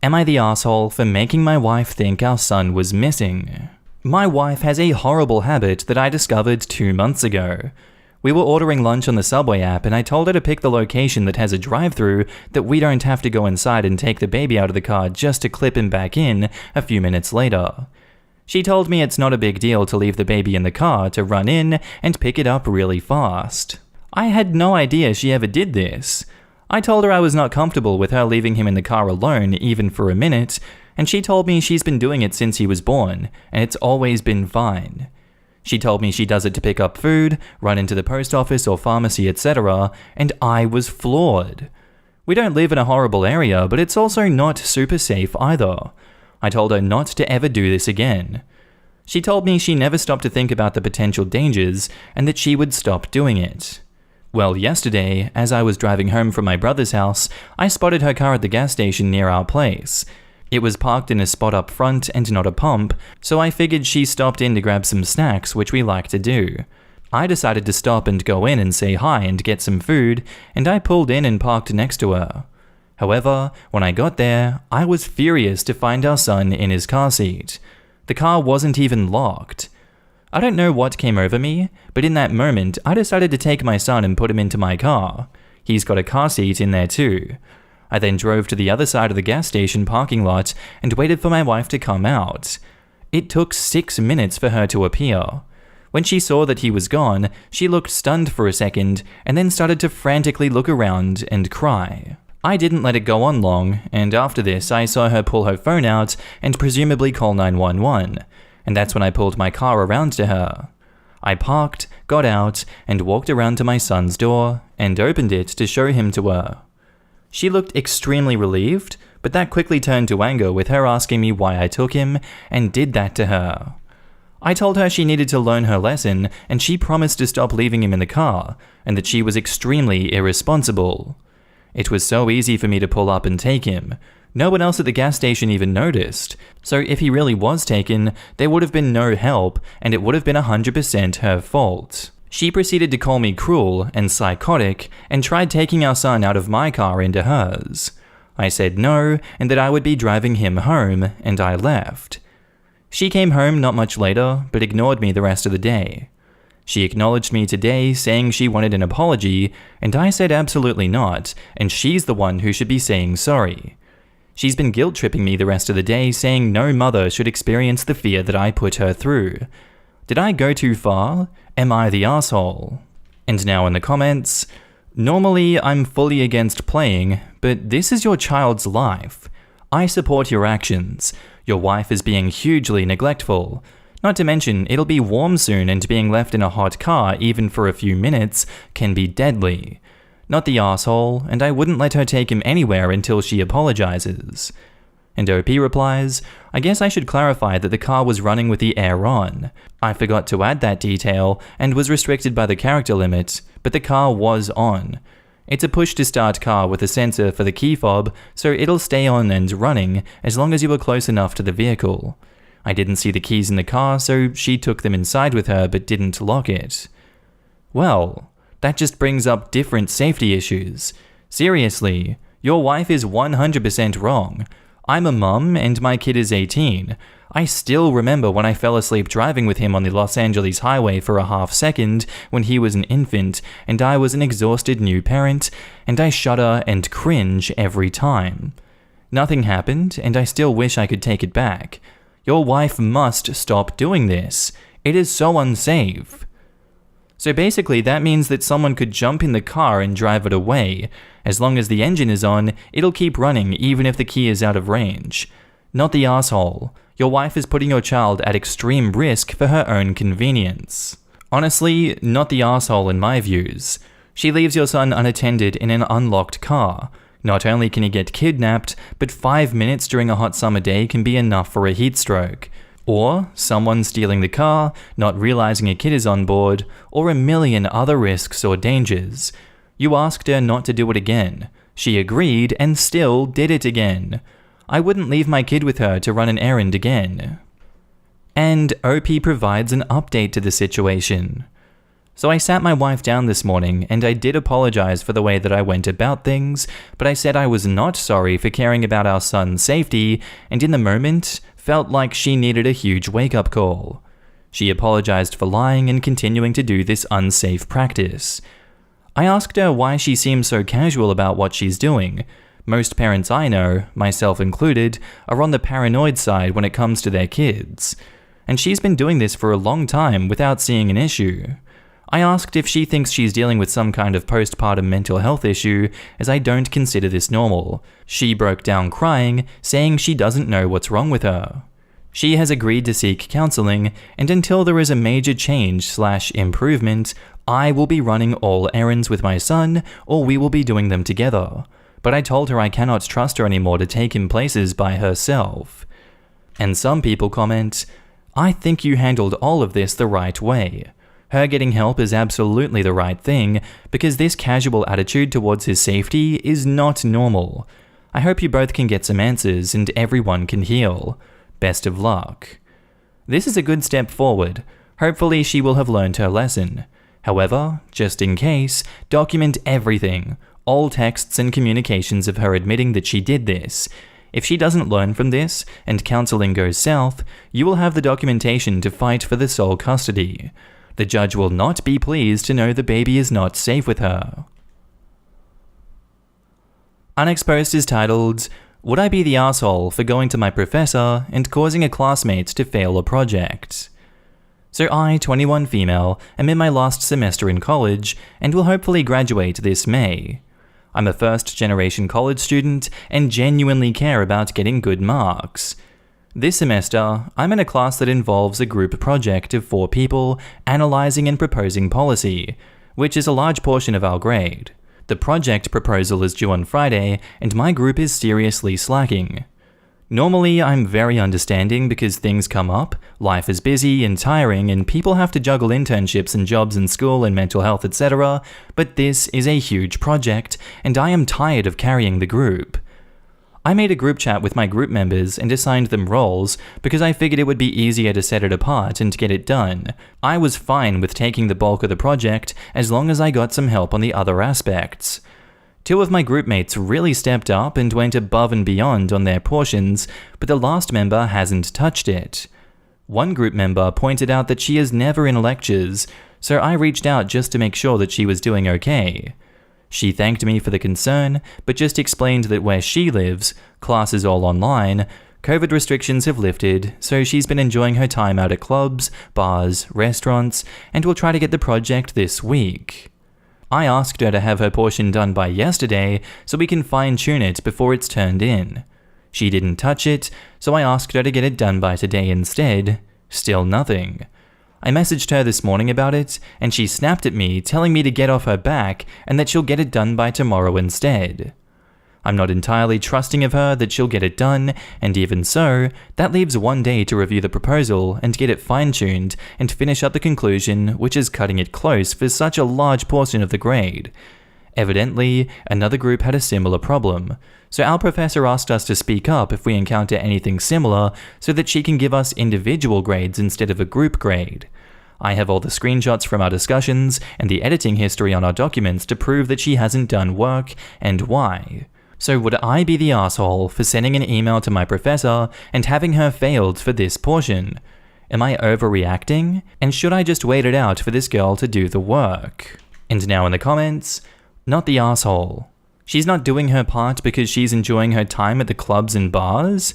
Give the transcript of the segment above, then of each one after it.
Am I the asshole for making my wife think our son was missing? My wife has a horrible habit that I discovered 2 months ago. We were ordering lunch on the Subway app and I told her to pick the location that has a drive-thru that we don't have to go inside and take the baby out of the car just to clip him back in a few minutes later. She told me it's not a big deal to leave the baby in the car to run in and pick it up really fast. I had no idea she ever did this. I told her I was not comfortable with her leaving him in the car alone even for a minute, and she told me she's been doing it since he was born, and it's always been fine. She told me she does it to pick up food, run into the post office or pharmacy, etc., and I was floored. We don't live in a horrible area, but it's also not super safe either. I told her not to ever do this again. She told me she never stopped to think about the potential dangers and that she would stop doing it. Well, yesterday, as I was driving home from my brother's house, I spotted her car at the gas station near our place. It was parked in a spot up front and not a pump, so I figured she stopped in to grab some snacks, which we like to do. I decided to stop and go in and say hi and get some food, and I pulled in and parked next to her. However, when I got there, I was furious to find our son in his car seat. The car wasn't even locked. I don't know what came over me, but in that moment, I decided to take my son and put him into my car. He's got a car seat in there too. I then drove to the other side of the gas station parking lot and waited for my wife to come out. It took 6 minutes for her to appear. When she saw that he was gone, she looked stunned for a second and then started to frantically look around and cry. I didn't let it go on long, and after this I saw her pull her phone out and presumably call 911, and that's when I pulled my car around to her. I parked, got out, and walked around to my son's door and opened it to show him to her. She looked extremely relieved, but that quickly turned to anger with her asking me why I took him and did that to her. I told her she needed to learn her lesson and she promised to stop leaving him in the car and that she was extremely irresponsible. It was so easy for me to pull up and take him. No one else at the gas station even noticed, so if he really was taken, there would have been no help and it would have been 100% her fault. She proceeded to call me cruel and psychotic and tried taking our son out of my car into hers. I said no and that I would be driving him home, and I left. She came home not much later, but ignored me the rest of the day. She acknowledged me today, saying she wanted an apology, and I said absolutely not, and she's the one who should be saying sorry. She's been guilt-tripping me the rest of the day, saying no mother should experience the fear that I put her through. Did I go too far? Am I the asshole? And now in the comments, normally I'm fully against playing, but this is your child's life. I support your actions. Your wife is being hugely neglectful. Not to mention, it'll be warm soon and being left in a hot car even for a few minutes can be deadly. Not the asshole, and I wouldn't let her take him anywhere until she apologizes. And OP replies, I guess I should clarify that the car was running with the air on. I forgot to add that detail and was restricted by the character limit, but the car was on. It's a push-to-start car with a sensor for the key fob, so it'll stay on and running as long as you are close enough to the vehicle. I didn't see the keys in the car, so she took them inside with her but didn't lock it. Well, that just brings up different safety issues. Seriously, your wife is 100% wrong. I'm a mum and my kid is 18. I still remember when I fell asleep driving with him on the Los Angeles highway for a half second when he was an infant and I was an exhausted new parent, and I shudder and cringe every time. Nothing happened and I still wish I could take it back. Your wife must stop doing this. It is so unsafe. So basically that means that someone could jump in the car and drive it away. As long as the engine is on, it'll keep running even if the key is out of range. Not the asshole. Your wife is putting your child at extreme risk for her own convenience. Honestly, not the asshole in my views. She leaves your son unattended in an unlocked car. Not only can he get kidnapped, but 5 minutes during a hot summer day can be enough for a heat stroke. Or someone stealing the car, not realizing a kid is on board, or a million other risks or dangers. You asked her not to do it again. She agreed and still did it again. I wouldn't leave my kid with her to run an errand again. And OP provides an update to the situation. So I sat my wife down this morning and I did apologize for the way that I went about things, but I said I was not sorry for caring about our son's safety, and in the moment, felt like she needed a huge wake-up call. She apologized for lying and continuing to do this unsafe practice. I asked her why she seems so casual about what she's doing. Most parents I know, myself included, are on the paranoid side when it comes to their kids. And she's been doing this for a long time without seeing an issue. I asked if she thinks she's dealing with some kind of postpartum mental health issue, as I don't consider this normal. She broke down crying, saying she doesn't know what's wrong with her. She has agreed to seek counseling, and until there is a major change/improvement, I will be running all errands with my son, or we will be doing them together. But I told her I cannot trust her anymore to take him places by herself. And some people comment, I think you handled all of this the right way. Her getting help is absolutely the right thing, because this casual attitude towards his safety is not normal. I hope you both can get some answers and everyone can heal. Best of luck. This is a good step forward. Hopefully she will have learned her lesson. However, just in case, document everything, all texts and communications of her admitting that she did this. If she doesn't learn from this, and counseling goes south, you will have the documentation to fight for the sole custody. The judge will not be pleased to know the baby is not safe with her. Unexposed is titled, Would I be the asshole for going to my professor and causing a classmate to fail a project? So I, 21 female, am in my last semester in college and will hopefully graduate this May. I'm a first-generation college student and genuinely care about getting good marks. This semester, I'm in a class that involves a group project of 4 people analyzing and proposing policy, which is a large portion of our grade. The project proposal is due on Friday, and my group is seriously slacking. Normally, I'm very understanding because things come up, life is busy and tiring, and people have to juggle internships and jobs in school and mental health, etc., but this is a huge project, and I am tired of carrying the group. I made a group chat with my group members and assigned them roles because I figured it would be easier to set it apart and get it done. I was fine with taking the bulk of the project as long as I got some help on the other aspects. 2 of my group mates really stepped up and went above and beyond on their portions, but the last member hasn't touched it. One group member pointed out that she is never in lectures, so I reached out just to make sure that she was doing okay. She thanked me for the concern, but just explained that where she lives, class is all online, COVID restrictions have lifted, so she's been enjoying her time out at clubs, bars, restaurants, and will try to get the project this week. I asked her to have her portion done by yesterday so we can fine-tune it before it's turned in. She didn't touch it, so I asked her to get it done by today instead. Still nothing. I messaged her this morning about it, and she snapped at me telling me to get off her back and that she'll get it done by tomorrow instead. I'm not entirely trusting of her that she'll get it done, and even so, that leaves 1 day to review the proposal and get it fine-tuned and finish up the conclusion, which is cutting it close for such a large portion of the grade. Evidently, another group had a similar problem, so our professor asked us to speak up if we encounter anything similar so that she can give us individual grades instead of a group grade. I have all the screenshots from our discussions and the editing history on our documents to prove that she hasn't done work and why. So would I be the asshole for sending an email to my professor and having her failed for this portion? Am I overreacting? And should I just wait it out for this girl to do the work? And now in the comments, not the asshole. She's not doing her part because she's enjoying her time at the clubs and bars?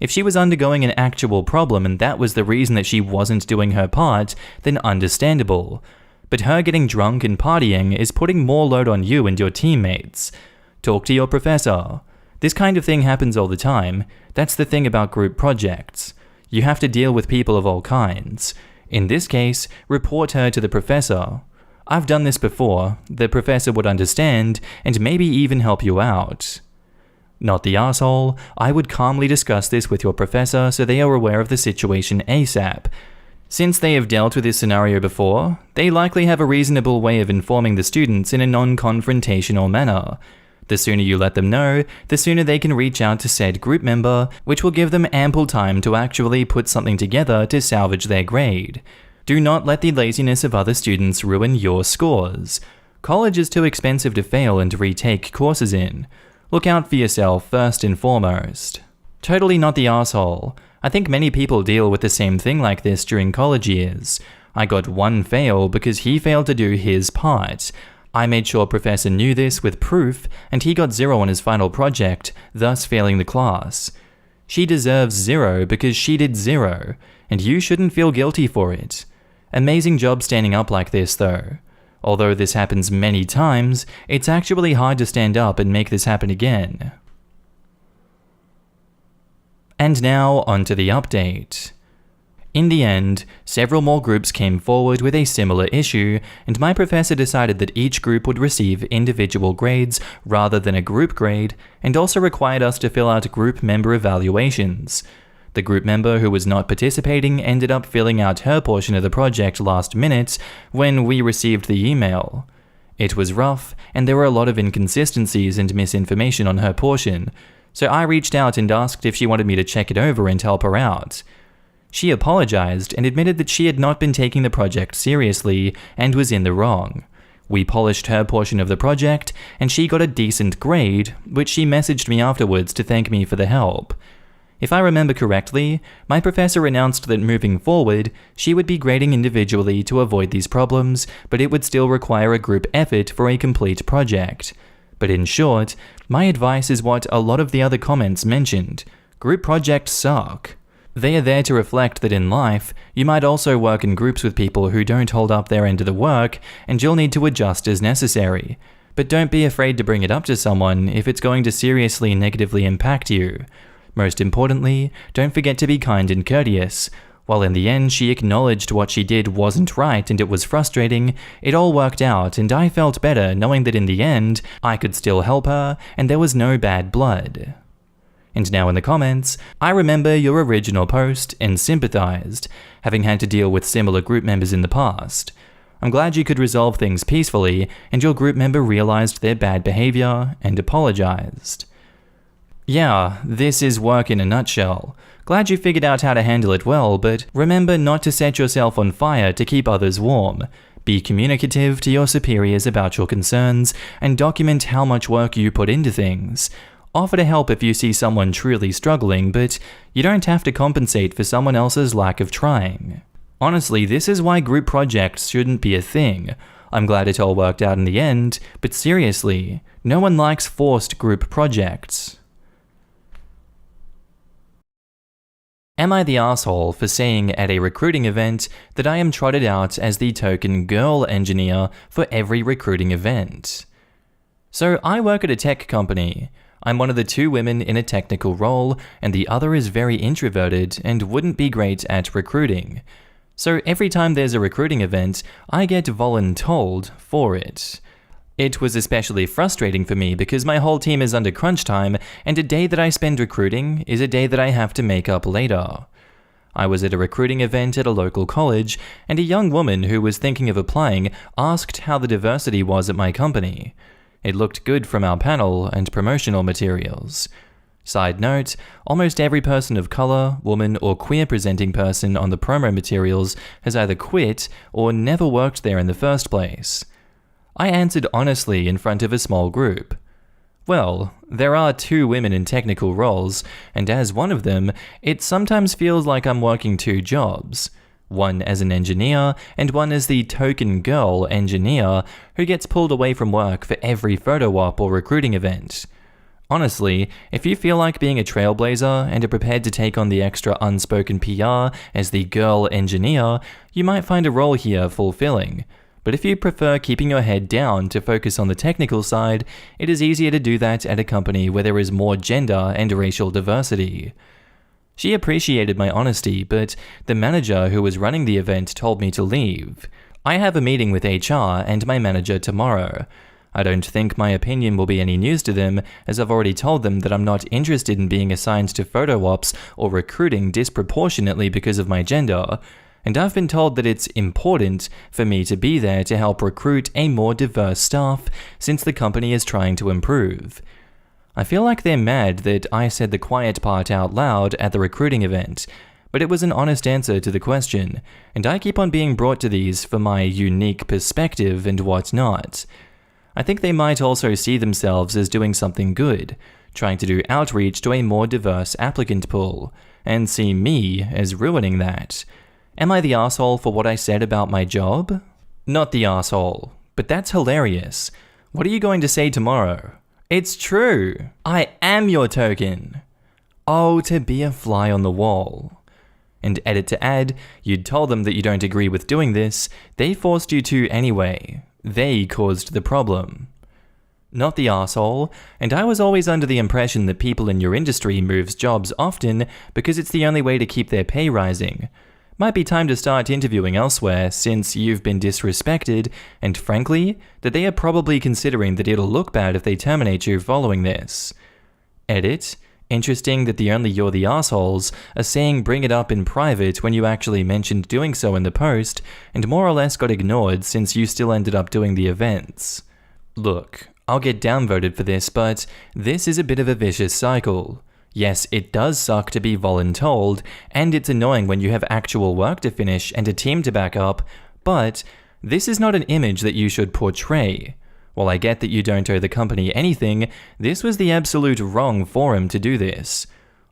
If she was undergoing an actual problem and that was the reason that she wasn't doing her part, then understandable. But her getting drunk and partying is putting more load on you and your teammates. Talk to your professor. This kind of thing happens all the time. That's the thing about group projects. You have to deal with people of all kinds. In this case, report her to the professor. I've done this before. The professor would understand and maybe even help you out. Not the asshole. I would calmly discuss this with your professor so they are aware of the situation ASAP. Since they have dealt with this scenario before, they likely have a reasonable way of informing the students in a non-confrontational manner. The sooner you let them know, the sooner they can reach out to said group member, which will give them ample time to actually put something together to salvage their grade. Do not let the laziness of other students ruin your scores. College is too expensive to fail and retake courses in. Look out for yourself first and foremost. Totally not the asshole. I think many people deal with the same thing like this during college years. I got one fail because he failed to do his part. I made sure professor knew this with proof, and he got 0 on his final project, thus failing the class. She deserves 0 because she did 0, and you shouldn't feel guilty for it. Amazing job standing up like this though. Although this happens many times, it's actually hard to stand up and make this happen again. And now onto the update. In the end, several more groups came forward with a similar issue, and my professor decided that each group would receive individual grades rather than a group grade, and also required us to fill out group member evaluations. The group member who was not participating ended up filling out her portion of the project last minute when we received the email. It was rough, and there were a lot of inconsistencies and misinformation on her portion, so I reached out and asked if she wanted me to check it over and help her out. She apologized and admitted that she had not been taking the project seriously and was in the wrong. We polished her portion of the project, and she got a decent grade, which she messaged me afterwards to thank me for the help. If I remember correctly, my professor announced that moving forward, she would be grading individually to avoid these problems, but it would still require a group effort for a complete project. But in short, my advice is what a lot of the other comments mentioned. Group projects suck. They are there to reflect that in life, you might also work in groups with people who don't hold up their end of the work, and you'll need to adjust as necessary. But don't be afraid to bring it up to someone if it's going to seriously negatively impact you. Most importantly, don't forget to be kind and courteous. While in the end she acknowledged what she did wasn't right and it was frustrating, it all worked out and I felt better knowing that in the end, I could still help her and there was no bad blood. And now in the comments, I remember your original post and sympathized, having had to deal with similar group members in the past. I'm glad you could resolve things peacefully and your group member realized their bad behavior and apologized. Yeah, this is work in a nutshell. Glad you figured out how to handle it well, but remember not to set yourself on fire to keep others warm. Be communicative to your superiors about your concerns and document how much work you put into things. Offer to help if you see someone truly struggling, but you don't have to compensate for someone else's lack of trying. Honestly, this is why group projects shouldn't be a thing. I'm glad it all worked out in the end, but seriously, no one likes forced group projects. Am I the asshole for saying at a recruiting event that I am trotted out as the token girl engineer for every recruiting event? So I work at a tech company. I'm one of the 2 women in a technical role, and the other is very introverted and wouldn't be great at recruiting. So every time there's a recruiting event, I get voluntold for it. It was especially frustrating for me because my whole team is under crunch time, and a day that I spend recruiting is a day that I have to make up later. I was at a recruiting event at a local college, and a young woman who was thinking of applying asked how the diversity was at my company. It looked good from our panel and promotional materials. Side note, almost every person of color, woman, or queer presenting person on the promo materials has either quit or never worked there in the first place. I answered honestly in front of a small group. Well, there are 2 women in technical roles, and as one of them, it sometimes feels like I'm working 2 jobs. One as an engineer, and one as the token girl engineer who gets pulled away from work for every photo op or recruiting event. Honestly, if you feel like being a trailblazer and are prepared to take on the extra unspoken PR as the girl engineer, you might find a role here fulfilling. But if you prefer keeping your head down to focus on the technical side, it is easier to do that at a company where there is more gender and racial diversity. She appreciated my honesty, but the manager who was running the event told me to leave. I have a meeting with HR and my manager tomorrow. I don't think my opinion will be any news to them, as I've already told them that I'm not interested in being assigned to photo ops or recruiting disproportionately because of my gender. And I've been told that it's important for me to be there to help recruit a more diverse staff since the company is trying to improve. I feel like they're mad that I said the quiet part out loud at the recruiting event, But it was an honest answer to the question, and I keep on being brought to these for my unique perspective and whatnot. I think they might also see themselves as doing something good, trying to do outreach to a more diverse applicant pool, and see me as ruining that. Am I the asshole for what I said about my job? Not the asshole, but that's hilarious. What are you going to say tomorrow? It's true. I am your token. Oh, to be a fly on the wall. And edit to add, you'd told them that you don't agree with doing this, they forced you to anyway. They caused the problem. Not the asshole, and I was always under the impression that people in your industry moves jobs often because it's the only way to keep their pay rising. Might be time to start interviewing elsewhere since you've been disrespected, and frankly, that they are probably considering that it'll look bad if they terminate you following this. Edit. Interesting that the only you're the assholes are saying bring it up in private when you actually mentioned doing so in the post, and more or less got ignored since you still ended up doing the events. Look, I'll get downvoted for this, but this is a bit of a vicious cycle. Yes, it does suck to be voluntold, and it's annoying when you have actual work to finish and a team to back up, but this is not an image that you should portray. While I get that you don't owe the company anything, this was the absolute wrong forum to do this.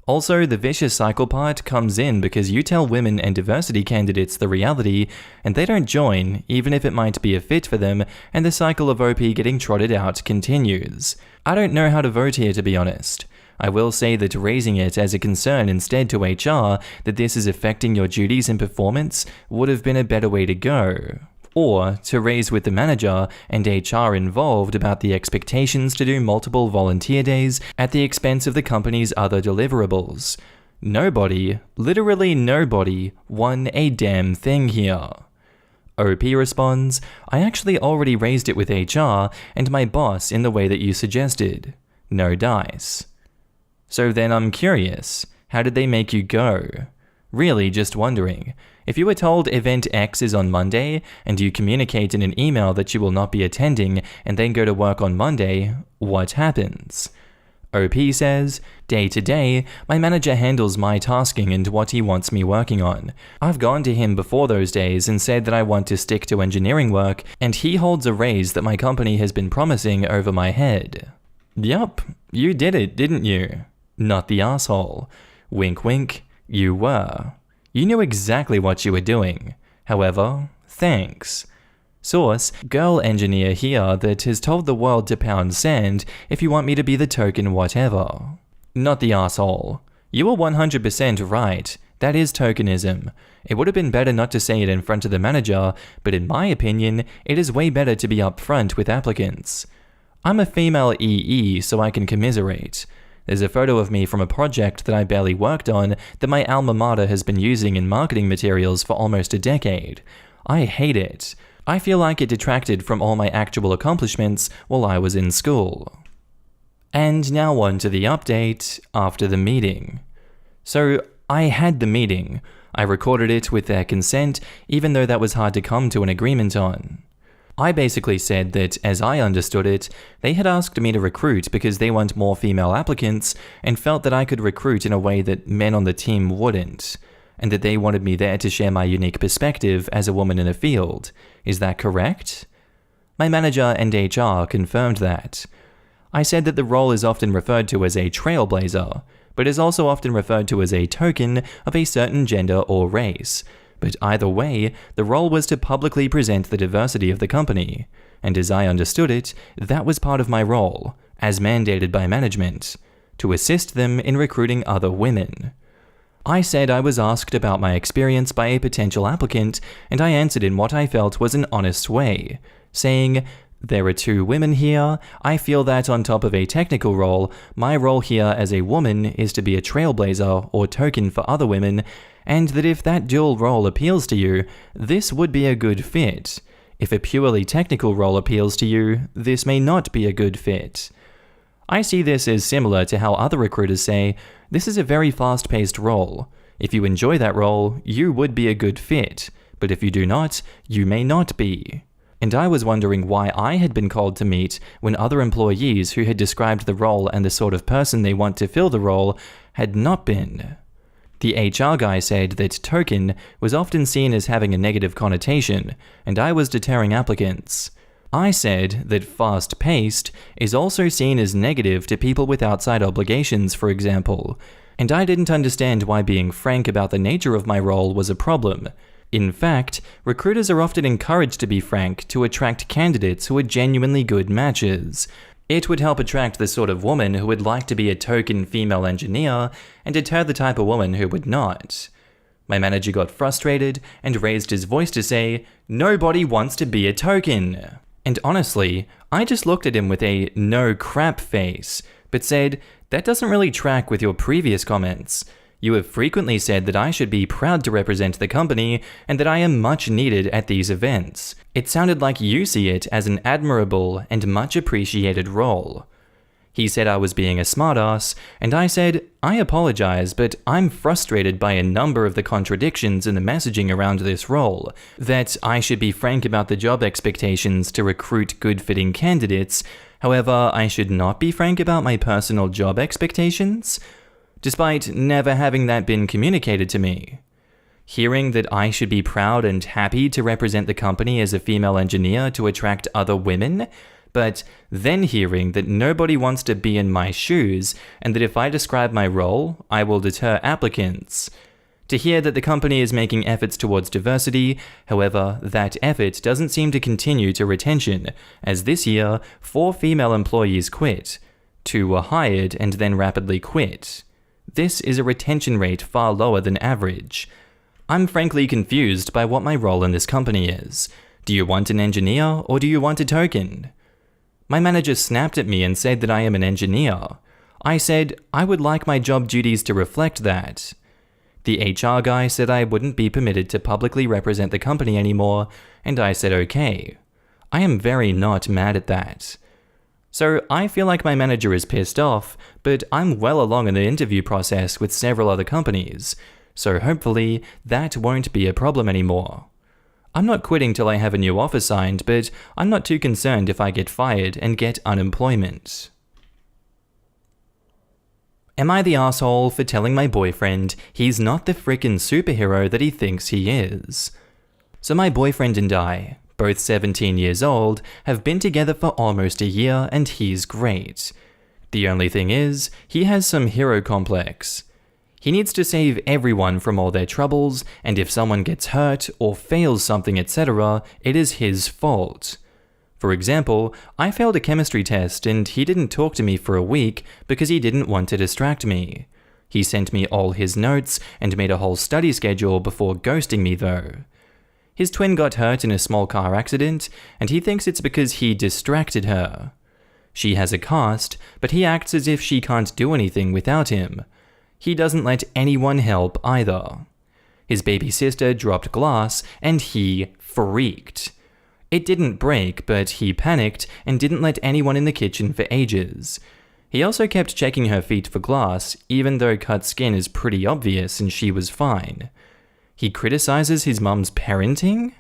Also, the vicious cycle part comes in because you tell women and diversity candidates the reality, and they don't join, even if it might be a fit for them, and the cycle of OP getting trotted out continues. I don't know how to vote here, to be honest. I will say that raising it as a concern instead to HR that this is affecting your duties and performance would have been a better way to go. Or to raise with the manager and HR involved about the expectations to do multiple volunteer days at the expense of the company's other deliverables. Nobody, literally nobody, won a damn thing here. OP responds, I actually already raised it with HR and my boss in the way that you suggested. No dice. So then I'm curious, how did they make you go? Really just wondering. If you were told event X is on Monday, and you communicate in an email that you will not be attending and then go to work on Monday, what happens? OP says, day to day, my manager handles my tasking and what he wants me working on. I've gone to him before those days and said that I want to stick to engineering work, and he holds a raise that my company has been promising over my head. Yup, you did it, didn't you? Not the asshole. Wink wink, you were. You knew exactly what you were doing. However, thanks. Source, girl engineer here that has told the world to pound sand if you want me to be the token whatever. Not the asshole. You were 100% right. That is tokenism. It would have been better not to say it in front of the manager, but in my opinion, it is way better to be upfront with applicants. I'm a female EE, so I can commiserate. There's a photo of me from a project that I barely worked on that my alma mater has been using in marketing materials for almost a decade. I hate it. I feel like it detracted from all my actual accomplishments while I was in school. And now on to the update after the meeting. So, I had the meeting. I recorded it with their consent, even though that was hard to come to an agreement on. I basically said that, as I understood it, they had asked me to recruit because they want more female applicants and felt that I could recruit in a way that men on the team wouldn't, and that they wanted me there to share my unique perspective as a woman in the field. Is that correct? My manager and HR confirmed that. I said that the role is often referred to as a trailblazer, but is also often referred to as a token of a certain gender or race. But either way, the role was to publicly present the diversity of the company, and as I understood it, that was part of my role, as mandated by management, to assist them in recruiting other women. I said I was asked about my experience by a potential applicant, and I answered in what I felt was an honest way, saying, there are 2 women here. I feel that on top of a technical role, my role here as a woman is to be a trailblazer or token for other women, and that if that dual role appeals to you, this would be a good fit. If a purely technical role appeals to you, this may not be a good fit. I see this as similar to how other recruiters say, this is a very fast-paced role. If you enjoy that role, you would be a good fit, but if you do not, you may not be. And I was wondering why I had been called to meet when other employees who had described the role and the sort of person they want to fill the role had not been. The HR guy said that token was often seen as having a negative connotation, and I was deterring applicants. I said that fast-paced is also seen as negative to people with outside obligations, for example, and I didn't understand why being frank about the nature of my role was a problem. In fact, recruiters are often encouraged to be frank to attract candidates who are genuinely good matches. It would help attract the sort of woman who would like to be a token female engineer and deter the type of woman who would not. My manager got frustrated and raised his voice to say, "Nobody wants to be a token." And honestly, I just looked at him with a no crap face, but said, "That doesn't really track with your previous comments. You have frequently said that I should be proud to represent the company and that I am much needed at these events. It sounded like you see it as an admirable and much appreciated role." He said I was being a smartass, and I said, "I apologize, but I'm frustrated by a number of the contradictions in the messaging around this role, that I should be frank about the job expectations to recruit good-fitting candidates, however, I should not be frank about my personal job expectations?" Despite never having that been communicated to me. Hearing that I should be proud and happy to represent the company as a female engineer to attract other women, but then hearing that nobody wants to be in my shoes and that if I describe my role, I will deter applicants. To hear that the company is making efforts towards diversity, however, that effort doesn't seem to continue to retention, as this year, 4 female employees quit. 2 were hired and then rapidly quit. This is a retention rate far lower than average. I'm frankly confused by what my role in this company is. Do you want an engineer or do you want a token? My manager snapped at me and said that I am an engineer. I said I would like my job duties to reflect that. The HR guy said I wouldn't be permitted to publicly represent the company anymore, and I said okay. I am very not mad at that. So I feel like my manager is pissed off, but I'm well along in the interview process with several other companies, so hopefully that won't be a problem anymore. I'm not quitting till I have a new offer signed, but I'm not too concerned if I get fired and get unemployment. Am I the asshole for telling my boyfriend he's not the frickin' superhero that he thinks he is? So my boyfriend and I, both 17 years old, have been together for almost a year and he's great. The only thing is, he has some hero complex. He needs to save everyone from all their troubles, and if someone gets hurt or fails something, etc., it is his fault. For example, I failed a chemistry test and he didn't talk to me for a week because he didn't want to distract me. He sent me all his notes and made a whole study schedule before ghosting me though. His twin got hurt in a small car accident, and he thinks it's because he distracted her. She has a cast, but he acts as if she can't do anything without him. He doesn't let anyone help either. His baby sister dropped glass, and he freaked. It didn't break, but he panicked and didn't let anyone in the kitchen for ages. He also kept checking her feet for glass, even though cut skin is pretty obvious and she was fine. He criticizes his mum's parenting?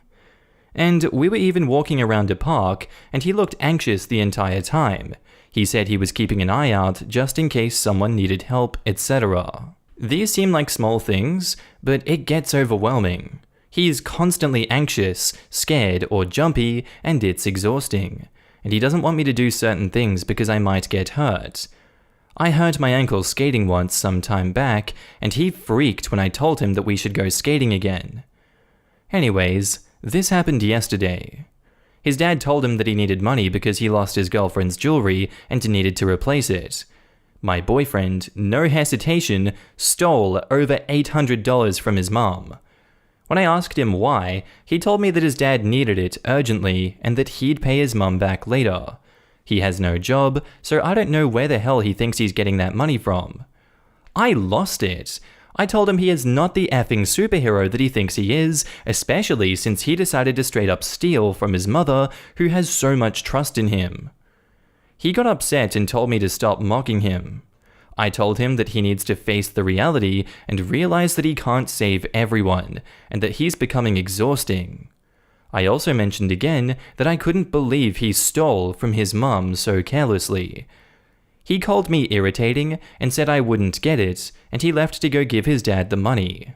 And we were even walking around a park, and he looked anxious the entire time. He said he was keeping an eye out just in case someone needed help, etc. These seem like small things, but it gets overwhelming. He is constantly anxious, scared, or jumpy, and it's exhausting. And he doesn't want me to do certain things because I might get hurt. I hurt my ankle skating once some time back, and he freaked when I told him that we should go skating again. Anyways, this happened yesterday. His dad told him that he needed money because he lost his girlfriend's jewelry and needed to replace it. My boyfriend, no hesitation, stole over $800 from his mom. When I asked him why, he told me that his dad needed it urgently and that he'd pay his mum back later. He has no job, so I don't know where the hell he thinks he's getting that money from. I lost it. I told him he is not the effing superhero that he thinks he is, especially since he decided to straight up steal from his mother, who has so much trust in him. He got upset and told me to stop mocking him. I told him that he needs to face the reality and realize that he can't save everyone, and that he's becoming exhausting. I also mentioned again that I couldn't believe he stole from his mum so carelessly. He called me irritating and said I wouldn't get it, and he left to go give his dad the money.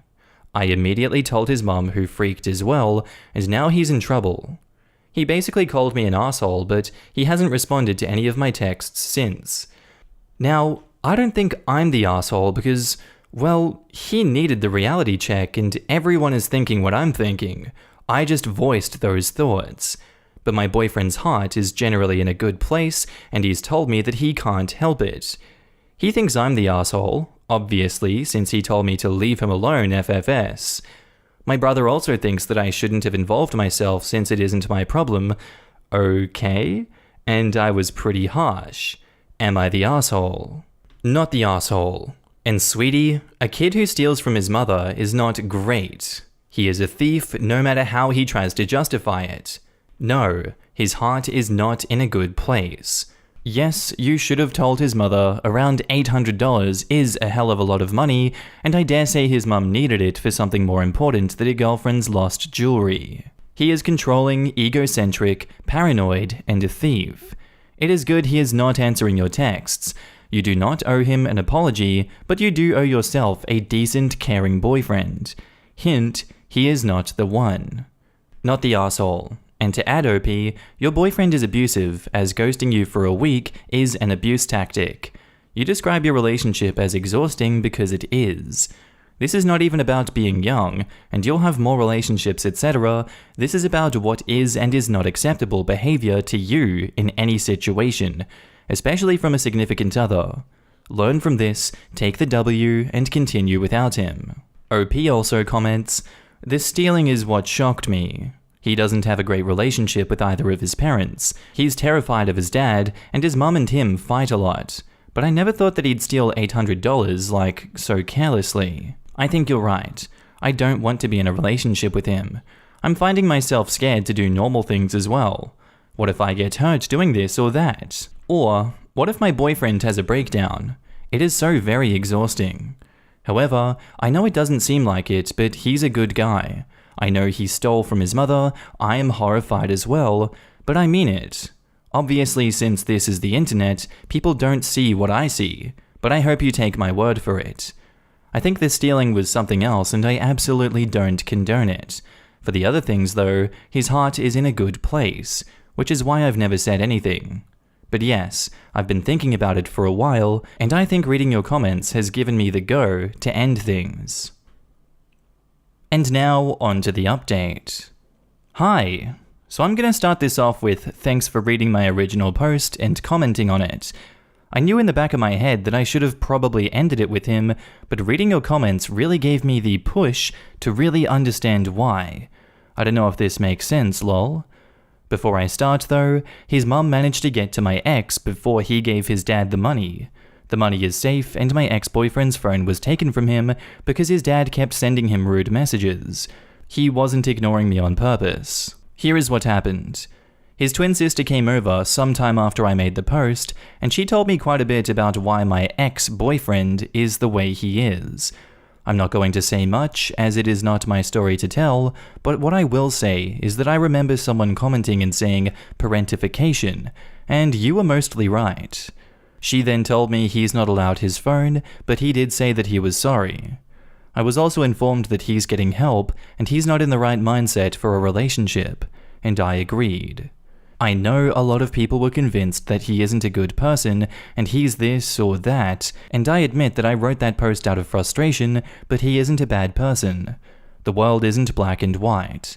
I immediately told his mum, who freaked as well, and now he's in trouble. He basically called me an asshole, but he hasn't responded to any of my texts since. Now, I don't think I'm the asshole because, well, he needed the reality check and everyone is thinking what I'm thinking. I just voiced those thoughts. But my boyfriend's heart is generally in a good place, and he's told me that he can't help it. He thinks I'm the asshole, obviously, since he told me to leave him alone, FFS. My brother also thinks that I shouldn't have involved myself since it isn't my problem. Okay? And I was pretty harsh. Am I the asshole? Not the asshole. And sweetie, a kid who steals from his mother is not great. He is a thief no matter how he tries to justify it. No, his heart is not in a good place. Yes, you should have told his mother around $800 is a hell of a lot of money, and I dare say his mum needed it for something more important than a girlfriend's lost jewelry. He is controlling, egocentric, paranoid, and a thief. It is good he is not answering your texts. You do not owe him an apology, but you do owe yourself a decent, caring boyfriend. Hint, he is not the one. Not the asshole. And to add OP, your boyfriend is abusive, as ghosting you for a week is an abuse tactic. You describe your relationship as exhausting because it is. This is not even about being young, and you'll have more relationships, etc. This is about what is and is not acceptable behavior to you in any situation, especially from a significant other. Learn from this, take the W, and continue without him. OP also comments, "This stealing is what shocked me. He doesn't have a great relationship with either of his parents. He's terrified of his dad, and his mum and him fight a lot. But I never thought that he'd steal $800, like, so carelessly. I think you're right. I don't want to be in a relationship with him. I'm finding myself scared to do normal things as well. What if I get hurt doing this or that? Or, what if my boyfriend has a breakdown? It is so very exhausting. However, I know it doesn't seem like it, but he's a good guy. I know he stole from his mother, I am horrified as well, but I mean it. Obviously, since this is the internet, people don't see what I see, but I hope you take my word for it. I think this stealing was something else and I absolutely don't condone it. For the other things though, his heart is in a good place, which is why I've never said anything. But yes, I've been thinking about it for a while, and I think reading your comments has given me the go to end things. And now, on to the update. Hi! So I'm gonna start this off with thanks for reading my original post and commenting on it. I knew in the back of my head that I should have probably ended it with him, but reading your comments really gave me the push to really understand why. I don't know if this makes sense, lol. Before I start though, his mum managed to get to my ex before he gave his dad the money. The money is safe, and my ex-boyfriend's phone was taken from him because his dad kept sending him rude messages. He wasn't ignoring me on purpose. Here is what happened. His twin sister came over sometime after I made the post, and she told me quite a bit about why my ex-boyfriend is the way he is. I'm not going to say much, as it is not my story to tell, but what I will say is that I remember someone commenting and saying parentification, and you were mostly right. She then told me he's not allowed his phone, but he did say that he was sorry. I was also informed that he's getting help, and he's not in the right mindset for a relationship, and I agreed. I know a lot of people were convinced that he isn't a good person, and he's this or that, and I admit that I wrote that post out of frustration, but he isn't a bad person. The world isn't black and white.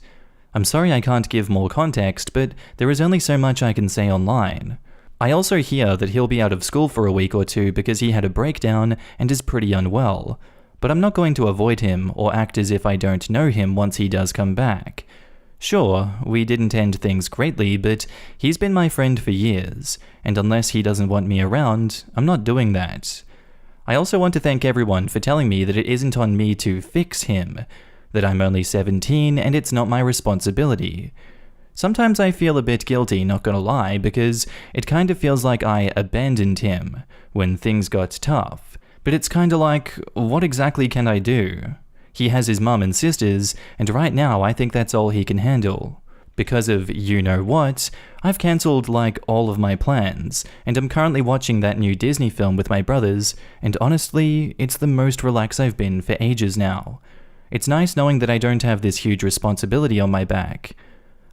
I'm sorry I can't give more context, but there is only so much I can say online. I also hear that he'll be out of school for a week or two because he had a breakdown and is pretty unwell, but I'm not going to avoid him or act as if I don't know him once he does come back. Sure, we didn't end things greatly, but he's been my friend for years, and unless he doesn't want me around, I'm not doing that. I also want to thank everyone for telling me that it isn't on me to fix him, that I'm only 17 and it's not my responsibility. Sometimes I feel a bit guilty, not gonna lie, because it kind of feels like I abandoned him when things got tough. But it's kinda like, what exactly can I do? He has his mum and sisters, and right now I think that's all he can handle. Because of you-know-what, I've cancelled like all of my plans, and I'm currently watching that new Disney film with my brothers, and honestly, it's the most relaxed I've been for ages now. It's nice knowing that I don't have this huge responsibility on my back.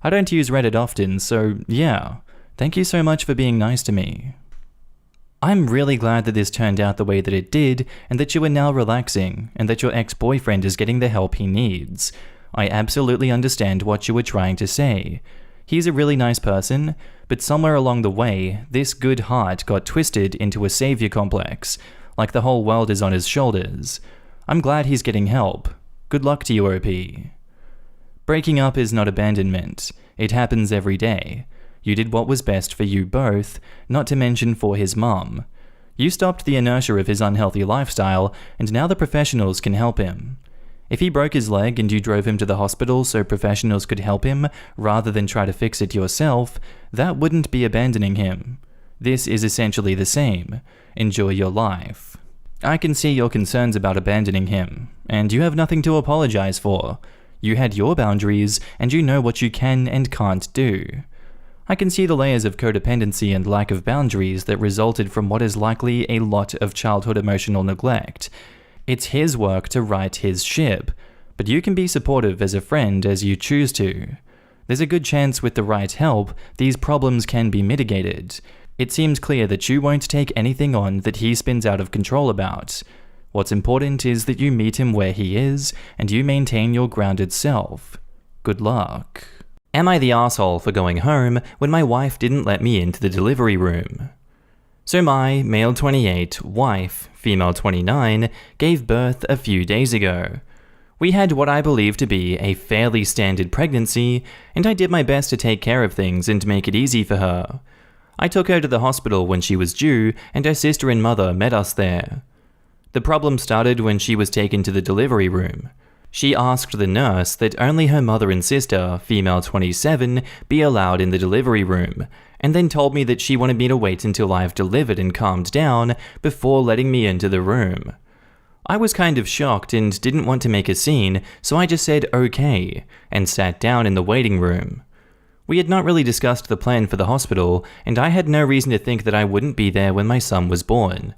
I don't use Reddit often, so yeah, thank you so much for being nice to me. I'm really glad that this turned out the way that it did, and that you are now relaxing, and that your ex-boyfriend is getting the help he needs. I absolutely understand what you were trying to say. He's a really nice person, but somewhere along the way, this good heart got twisted into a savior complex, like the whole world is on his shoulders. I'm glad he's getting help. Good luck to you, OP. Breaking up is not abandonment. It happens every day. You did what was best for you both, not to mention for his mom. You stopped the inertia of his unhealthy lifestyle, and now the professionals can help him. If he broke his leg and you drove him to the hospital so professionals could help him, rather than try to fix it yourself, that wouldn't be abandoning him. This is essentially the same. Enjoy your life. I can see your concerns about abandoning him, and you have nothing to apologize for. You had your boundaries, and you know what you can and can't do. I can see the layers of codependency and lack of boundaries that resulted from what is likely a lot of childhood emotional neglect. It's his work to right his ship, but you can be supportive as a friend as you choose to. There's a good chance with the right help, these problems can be mitigated. It seems clear that you won't take anything on that he spins out of control about. What's important is that you meet him where he is, and you maintain your grounded self. Good luck. Am I the asshole for going home when my wife didn't let me into the delivery room? So my, male 28, wife, female 29, gave birth a few days ago. We had what I believe to be a fairly standard pregnancy, and I did my best to take care of things and make it easy for her. I took her to the hospital when she was due, and her sister and mother met us there. The problem started when she was taken to the delivery room. She asked the nurse that only her mother and sister, female 27, be allowed in the delivery room, and then told me that she wanted me to wait until I've delivered and calmed down before letting me into the room. I was kind of shocked and didn't want to make a scene, so I just said okay, and sat down in the waiting room. We had not really discussed the plan for the hospital, and I had no reason to think that I wouldn't be there when my son was born.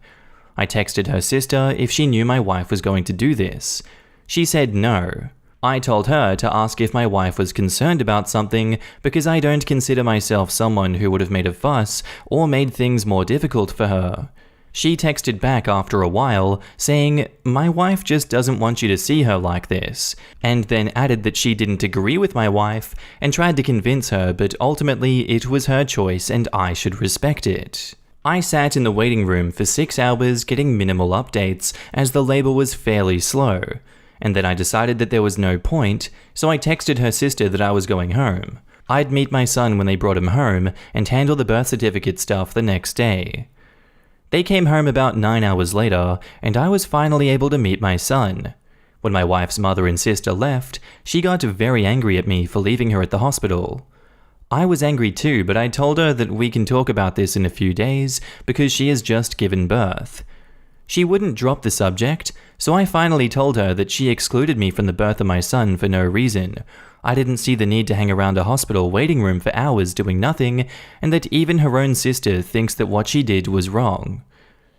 I texted her sister if she knew my wife was going to do this. She said no. I told her to ask if my wife was concerned about something because I don't consider myself someone who would have made a fuss or made things more difficult for her. She texted back after a while, saying, "My wife just doesn't want you to see her like this," and then added that she didn't agree with my wife and tried to convince her, but ultimately it was her choice and I should respect it. I sat in the waiting room for 6 hours getting minimal updates as the labor was fairly slow, and then I decided that there was no point, so I texted her sister that I was going home. I'd meet my son when they brought him home and handle the birth certificate stuff the next day. They came home about 9 hours later, and I was finally able to meet my son. When my wife's mother and sister left, she got very angry at me for leaving her at the hospital. I was angry too, but I told her that we can talk about this in a few days because she has just given birth. She wouldn't drop the subject, so I finally told her that she excluded me from the birth of my son for no reason. I didn't see the need to hang around a hospital waiting room for hours doing nothing, and that even her own sister thinks that what she did was wrong.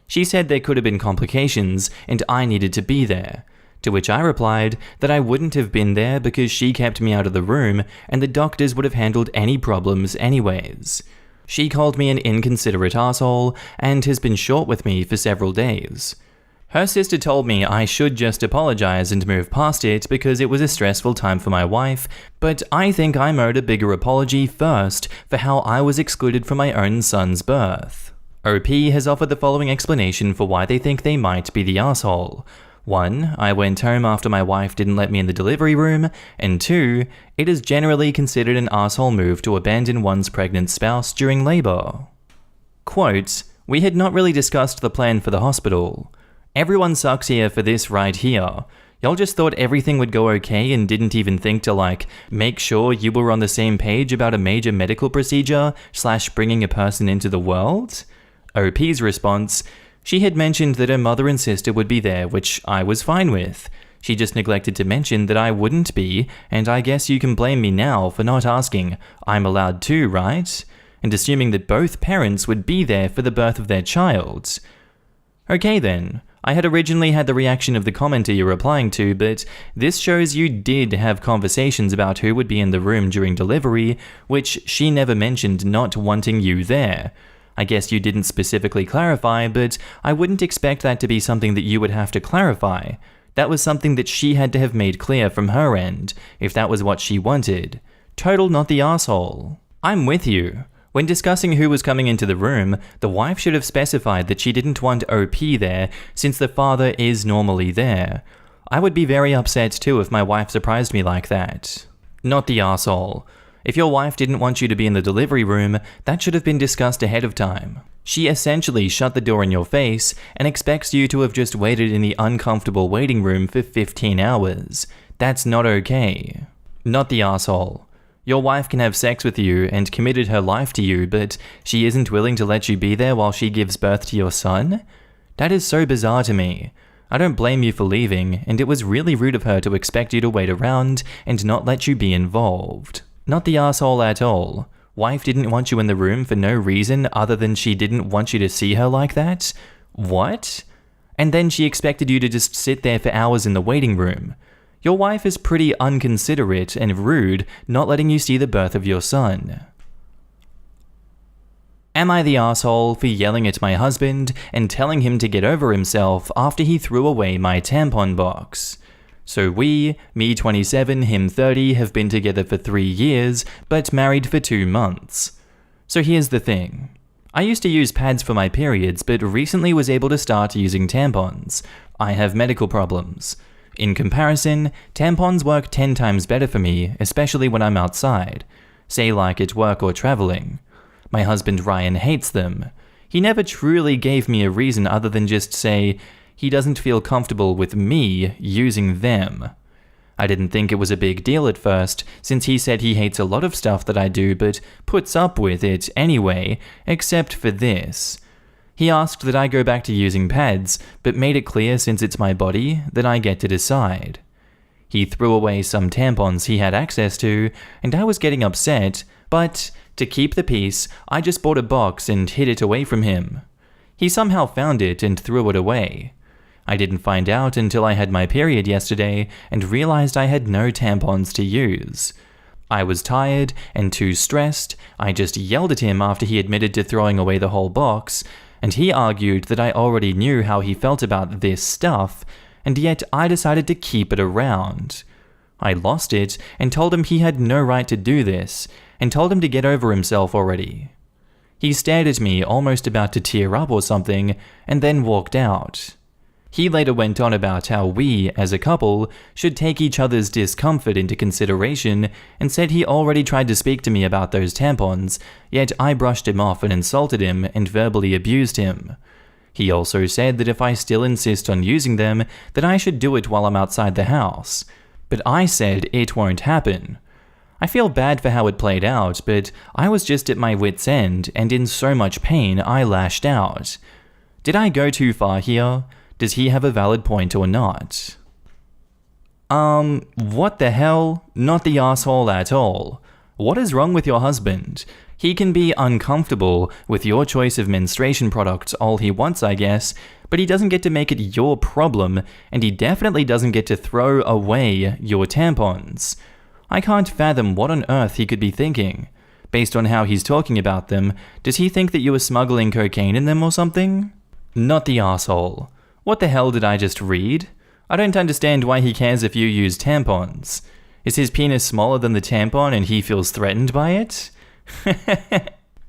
She said there could have been complications, and I needed to be there. To which I replied that I wouldn't have been there because she kept me out of the room, and the doctors would have handled any problems anyways. She called me an inconsiderate asshole, and has been short with me for several days. Her sister told me I should just apologize and move past it because it was a stressful time for my wife, but I think I'm owed a bigger apology first for how I was excluded from my own son's birth. OP has offered the following explanation for why they think they might be the asshole. 1. I went home after my wife didn't let me in the delivery room, and 2. It is generally considered an asshole move to abandon one's pregnant spouse during labor. Quote, "We had not really discussed the plan for the hospital. Everyone sucks here for this right here. Y'all just thought everything would go okay and didn't even think to make sure you were on the same page about a major medical procedure / bringing a person into the world?" OP's response, she had mentioned that her mother and sister would be there, which I was fine with. She just neglected to mention that I wouldn't be, and I guess you can blame me now for not asking, I'm allowed to, right? And assuming that both parents would be there for the birth of their child. Okay then, I had originally had the reaction of the commenter you're replying to, but this shows you did have conversations about who would be in the room during delivery, which she never mentioned not wanting you there. I guess you didn't specifically clarify, but I wouldn't expect that to be something that you would have to clarify. That was something that she had to have made clear from her end, if that was what she wanted. Total not the asshole. I'm with you. When discussing who was coming into the room, the wife should have specified that she didn't want OP there, since the father is normally there. I would be very upset too if my wife surprised me like that. Not the asshole. If your wife didn't want you to be in the delivery room, that should have been discussed ahead of time. She essentially shut the door in your face and expects you to have just waited in the uncomfortable waiting room for 15 hours. That's not okay. Not the asshole. Your wife can have sex with you and committed her life to you, but she isn't willing to let you be there while she gives birth to your son? That is so bizarre to me. I don't blame you for leaving, and it was really rude of her to expect you to wait around and not let you be involved. Not the asshole at all. Wife didn't want you in the room for no reason other than she didn't want you to see her like that? What? And then she expected you to just sit there for hours in the waiting room. Your wife is pretty inconsiderate and rude not letting you see the birth of your son. Am I the asshole for yelling at my husband and telling him to get over himself after he threw away my tampon box? So we, me 27, him 30, have been together for 3 years, but married for 2 months. So here's the thing. I used to use pads for my periods, but recently was able to start using tampons. I have medical problems. In comparison, tampons work 10 times better for me, especially when I'm outside. Say like at work or traveling. My husband Ryan hates them. He never truly gave me a reason other than just say, he doesn't feel comfortable with me using them. I didn't think it was a big deal at first, since he said he hates a lot of stuff that I do but puts up with it anyway, except for this. He asked that I go back to using pads, but made it clear since it's my body that I get to decide. He threw away some tampons he had access to, and I was getting upset, but to keep the peace, I just bought a box and hid it away from him. He somehow found it and threw it away. I didn't find out until I had my period yesterday and realized I had no tampons to use. I was tired and too stressed. I just yelled at him after he admitted to throwing away the whole box, and he argued that I already knew how he felt about this stuff, and yet I decided to keep it around. I lost it and told him he had no right to do this, and told him to get over himself already. He stared at me almost about to tear up or something, and then walked out. He later went on about how we, as a couple, should take each other's discomfort into consideration and said he already tried to speak to me about those tampons, yet I brushed him off and insulted him and verbally abused him. He also said that if I still insist on using them, that I should do it while I'm outside the house. But I said it won't happen. I feel bad for how it played out, but I was just at my wit's end and in so much pain I lashed out. Did I go too far here? Does he have a valid point or not? What the hell? Not the asshole at all. What is wrong with your husband? He can be uncomfortable with your choice of menstruation products all he wants, I guess, but he doesn't get to make it your problem, and he definitely doesn't get to throw away your tampons. I can't fathom what on earth he could be thinking. Based on how he's talking about them, does he think that you were smuggling cocaine in them or something? Not the asshole. What the hell did I just read? I don't understand why he cares if you use tampons. Is his penis smaller than the tampon and he feels threatened by it?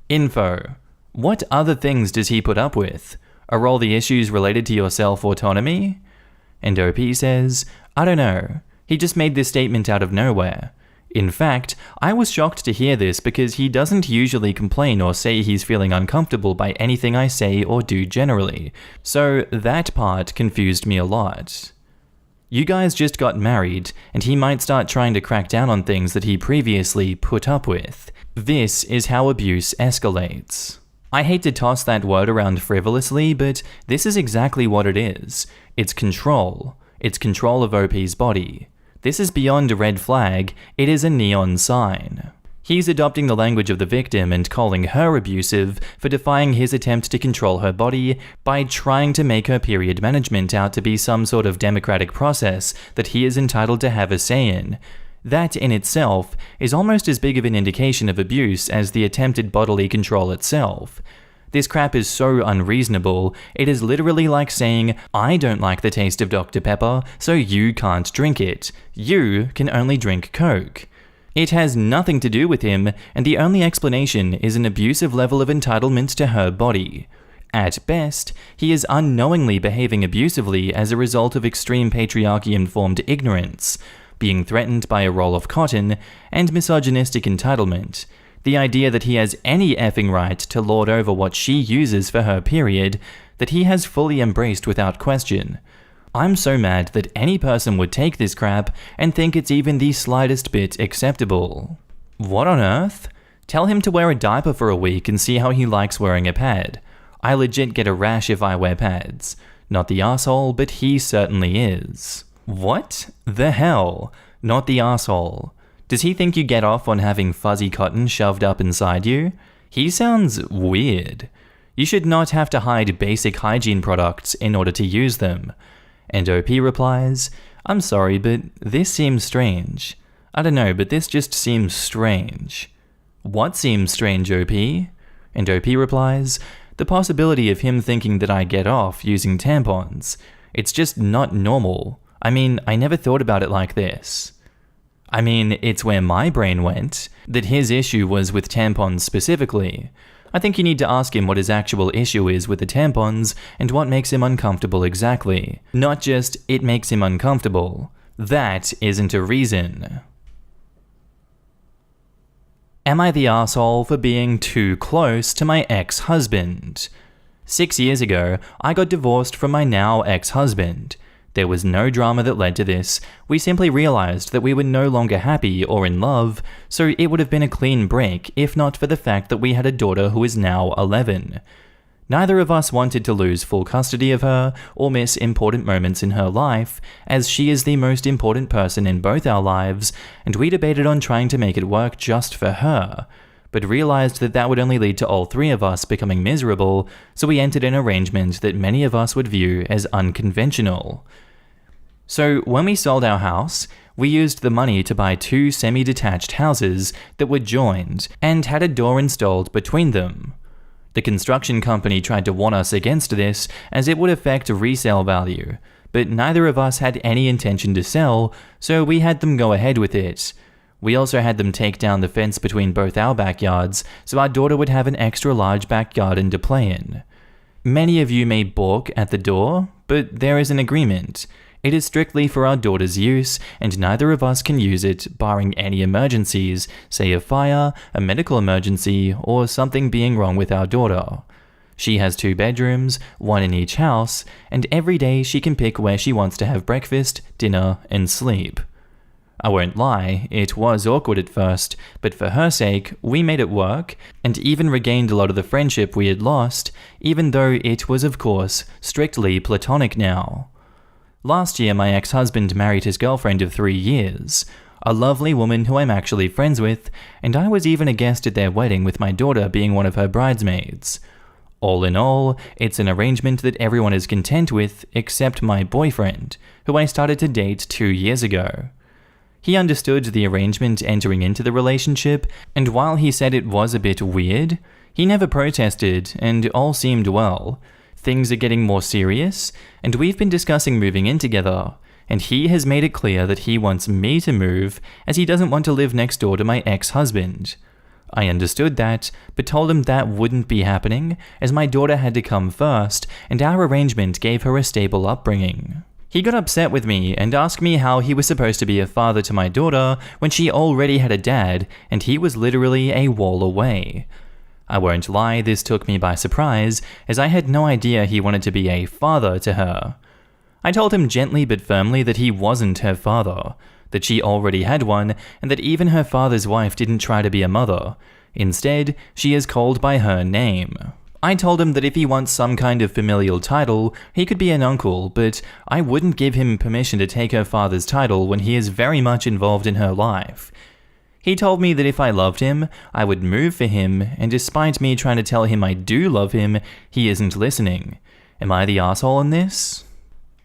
Info. What other things does he put up with? Are all the issues related to your self-autonomy? And OP says, I don't know. He just made this statement out of nowhere. In fact, I was shocked to hear this because he doesn't usually complain or say he's feeling uncomfortable by anything I say or do generally, so that part confused me a lot. You guys just got married, and he might start trying to crack down on things that he previously put up with. This is how abuse escalates. I hate to toss that word around frivolously, but this is exactly what it is. It's control. It's control of OP's body. This is beyond a red flag, it is a neon sign. He's adopting the language of the victim and calling her abusive for defying his attempt to control her body by trying to make her period management out to be some sort of democratic process that he is entitled to have a say in. That in itself is almost as big of an indication of abuse as the attempted bodily control itself. This crap is so unreasonable, it is literally like saying, I don't like the taste of Dr. Pepper, so you can't drink it. You can only drink Coke. It has nothing to do with him, and the only explanation is an abusive level of entitlement to her body. At best, he is unknowingly behaving abusively as a result of extreme patriarchy-informed ignorance, being threatened by a roll of cotton, and misogynistic entitlement. The idea that he has any effing right to lord over what she uses for her period, that he has fully embraced without question. I'm so mad that any person would take this crap and think it's even the slightest bit acceptable. What on earth? Tell him to wear a diaper for a week and see how he likes wearing a pad. I legit get a rash if I wear pads. Not the asshole, but he certainly is. What the hell? Not the asshole. Does he think you get off on having fuzzy cotton shoved up inside you? He sounds weird. You should not have to hide basic hygiene products in order to use them. And OP replies, I'm sorry, but this seems strange. I don't know, but this just seems strange. What seems strange, OP? And OP replies, the possibility of him thinking that I get off using tampons. It's just not normal. I mean, I never thought about it like this. I mean, it's where my brain went, that his issue was with tampons specifically. I think you need to ask him what his actual issue is with the tampons and what makes him uncomfortable exactly. Not just, it makes him uncomfortable. That isn't a reason. Am I the asshole for being too close to my ex-husband? 6 years ago, I got divorced from my now ex-husband. There was no drama that led to this. We simply realized that we were no longer happy or in love, so it would have been a clean break if not for the fact that we had a daughter who is now 11. Neither of us wanted to lose full custody of her or miss important moments in her life, as she is the most important person in both our lives, and we debated on trying to make it work just for her, but realized that that would only lead to all three of us becoming miserable, so we entered an arrangement that many of us would view as unconventional. So when we sold our house, we used the money to buy 2 semi-detached houses that were joined and had a door installed between them. The construction company tried to warn us against this as it would affect resale value, but neither of us had any intention to sell, so we had them go ahead with it. We also had them take down the fence between both our backyards so our daughter would have an extra large back garden to play in. Many of you may balk at the door, but there is an agreement. It is strictly for our daughter's use, and neither of us can use it barring any emergencies, say a fire, a medical emergency, or something being wrong with our daughter. She has 2 bedrooms, 1 in each house, and every day she can pick where she wants to have breakfast, dinner, and sleep. I won't lie, it was awkward at first, but for her sake, we made it work, and even regained a lot of the friendship we had lost, even though it was of course strictly platonic now. Last year, my ex-husband married his girlfriend of 3 years, a lovely woman who I'm actually friends with, and I was even a guest at their wedding with my daughter being one of her bridesmaids. All in all, it's an arrangement that everyone is content with except my boyfriend, who I started to date 2 years ago. He understood the arrangement entering into the relationship, and while he said it was a bit weird, he never protested and all seemed well. Things are getting more serious, and we've been discussing moving in together, and he has made it clear that he wants me to move as he doesn't want to live next door to my ex-husband. I understood that, but told him that wouldn't be happening, as my daughter had to come first, and our arrangement gave her a stable upbringing. He got upset with me and asked me how he was supposed to be a father to my daughter when she already had a dad, and he was literally a wall away. I won't lie, this took me by surprise, as I had no idea he wanted to be a father to her. I told him gently but firmly that he wasn't her father, that she already had one, and that even her father's wife didn't try to be a mother. Instead, she is called by her name. I told him that if he wants some kind of familial title, he could be an uncle, but I wouldn't give him permission to take her father's title when he is very much involved in her life. He told me that if I loved him, I would move for him, and despite me trying to tell him I do love him, he isn't listening. Am I the asshole in this?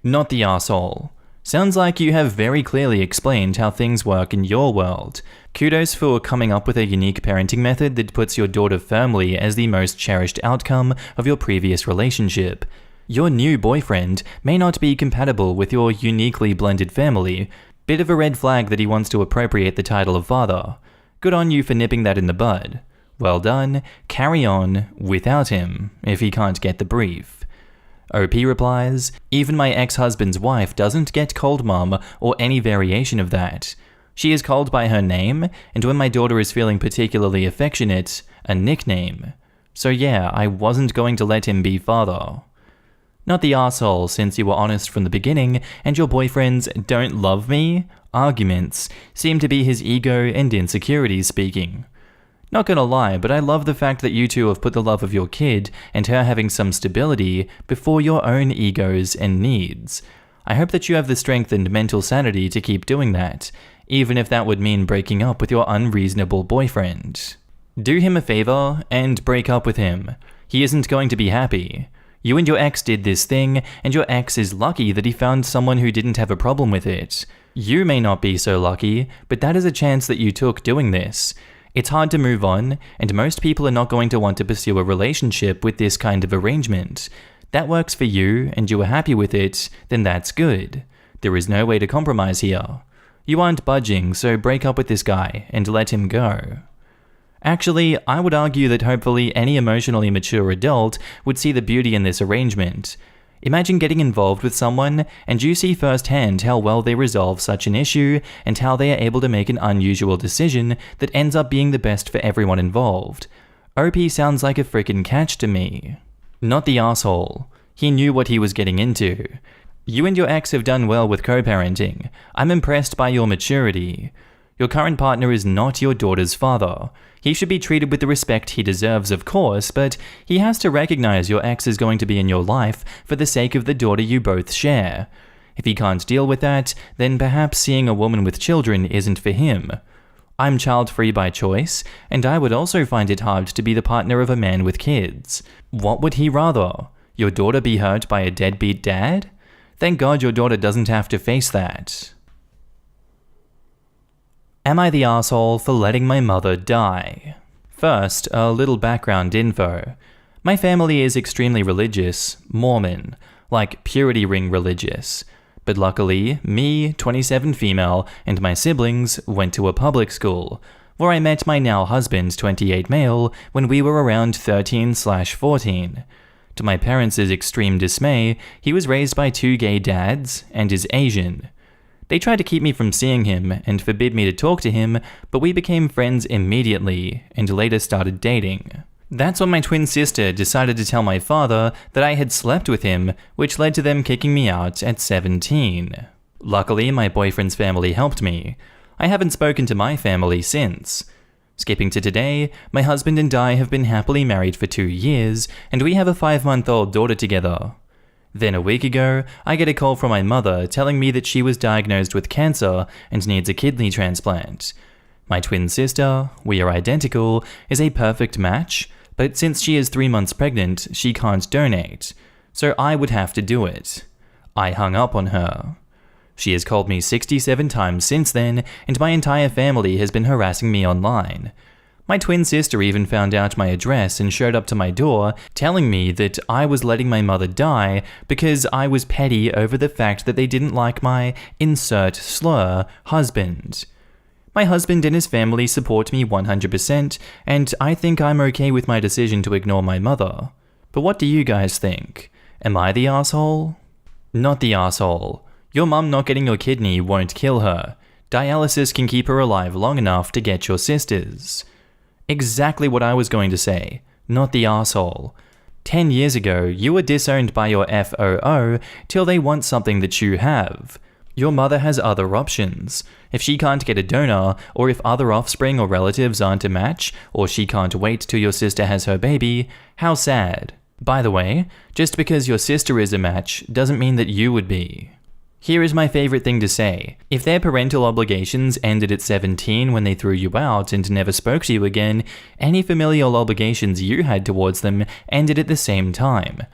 Not the asshole. Sounds like you have very clearly explained how things work in your world. Kudos for coming up with a unique parenting method that puts your daughter firmly as the most cherished outcome of your previous relationship. Your new boyfriend may not be compatible with your uniquely blended family. Bit of a red flag that he wants to appropriate the title of father. Good on you for nipping that in the bud. Well done, carry on without him if he can't get the brief. OP replies, even my ex-husband's wife doesn't get called mum or any variation of that. She is called by her name, and when my daughter is feeling particularly affectionate, a nickname. So yeah, I wasn't going to let him be father. Not the arsehole, since you were honest from the beginning, and your boyfriend's "don't love me" arguments seem to be his ego and insecurities speaking. Not gonna lie, but I love the fact that you two have put the love of your kid and her having some stability before your own egos and needs. I hope that you have the strength and mental sanity to keep doing that, even if that would mean breaking up with your unreasonable boyfriend. Do him a favor and break up with him. He isn't going to be happy. You and your ex did this thing, and your ex is lucky that he found someone who didn't have a problem with it. You may not be so lucky, but that is a chance that you took doing this. It's hard to move on, and most people are not going to want to pursue a relationship with this kind of arrangement. That works for you, and you are happy with it, then that's good. There is no way to compromise here. You aren't budging, so break up with this guy and let him go. Actually, I would argue that hopefully any emotionally mature adult would see the beauty in this arrangement. Imagine getting involved with someone and you see firsthand how well they resolve such an issue and how they are able to make an unusual decision that ends up being the best for everyone involved. OP sounds like a frickin' catch to me. Not the asshole. He knew what he was getting into. You and your ex have done well with co-parenting. I'm impressed by your maturity. Your current partner is not your daughter's father. He should be treated with the respect he deserves, of course, but he has to recognize your ex is going to be in your life for the sake of the daughter you both share. If he can't deal with that, then perhaps seeing a woman with children isn't for him. I'm child-free by choice, and I would also find it hard to be the partner of a man with kids. What would he rather? Your daughter be hurt by a deadbeat dad? Thank God your daughter doesn't have to face that. Am I the asshole for letting my mother die? First, a little background info. My family is extremely religious, Mormon, like purity ring religious. But luckily, me, 27 female, and my siblings went to a public school, where I met my now husband, 28 male, when we were around 13/14. To my parents' extreme dismay, he was raised by 2 gay dads and is Asian. They tried to keep me from seeing him and forbid me to talk to him, but we became friends immediately and later started dating. That's when my twin sister decided to tell my father that I had slept with him, which led to them kicking me out at 17. Luckily, my boyfriend's family helped me. I haven't spoken to my family since. Skipping to today, my husband and I have been happily married for 2 years, and we have a 5-month-old daughter together. Then a week ago, I get a call from my mother telling me that she was diagnosed with cancer and needs a kidney transplant. My twin sister, we are identical, is a perfect match, but since she is 3 months pregnant, she can't donate, so I would have to do it. I hung up on her. She has called me 67 times since then, and my entire family has been harassing me online. My twin sister even found out my address and showed up to my door, telling me that I was letting my mother die because I was petty over the fact that they didn't like my insert slur husband. My husband and his family support me 100%, and I think I'm okay with my decision to ignore my mother. But what do you guys think? Am I the asshole? Not the asshole. Your mum not getting your kidney won't kill her. Dialysis can keep her alive long enough to get your sister's. Exactly what I was going to say. Not the asshole. 10 years ago, you were disowned by your FOO till they want something that you have. Your mother has other options. If she can't get a donor, or if other offspring or relatives aren't a match, or she can't wait till your sister has her baby, how sad. By the way, just because your sister is a match doesn't mean that you would be. Here is my favorite thing to say. If their parental obligations ended at 17 when they threw you out and never spoke to you again, any familial obligations you had towards them ended at the same time.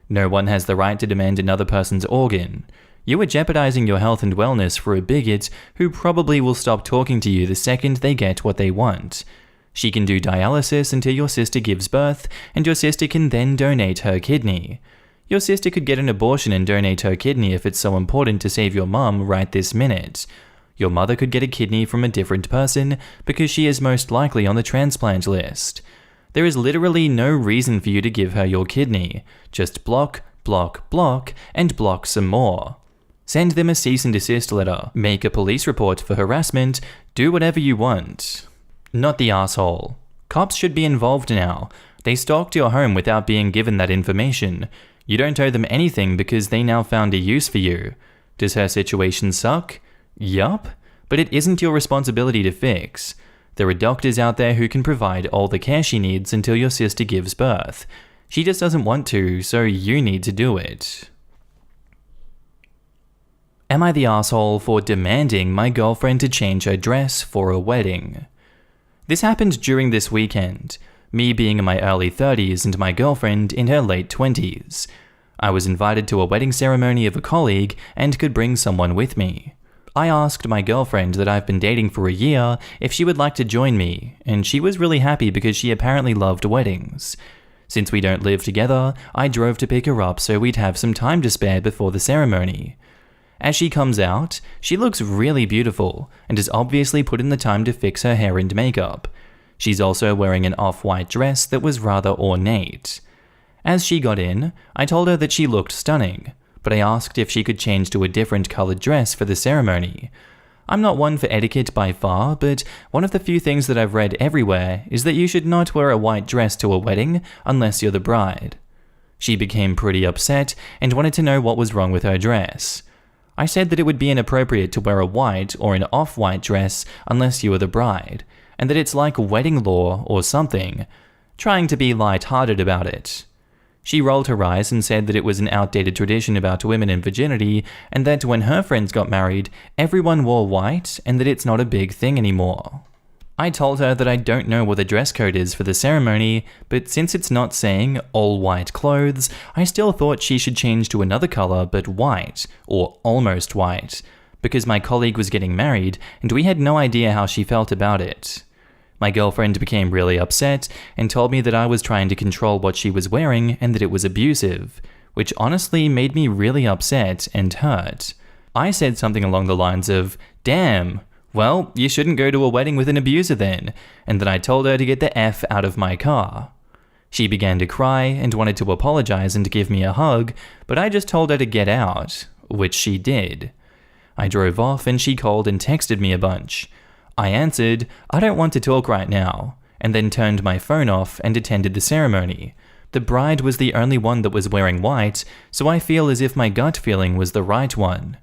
No one has the right to demand another person's organ. You are jeopardizing your health and wellness for a bigot who probably will stop talking to you the second they get what they want. She can do dialysis until your sister gives birth, and your sister can then donate her kidney. Your sister could get an abortion and donate her kidney if it's so important to save your mum right this minute. Your mother could get a kidney from a different person because she is most likely on the transplant list. There is literally no reason for you to give her your kidney. Just block, block, block, and block some more. Send them a cease and desist letter, make a police report for harassment, do whatever you want. Not the asshole. Cops should be involved now. They stalked your home without being given that information. You don't owe them anything because they now found a use for you. Does her situation suck? Yup, but it isn't your responsibility to fix. There are doctors out there who can provide all the care she needs until your sister gives birth. She just doesn't want to, so you need to do it. Am I the asshole for demanding my girlfriend to change her dress for a wedding? This happened during this weekend, me being in my early 30s and my girlfriend in her late 20s. I was invited to a wedding ceremony of a colleague and could bring someone with me. I asked my girlfriend that I've been dating for a year if she would like to join me, and she was really happy because she apparently loved weddings. Since we don't live together, I drove to pick her up so we'd have some time to spare before the ceremony. As she comes out, she looks really beautiful and has obviously put in the time to fix her hair and makeup. She's also wearing an off-white dress that was rather ornate. As she got in, I told her that she looked stunning, but I asked if she could change to a different colored dress for the ceremony. I'm not one for etiquette by far, but one of the few things that I've read everywhere is that you should not wear a white dress to a wedding unless you're the bride. She became pretty upset and wanted to know what was wrong with her dress. I said that it would be inappropriate to wear a white or an off-white dress unless you were the bride, and that it's like wedding law or something, trying to be light-hearted about it. She rolled her eyes and said that it was an outdated tradition about women and virginity, and that when her friends got married, everyone wore white and that it's not a big thing anymore. I told her that I don't know what the dress code is for the ceremony, but since it's not saying all white clothes, I still thought she should change to another color but white, or almost white, because my colleague was getting married and we had no idea how she felt about it. My girlfriend became really upset and told me that I was trying to control what she was wearing and that it was abusive, which honestly made me really upset and hurt. I said something along the lines of, "Damn, well, you shouldn't go to a wedding with an abuser then," and then I told her to get the F out of my car. She began to cry and wanted to apologize and give me a hug, but I just told her to get out, which she did. I drove off and she called and texted me a bunch. I answered, "I don't want to talk right now," and then turned my phone off and attended the ceremony. The bride was the only one that was wearing white, so I feel as if my gut feeling was the right one.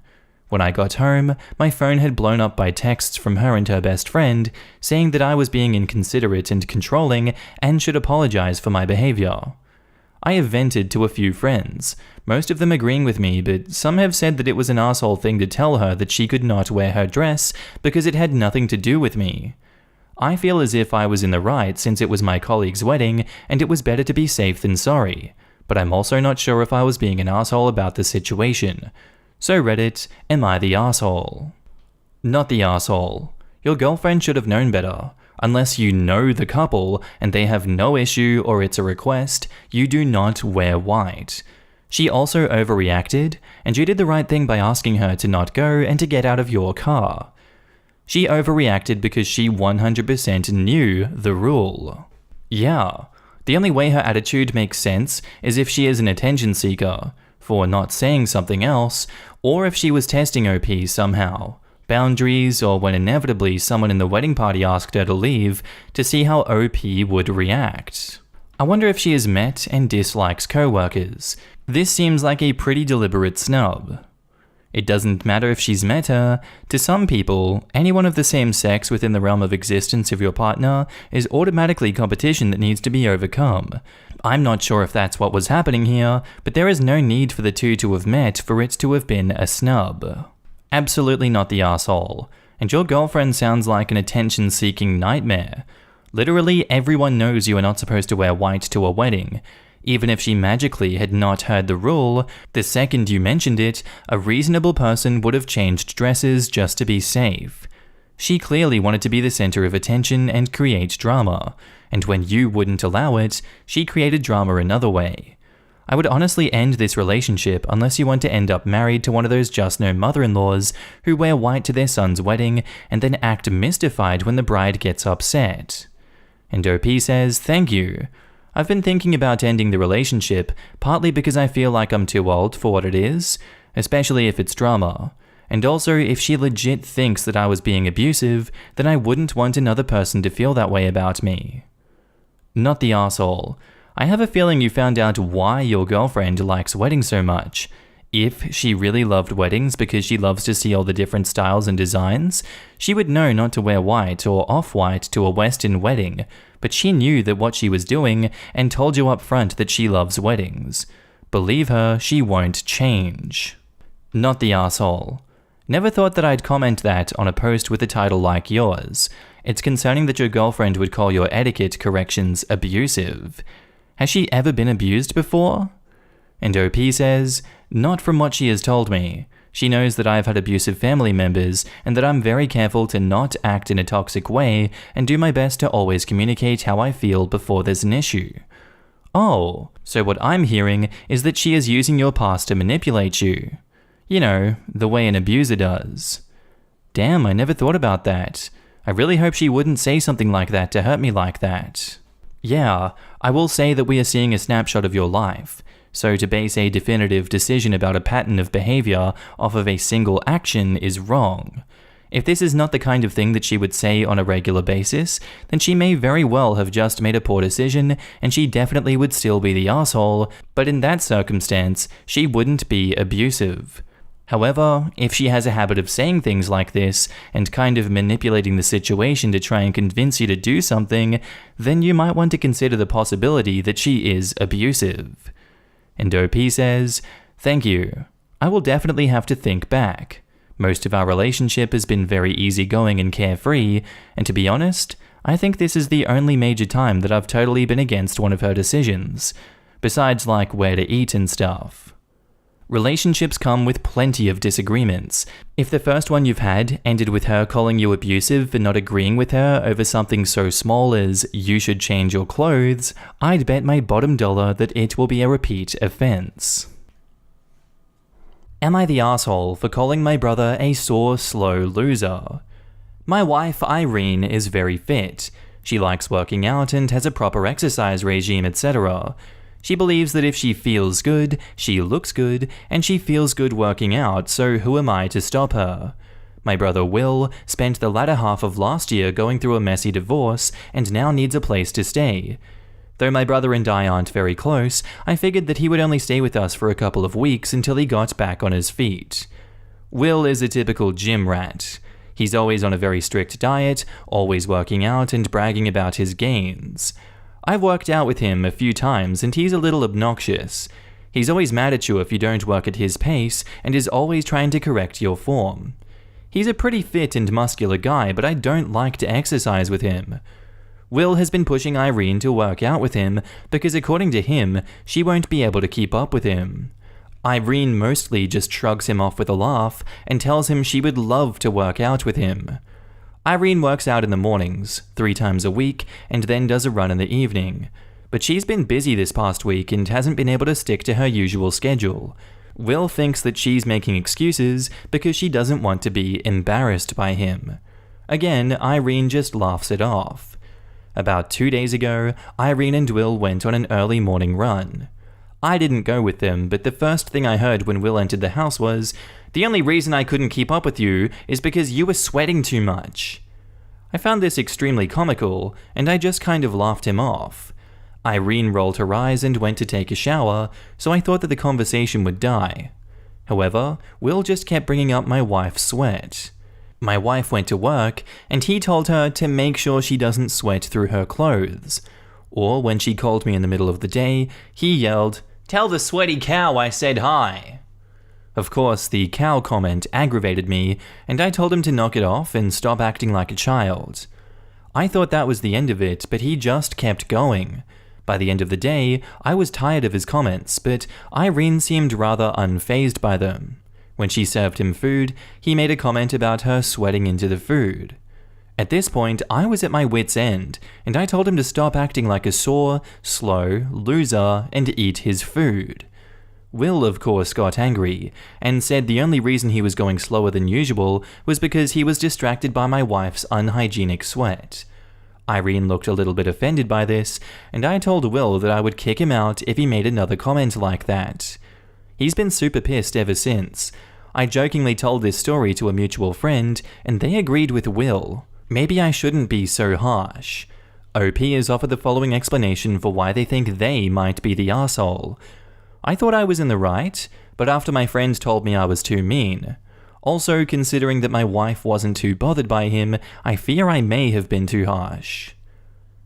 When I got home, my phone had blown up by texts from her and her best friend, saying that I was being inconsiderate and controlling and should apologize for my behavior. I have vented to a few friends, most of them agreeing with me, but some have said that it was an asshole thing to tell her that she could not wear her dress because it had nothing to do with me. I feel as if I was in the right since it was my colleague's wedding and it was better to be safe than sorry, but I'm also not sure if I was being an asshole about the situation. So Reddit, am I the asshole? Not the asshole. Your girlfriend should have known better. Unless you know the couple and they have no issue or it's a request, you do not wear white. She also overreacted, and you did the right thing by asking her to not go and to get out of your car. She overreacted because she 100% knew the rule. Yeah, the only way her attitude makes sense is if she is an attention seeker, for not saying something else, or if she was testing OP somehow. Boundaries, or when inevitably someone in the wedding party asked her to leave to see how OP would react. I wonder if she has met and dislikes co-workers. This seems like a pretty deliberate snub. It doesn't matter if she's met her. To some people, anyone of the same sex within the realm of existence of your partner is automatically competition that needs to be overcome. I'm not sure if that's what was happening here, but there is no need for the two to have met for it to have been a snub. Absolutely not the asshole. And your girlfriend sounds like an attention-seeking nightmare. Literally everyone knows you are not supposed to wear white to a wedding. Even if she magically had not heard the rule, the second you mentioned it, a reasonable person would have changed dresses just to be safe. She clearly wanted to be the center of attention and create drama, and when you wouldn't allow it, she created drama another way. I would honestly end this relationship unless you want to end up married to one of those just-no mother-in-laws who wear white to their son's wedding and then act mystified when the bride gets upset. And OP says, thank you. I've been thinking about ending the relationship, partly because I feel like I'm too old for what it is, especially if it's drama. And also, if she legit thinks that I was being abusive, then I wouldn't want another person to feel that way about me. Not the asshole. I have a feeling you found out why your girlfriend likes weddings so much. If she really loved weddings because she loves to see all the different styles and designs, she would know not to wear white or off-white to a Western wedding, but she knew that what she was doing and told you up front that she loves weddings. Believe her, she won't change. Not the asshole. Never thought that I'd comment that on a post with a title like yours. It's concerning that your girlfriend would call your etiquette corrections abusive. Has she ever been abused before? And OP says, not from what she has told me. She knows that I've had abusive family members and that I'm very careful to not act in a toxic way and do my best to always communicate how I feel before there's an issue. Oh, so what I'm hearing is that she is using your past to manipulate you. You know, the way an abuser does. Damn, I never thought about that. I really hope she wouldn't say something like that to hurt me like that. Yeah, I will say that we are seeing a snapshot of your life. So to base a definitive decision about a pattern of behavior off of a single action is wrong. If this is not the kind of thing that she would say on a regular basis, then she may very well have just made a poor decision and she definitely would still be the asshole, but in that circumstance, she wouldn't be abusive. However, if she has a habit of saying things like this and kind of manipulating the situation to try and convince you to do something, then you might want to consider the possibility that she is abusive. And OP says, thank you. I will definitely have to think back. Most of our relationship has been very easygoing and carefree, and to be honest, I think this is the only major time that I've totally been against one of her decisions, besides like where to eat and stuff. Relationships come with plenty of disagreements. If the first one you've had ended with her calling you abusive for not agreeing with her over something so small as you should change your clothes, I'd bet my bottom dollar that it will be a repeat offense. Am I the asshole for calling my brother a sore, slow loser? My wife, Irene, is very fit. She likes working out and has a proper exercise regime, etc. She believes that if she feels good, she looks good, and she feels good working out, so who am I to stop her? My brother Will spent the latter half of last year going through a messy divorce and now needs a place to stay. Though my brother and I aren't very close, I figured that he would only stay with us for a couple of weeks until he got back on his feet. Will is a typical gym rat. He's always on a very strict diet, always working out and bragging about his gains. I've worked out with him a few times and he's a little obnoxious. He's always mad at you if you don't work at his pace and is always trying to correct your form. He's a pretty fit and muscular guy, but I don't like to exercise with him. Will has been pushing Irene to work out with him because according to him, she won't be able to keep up with him. Irene mostly just shrugs him off with a laugh and tells him she would love to work out with him. Irene works out in the mornings, 3 times a week, and then does a run in the evening. But she's been busy this past week and hasn't been able to stick to her usual schedule. Will thinks that she's making excuses because she doesn't want to be embarrassed by him. Again, Irene just laughs it off. About 2 days ago, Irene and Will went on an early morning run. I didn't go with them, but the first thing I heard when Will entered the house was, "The only reason I couldn't keep up with you is because you were sweating too much." I found this extremely comical, and I just kind of laughed him off. Irene rolled her eyes and went to take a shower, so I thought that the conversation would die. However, Will just kept bringing up my wife's sweat. My wife went to work, and he told her to make sure she doesn't sweat through her clothes. Or when she called me in the middle of the day, he yelled, "Tell the sweaty cow I said hi." Of course, the cow comment aggravated me, and I told him to knock it off and stop acting like a child. I thought that was the end of it, but he just kept going. By the end of the day, I was tired of his comments, but Irene seemed rather unfazed by them. When she served him food, he made a comment about her sweating into the food. At this point, I was at my wit's end, and I told him to stop acting like a sore, slow loser and eat his food. Will, of course, got angry, and said the only reason he was going slower than usual was because he was distracted by my wife's unhygienic sweat. Irene looked a little bit offended by this, and I told Will that I would kick him out if he made another comment like that. He's been super pissed ever since. I jokingly told this story to a mutual friend, and they agreed with Will. Maybe I shouldn't be so harsh. OP has offered the following explanation for why they think they might be the arsehole. I thought I was in the right, but after my friend told me I was too mean. Also, considering that my wife wasn't too bothered by him, I fear I may have been too harsh.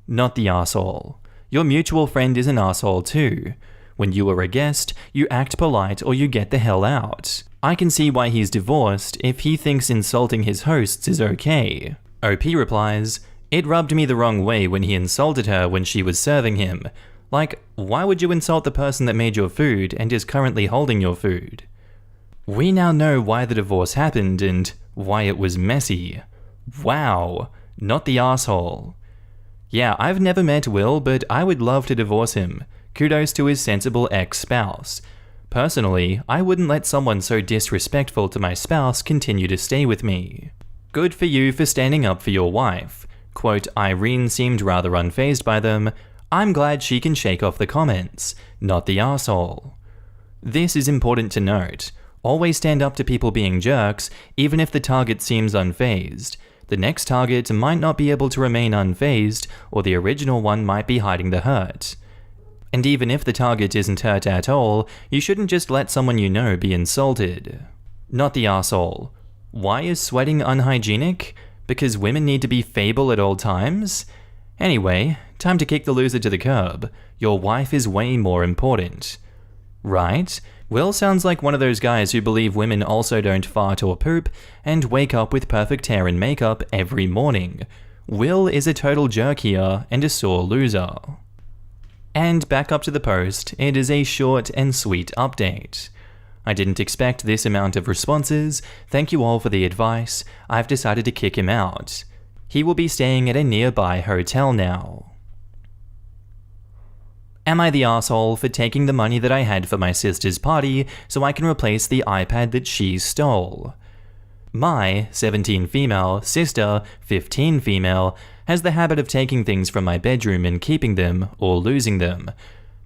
Not the arsehole. Your mutual friend is an arsehole too. When you are a guest, you act polite or you get the hell out. I can see why he's divorced if he thinks insulting his hosts is okay. OP replies, "It rubbed me the wrong way when he insulted her when she was serving him. Like, why would you insult the person that made your food and is currently holding your food?" We now know why the divorce happened and why it was messy. Wow, not the asshole. Yeah, I've never met Will, but I would love to divorce him. Kudos to his sensible ex-spouse. Personally, I wouldn't let someone so disrespectful to my spouse continue to stay with me. Good for you for standing up for your wife. Quote, Irene seemed rather unfazed by them. I'm glad she can shake off the comments, not the arsehole. This is important to note. Always stand up to people being jerks, even if the target seems unfazed. The next target might not be able to remain unfazed, or the original one might be hiding the hurt. And even if the target isn't hurt at all, you shouldn't just let someone you know be insulted. Not the arsehole. Why is sweating unhygienic? Because women need to be fable at all times? Anyway, time to kick the loser to the curb. Your wife is way more important. Right? Will sounds like one of those guys who believe women also don't fart or poop and wake up with perfect hair and makeup every morning. Will is a total jerk here and a sore loser. And back up to the post, it is a short and sweet update. I didn't expect this amount of responses. Thank you all for the advice. I've decided to kick him out. He will be staying at a nearby hotel now. Am I the asshole for taking the money that I had for my sister's party so I can replace the iPad that she stole? My 17 female sister, 15 female, has the habit of taking things from my bedroom and keeping them or losing them.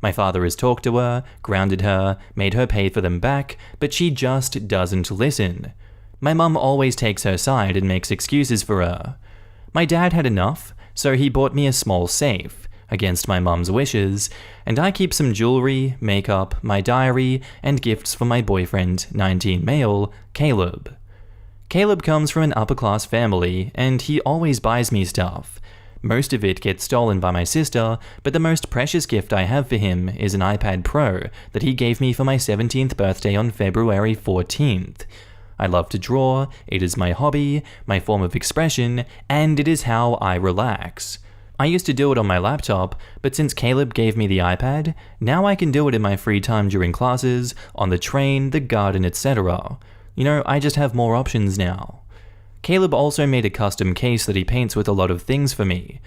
My father has talked to her, grounded her, made her pay for them back, but she just doesn't listen. My mum always takes her side and makes excuses for her. My dad had enough, so he bought me a small safe, against my mum's wishes, and I keep some jewelry, makeup, my diary, and gifts for my boyfriend, 19 male, Caleb. Caleb comes from an upper-class family, and he always buys me stuff. Most of it gets stolen by my sister, but the most precious gift I have for him is an iPad Pro that he gave me for my 17th birthday on February 14th. I love to draw, it is my hobby, my form of expression, and it is how I relax. I used to do it on my laptop, but since Caleb gave me the iPad, now I can do it in my free time during classes, on the train, the garden, etc. You know, I just have more options now. Caleb also made a custom case that he paints with a lot of things for me.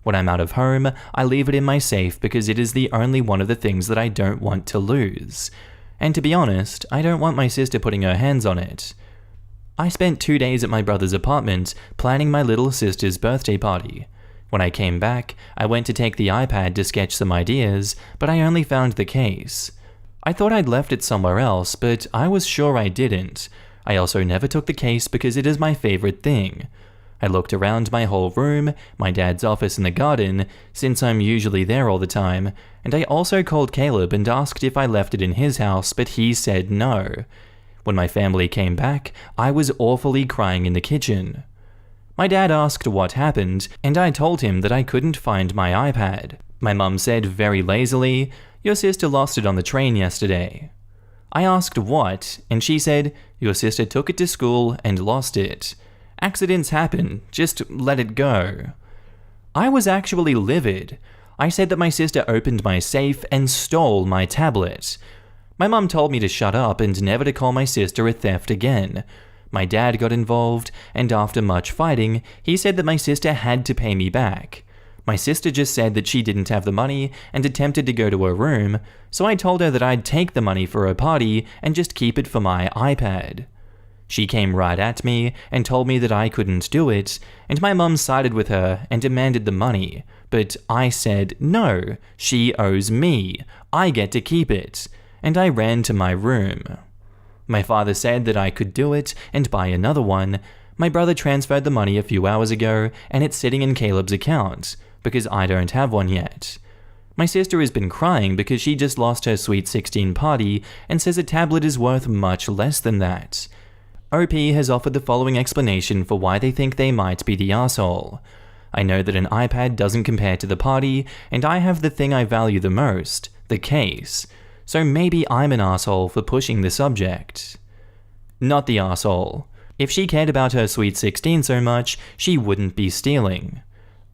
When I'm out of home, I leave it in my safe because it is the only one of the things that I don't want to lose. And to be honest, I don't want my sister putting her hands on it. I spent 2 days at my brother's apartment planning my little sister's birthday party. When I came back, I went to take the iPad to sketch some ideas, but I only found the case. I thought I'd left it somewhere else, but I was sure I didn't. I also never took the case because it is my favorite thing. I looked around my whole room, my dad's office and the garden, since I'm usually there all the time, and I also called Caleb and asked if I left it in his house, but he said no. When my family came back, I was awfully crying in the kitchen. My dad asked what happened, and I told him that I couldn't find my iPad. My mum said very lazily, "Your sister lost it on the train yesterday." I asked what, and she said, "Your sister took it to school and lost it. Accidents happen, just let it go." I was actually livid. I said that my sister opened my safe and stole my tablet. My mum told me to shut up and never to call my sister a theft again. My dad got involved, and after much fighting, he said that my sister had to pay me back. My sister just said that she didn't have the money and attempted to go to her room, so I told her that I'd take the money for her party and just keep it for my iPad. She came right at me and told me that I couldn't do it, and my mum sided with her and demanded the money, but I said, "No, she owes me, I get to keep it," and I ran to my room. My father said that I could do it and buy another one. My brother transferred the money a few hours ago, and it's sitting in Caleb's account, because I don't have one yet. My sister has been crying because she just lost her Sweet 16 party and says a tablet is worth much less than that. OP has offered the following explanation for why they think they might be the asshole. "I know that an iPad doesn't compare to the party, and I have the thing I value the most, the case. So maybe I'm an asshole for pushing the subject." Not the asshole. If she cared about her Sweet 16 so much, she wouldn't be stealing.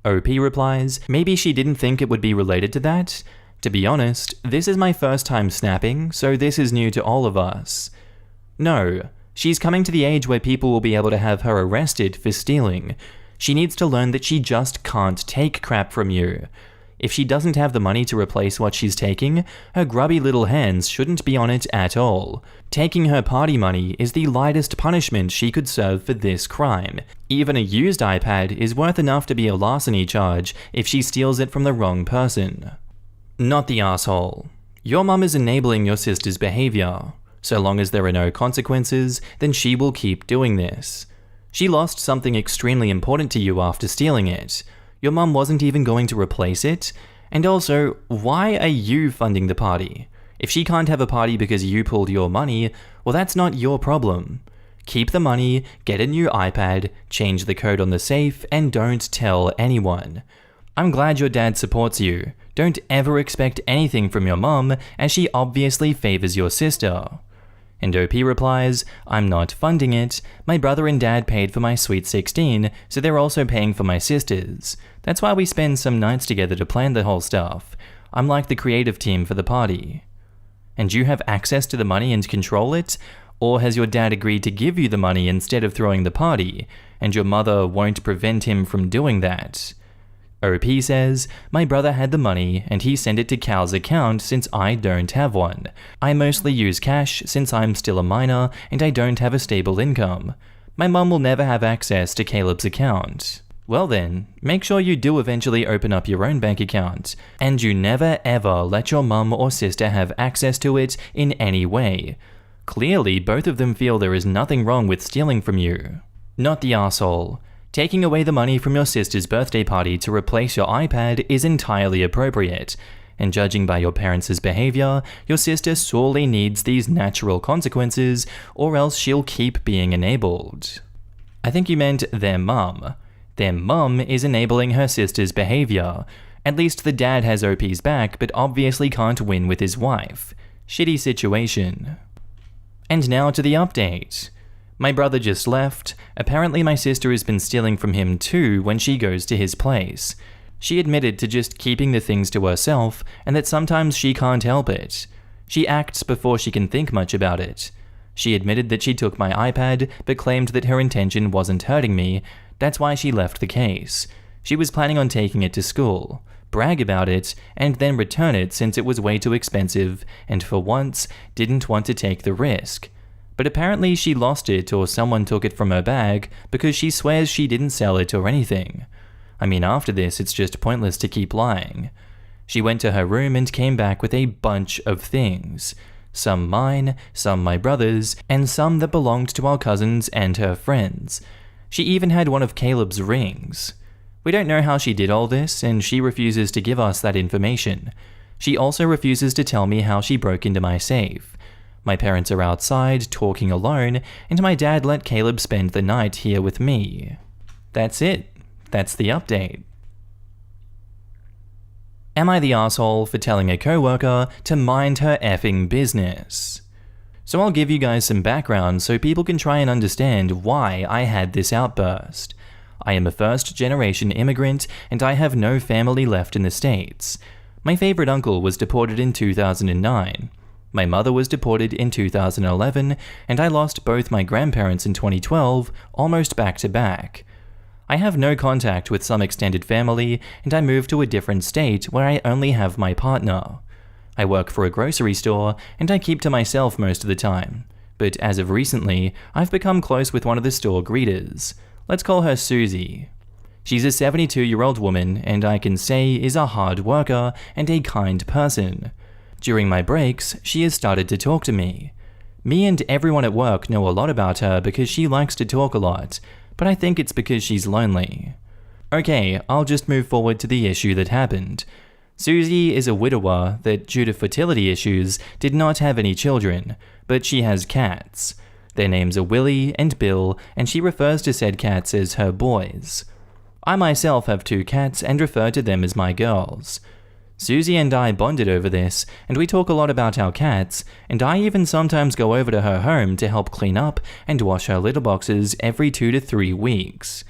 OP replies, "Maybe she didn't think it would be related to that? To be honest, this is my first time snapping, so this is new to all of us." No, she's coming to the age where people will be able to have her arrested for stealing. She needs to learn that she just can't take crap from you. If she doesn't have the money to replace what she's taking, her grubby little hands shouldn't be on it at all. Taking her party money is the lightest punishment she could serve for this crime. Even a used iPad is worth enough to be a larceny charge if she steals it from the wrong person. Not the asshole. Your mum is enabling your sister's behavior. So long as there are no consequences, then she will keep doing this. She lost something extremely important to you after stealing it. Your mum wasn't even going to replace it. And also, why are you funding the party? If she can't have a party because you pulled your money, well, that's not your problem. Keep the money, get a new iPad, change the code on the safe, and don't tell anyone. I'm glad your dad supports you. Don't ever expect anything from your mum, as she obviously favors your sister. And OP replies, "I'm not funding it. My brother and dad paid for my Sweet 16, so they're also paying for my sister's. That's why we spend some nights together to plan the whole stuff. I'm like the creative team for the party." And you have access to the money and control it? Or has your dad agreed to give you the money instead of throwing the party, and your mother won't prevent him from doing that? OP says, "My brother had the money and he sent it to Cal's account since I don't have one. I mostly use cash since I'm still a minor and I don't have a stable income. My mum will never have access to Caleb's account." Well then, make sure you do eventually open up your own bank account, and you never ever let your mum or sister have access to it in any way. Clearly, both of them feel there is nothing wrong with stealing from you. Not the asshole. Taking away the money from your sister's birthday party to replace your iPad is entirely appropriate, and judging by your parents' behavior, your sister sorely needs these natural consequences, or else she'll keep being enabled. I think you meant their mum. Their mum is enabling her sister's behavior. At least the dad has OP's back, but obviously can't win with his wife. Shitty situation. And now to the update. My brother just left. Apparently my sister has been stealing from him too when she goes to his place. She admitted to just keeping the things to herself, and that sometimes she can't help it. She acts before she can think much about it. She admitted that she took my iPad, but claimed that her intention wasn't hurting me. That's why she left the case. She was planning on taking it to school, brag about it, and then return it since it was way too expensive, and for once, didn't want to take the risk. But apparently she lost it or someone took it from her bag because she swears she didn't sell it or anything. I mean, after this, it's just pointless to keep lying. She went to her room and came back with a bunch of things. Some mine, some my brother's, and some that belonged to our cousins and her friends. She even had one of Caleb's rings. We don't know how she did all this, and she refuses to give us that information. She also refuses to tell me how she broke into my safe. My parents are outside, talking alone, and my dad let Caleb spend the night here with me. That's it. That's the update. Am I the asshole for telling a coworker to mind her effing business? So I'll give you guys some background so people can try and understand why I had this outburst. I am a first-generation immigrant and I have no family left in the States. My favorite uncle was deported in 2009. My mother was deported in 2011, and I lost both my grandparents in 2012, almost back to back. I have no contact with some extended family, and I moved to a different state where I only have my partner. I work for a grocery store, and I keep to myself most of the time. But as of recently, I've become close with one of the store greeters. Let's call her Susie. She's a 72-year-old woman, and I can say is a hard worker and a kind person. During my breaks, she has started to talk to me. Me and everyone at work know a lot about her because she likes to talk a lot, but I think it's because she's lonely. Okay, I'll just move forward to the issue that happened. Susie is a widower that, due to fertility issues, did not have any children, but she has cats. Their names are Willie and Bill, and she refers to said cats as her boys. I myself have 2 cats and refer to them as my girls. Susie and I bonded over this, and we talk a lot about our cats, and I even sometimes go over to her home to help clean up and wash her litter boxes every 2 to 3 weeks.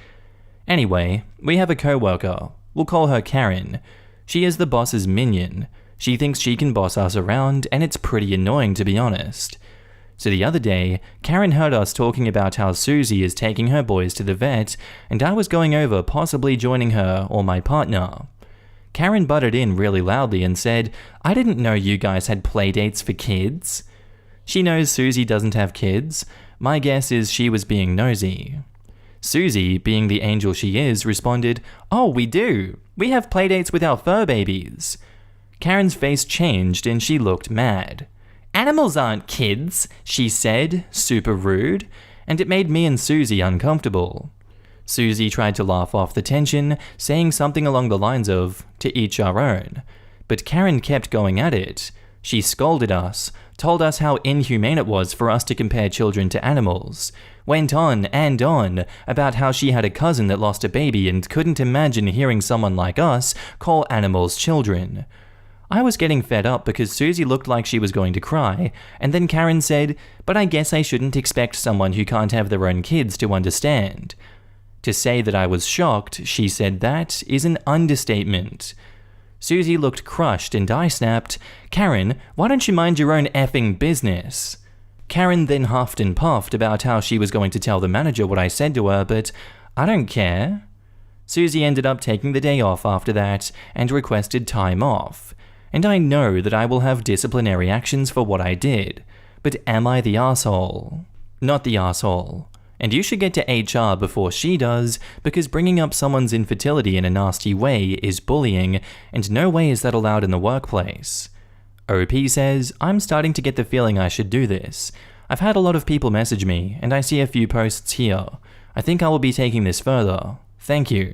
Anyway, we have a coworker. We'll call her Karen. She is the boss's minion. She thinks she can boss us around, and it's pretty annoying to be honest. So the other day, Karen heard us talking about how Susie is taking her boys to the vet, and I was going over possibly joining her or my partner. Karen butted in really loudly and said, "I didn't know you guys had playdates for kids." She knows Susie doesn't have kids. My guess is she was being nosy. Susie, being the angel she is, responded, "Oh, we do. We have playdates with our fur babies." Karen's face changed and she looked mad. "Animals aren't kids," she said, super rude, and it made me and Susie uncomfortable. Susie tried to laugh off the tension, saying something along the lines of, "To each our own," but Karen kept going at it. She scolded us, told us how inhumane it was for us to compare children to animals, went on and on about how she had a cousin that lost a baby and couldn't imagine hearing someone like us call animals children. I was getting fed up because Susie looked like she was going to cry, and then Karen said, "But I guess I shouldn't expect someone who can't have their own kids to understand." To say that I was shocked she said that is an understatement. Susie looked crushed and I snapped, "Karen, why don't you mind your own effing business?" Karen then huffed and puffed about how she was going to tell the manager what I said to her, but I don't care. Susie ended up taking the day off after that and requested time off. And I know that I will have disciplinary actions for what I did, but am I the asshole? Not the asshole. And you should get to HR before she does, because bringing up someone's infertility in a nasty way is bullying, and no way is that allowed in the workplace. OP says, "I'm starting to get the feeling I should do this. I've had a lot of people message me, and I see a few posts here. I think I will be taking this further. Thank you."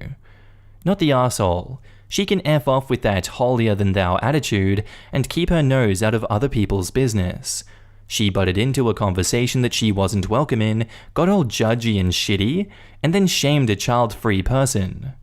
Not the asshole. She can F off with that holier-than-thou attitude and keep her nose out of other people's business. She butted into a conversation that she wasn't welcome in, got all judgy and shitty, and then shamed a child-free person.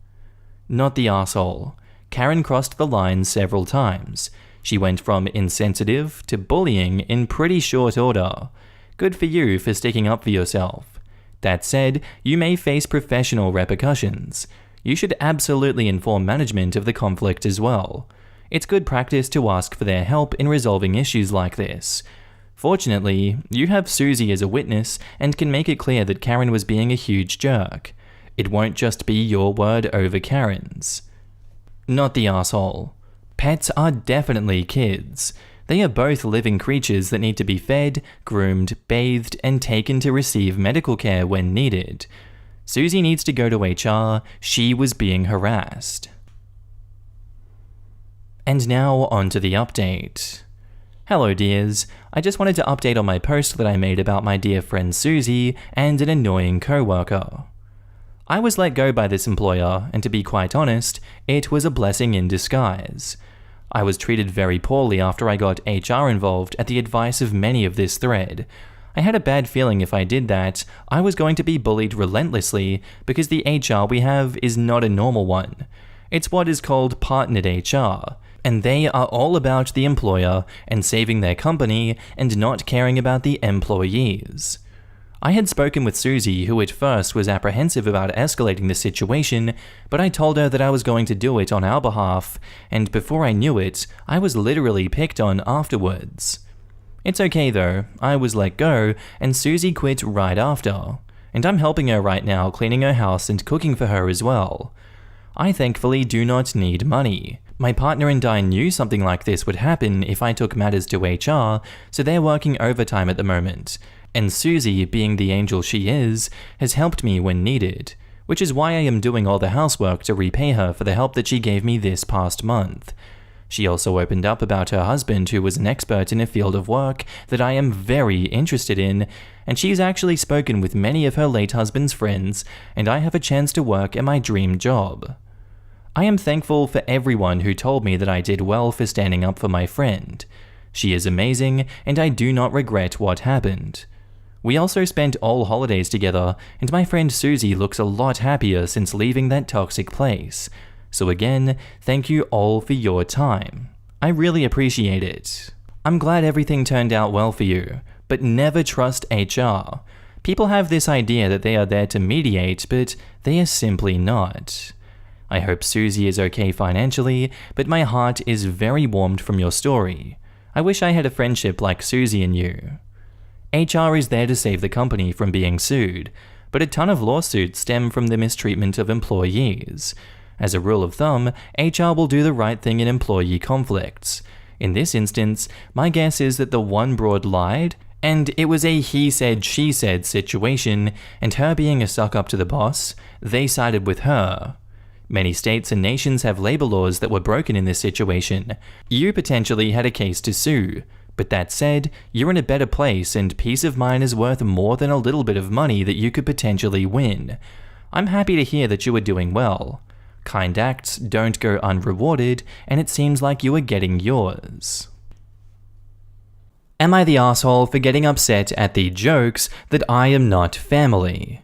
Not the asshole. Karen crossed the line several times. She went from insensitive to bullying in pretty short order. Good for you for sticking up for yourself. That said, you may face professional repercussions. You should absolutely inform management of the conflict as well. It's good practice to ask for their help in resolving issues like this. Fortunately, you have Susie as a witness and can make it clear that Karen was being a huge jerk. It won't just be your word over Karen's. Not the asshole. Pets are definitely kids. They are both living creatures that need to be fed, groomed, bathed, and taken to receive medical care when needed. Susie needs to go to HR. She was being harassed. And now on to the update. Hello dears, I just wanted to update on my post that I made about my dear friend Susie and an annoying coworker. I was let go by this employer, and to be quite honest, it was a blessing in disguise. I was treated very poorly after I got HR involved at the advice of many of this thread. I had a bad feeling if I did that, I was going to be bullied relentlessly because the HR we have is not a normal one. It's what is called partnered HR, and they are all about the employer and saving their company and not caring about the employees. I had spoken with Susie, who at first was apprehensive about escalating the situation, but I told her that I was going to do it on our behalf, and before I knew it, I was literally picked on afterwards. It's okay though, I was let go, and Susie quit right after, and I'm helping her right now, cleaning her house and cooking for her as well. I thankfully do not need money. My partner and I knew something like this would happen if I took matters to HR, so they're working overtime at the moment. And Susie, being the angel she is, has helped me when needed, which is why I am doing all the housework to repay her for the help that she gave me this past month. She also opened up about her husband, who was an expert in a field of work that I am very interested in, and she's actually spoken with many of her late husband's friends, and I have a chance to work at my dream job. I am thankful for everyone who told me that I did well for standing up for my friend. She is amazing, and I do not regret what happened. We also spent all holidays together, and my friend Susie looks a lot happier since leaving that toxic place. So again, thank you all for your time. I really appreciate it. I'm glad everything turned out well for you, but never trust HR. People have this idea that they are there to mediate, but they are simply not. I hope Susie is okay financially, but my heart is very warmed from your story. I wish I had a friendship like Susie and you. HR is there to save the company from being sued, but a ton of lawsuits stem from the mistreatment of employees. As a rule of thumb, HR will do the right thing in employee conflicts. In this instance, my guess is that the one broad lied, and it was a he said, she said situation, and her being a suck up to the boss, they sided with her. Many states and nations have labor laws that were broken in this situation. You potentially had a case to sue. But that said, you're in a better place, and peace of mind is worth more than a little bit of money that you could potentially win. I'm happy to hear that you are doing well. Kind acts don't go unrewarded, and it seems like you are getting yours. Am I the asshole for getting upset at the jokes that I am not family?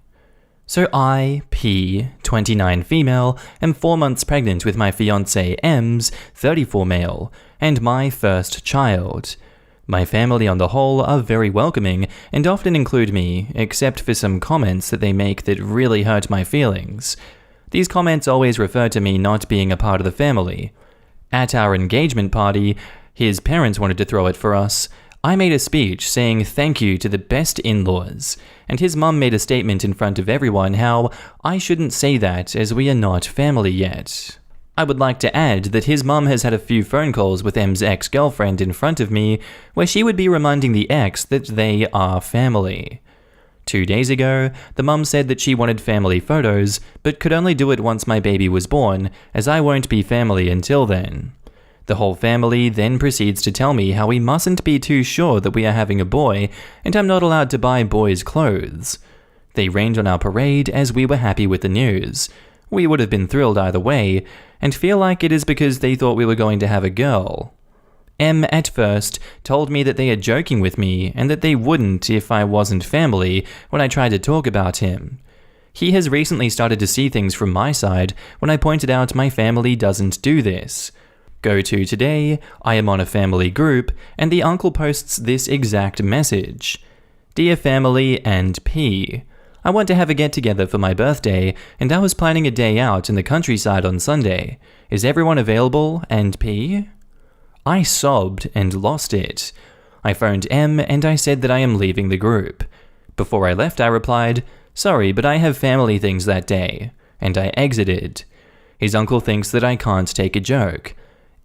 So I, P, 29 female, am 4 months pregnant with my fiancé M's, 34 male, and my first child. My family on the whole are very welcoming and often include me, except for some comments that they make that really hurt my feelings. These comments always refer to me not being a part of the family. At our engagement party, his parents wanted to throw it for us. I made a speech saying thank you to the best in-laws, and his mum made a statement in front of everyone how I shouldn't say that as we are not family yet. I would like to add that his mum has had a few phone calls with M's ex-girlfriend in front of me, where she would be reminding the ex that they are family. 2 days ago, the mum said that she wanted family photos, but could only do it once my baby was born, as I won't be family until then. The whole family then proceeds to tell me how we mustn't be too sure that we are having a boy, and I'm not allowed to buy boys' clothes. They rained on our parade as we were happy with the news. We would have been thrilled either way, and feel like it is because they thought we were going to have a girl. M at first told me that they are joking with me and that they wouldn't if I wasn't family when I tried to talk about him. He has recently started to see things from my side when I pointed out my family doesn't do this. Go to today, I am on a family group, and the uncle posts this exact message. Dear family and P, I want to have a get-together for my birthday, and I was planning a day out in the countryside on Sunday. Is everyone available, and P? I sobbed and lost it. I phoned M and I said that I am leaving the group. Before I left, I replied, sorry, but I have family things that day, and I exited. His uncle thinks that I can't take a joke.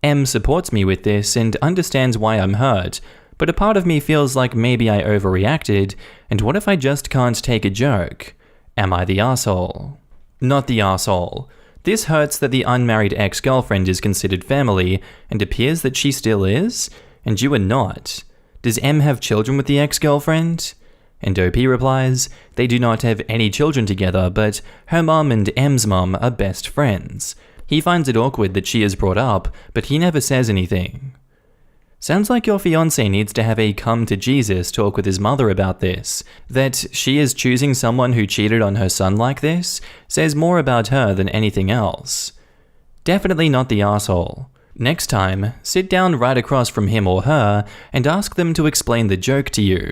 M supports me with this and understands why I'm hurt, but a part of me feels like maybe I overreacted, and what if I just can't take a joke? Am I the asshole? Not the asshole. This hurts that the unmarried ex-girlfriend is considered family, and appears that she still is, and you are not. Does M have children with the ex-girlfriend? And OP replies, they do not have any children together, but her mum and M's mum are best friends. He finds it awkward that she is brought up, but he never says anything. Sounds like your fiancé needs to have a come to Jesus talk with his mother about this. That she is choosing someone who cheated on her son like this says more about her than anything else. Definitely not the asshole. Next time, sit down right across from him or her and ask them to explain the joke to you.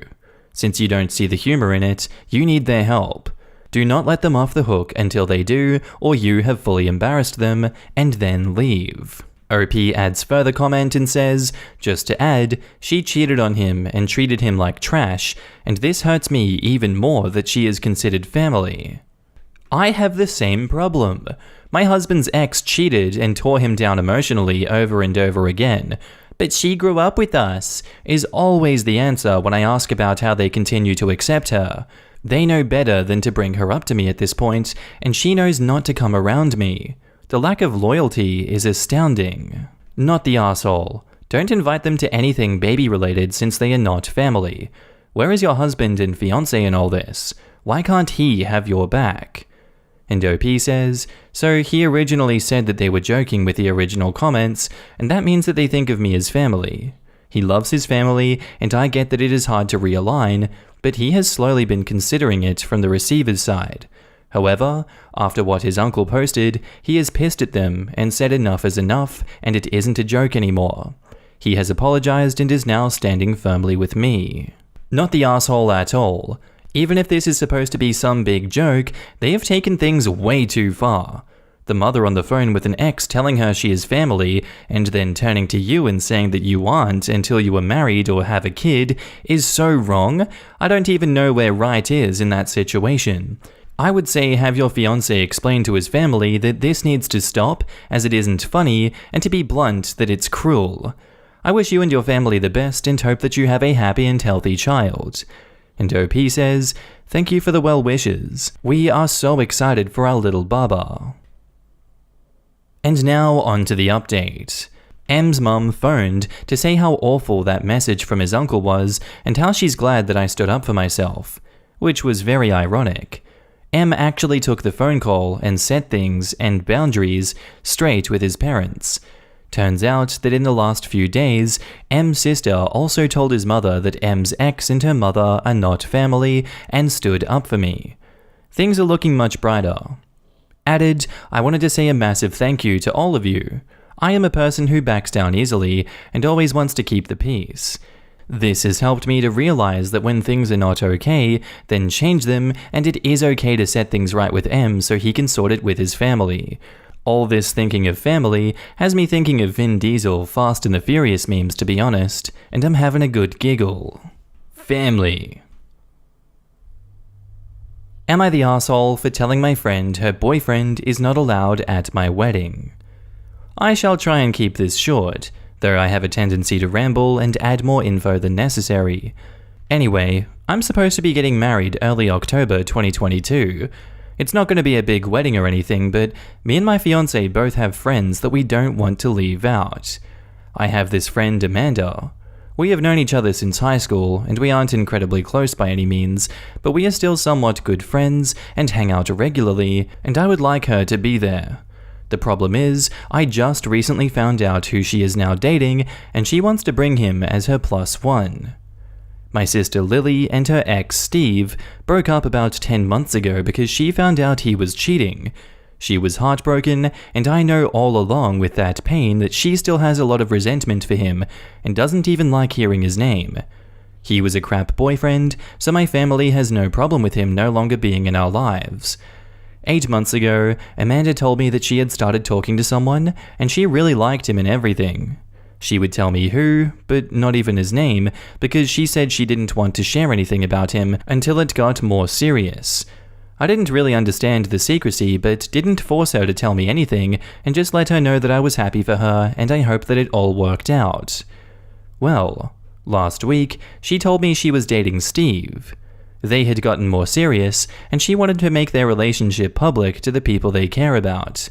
Since you don't see the humor in it, you need their help. Do not let them off the hook until they do, or you have fully embarrassed them, and then leave. OP adds further comment and says, just to add, she cheated on him and treated him like trash, and this hurts me even more that she is considered family. I have the same problem. My husband's ex cheated and tore him down emotionally over and over again. But she grew up with us, is always the answer when I ask about how they continue to accept her. They know better than to bring her up to me at this point, and she knows not to come around me. The lack of loyalty is astounding. Not the asshole. Don't invite them to anything baby-related since they are not family. Where is your husband and fiancé in all this? Why can't he have your back? And OP says, so he originally said that they were joking with the original comments, and that means that they think of me as family. He loves his family, and I get that it is hard to realign, but he has slowly been considering it from the receiver's side. However, after what his uncle posted, he is pissed at them and said enough is enough, and it isn't a joke anymore. He has apologized and is now standing firmly with me. Not the asshole at all. Even if this is supposed to be some big joke, they have taken things way too far. The mother on the phone with an ex telling her she is family, and then turning to you and saying that you aren't until you are married or have a kid, is so wrong. I don't even know where right is in that situation. I would say have your fiancé explain to his family that this needs to stop, as it isn't funny, and to be blunt, that it's cruel. I wish you and your family the best and hope that you have a happy and healthy child. And OP says, thank you for the well wishes. We are so excited for our little Baba. And now on to the update. M's mum phoned to say how awful that message from his uncle was and how she's glad that I stood up for myself, which was very ironic. M actually took the phone call and set things and boundaries straight with his parents. Turns out that in the last few days, M's sister also told his mother that M's ex and her mother are not family and stood up for me. Things are looking much brighter. Added, I wanted to say a massive thank you to all of you. I am a person who backs down easily and always wants to keep the peace. This has helped me to realize that when things are not okay, then change them, and it is okay to set things right with M so he can sort it with his family. All this thinking of family has me thinking of Vin Diesel Fast and the Furious memes, to be honest, and I'm having a good giggle. Family. Am I the asshole for telling my friend her boyfriend is not allowed at my wedding? I shall try and keep this short, though I have a tendency to ramble and add more info than necessary. Anyway, I'm supposed to be getting married early October 2022. It's not going to be a big wedding or anything, but me and my fiancé both have friends that we don't want to leave out. I have this friend Amanda. We have known each other since high school, and we aren't incredibly close by any means, but we are still somewhat good friends and hang out regularly, and I would like her to be there. The problem is, I just recently found out who she is now dating, and she wants to bring him as her +1. My sister Lily and her ex Steve broke up about 10 months ago because she found out he was cheating. She was heartbroken, and I know all along with that pain that she still has a lot of resentment for him and doesn't even like hearing his name. He was a crap boyfriend, so my family has no problem with him no longer being in our lives. 8 months ago, Amanda told me that she had started talking to someone, and she really liked him and everything. She would tell me who, but not even his name, because she said she didn't want to share anything about him until it got more serious. I didn't really understand the secrecy, but didn't force her to tell me anything, and just let her know that I was happy for her and I hoped that it all worked out. Well, last week, she told me she was dating Steve. They had gotten more serious, and she wanted to make their relationship public to the people they care about.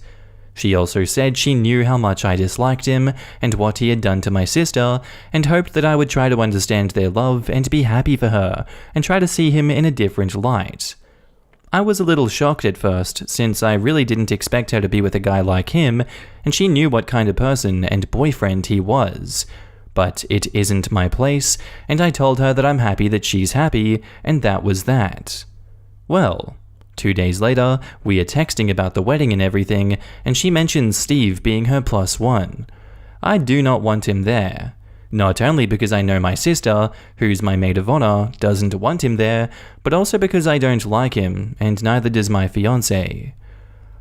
She also said she knew how much I disliked him and what he had done to my sister, and hoped that I would try to understand their love and be happy for her, and try to see him in a different light. I was a little shocked at first, since I really didn't expect her to be with a guy like him, and she knew what kind of person and boyfriend he was. But it isn't my place, and I told her that I'm happy that she's happy, and that was that. Well, 2 days later, we are texting about the wedding and everything, and she mentions Steve being her +1. I do not want him there. Not only because I know my sister, who's my maid of honor, doesn't want him there, but also because I don't like him, and neither does my fiancé.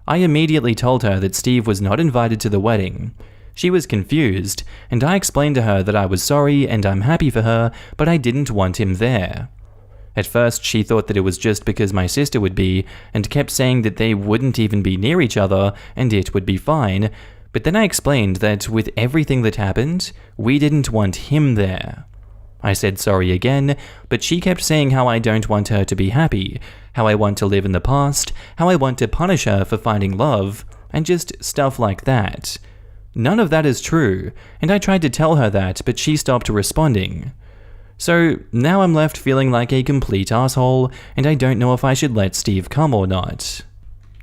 I immediately told her that Steve was not invited to the wedding. She was confused, and I explained to her that I was sorry and I'm happy for her, but I didn't want him there. At first, she thought that it was just because my sister would be, and kept saying that they wouldn't even be near each other, and it would be fine. But then I explained that with everything that happened, we didn't want him there. I said sorry again, but she kept saying how I don't want her to be happy, how I want to live in the past, how I want to punish her for finding love, and just stuff like that. None of that is true, and I tried to tell her that, but she stopped responding. So now I'm left feeling like a complete asshole, and I don't know if I should let Steve come or not.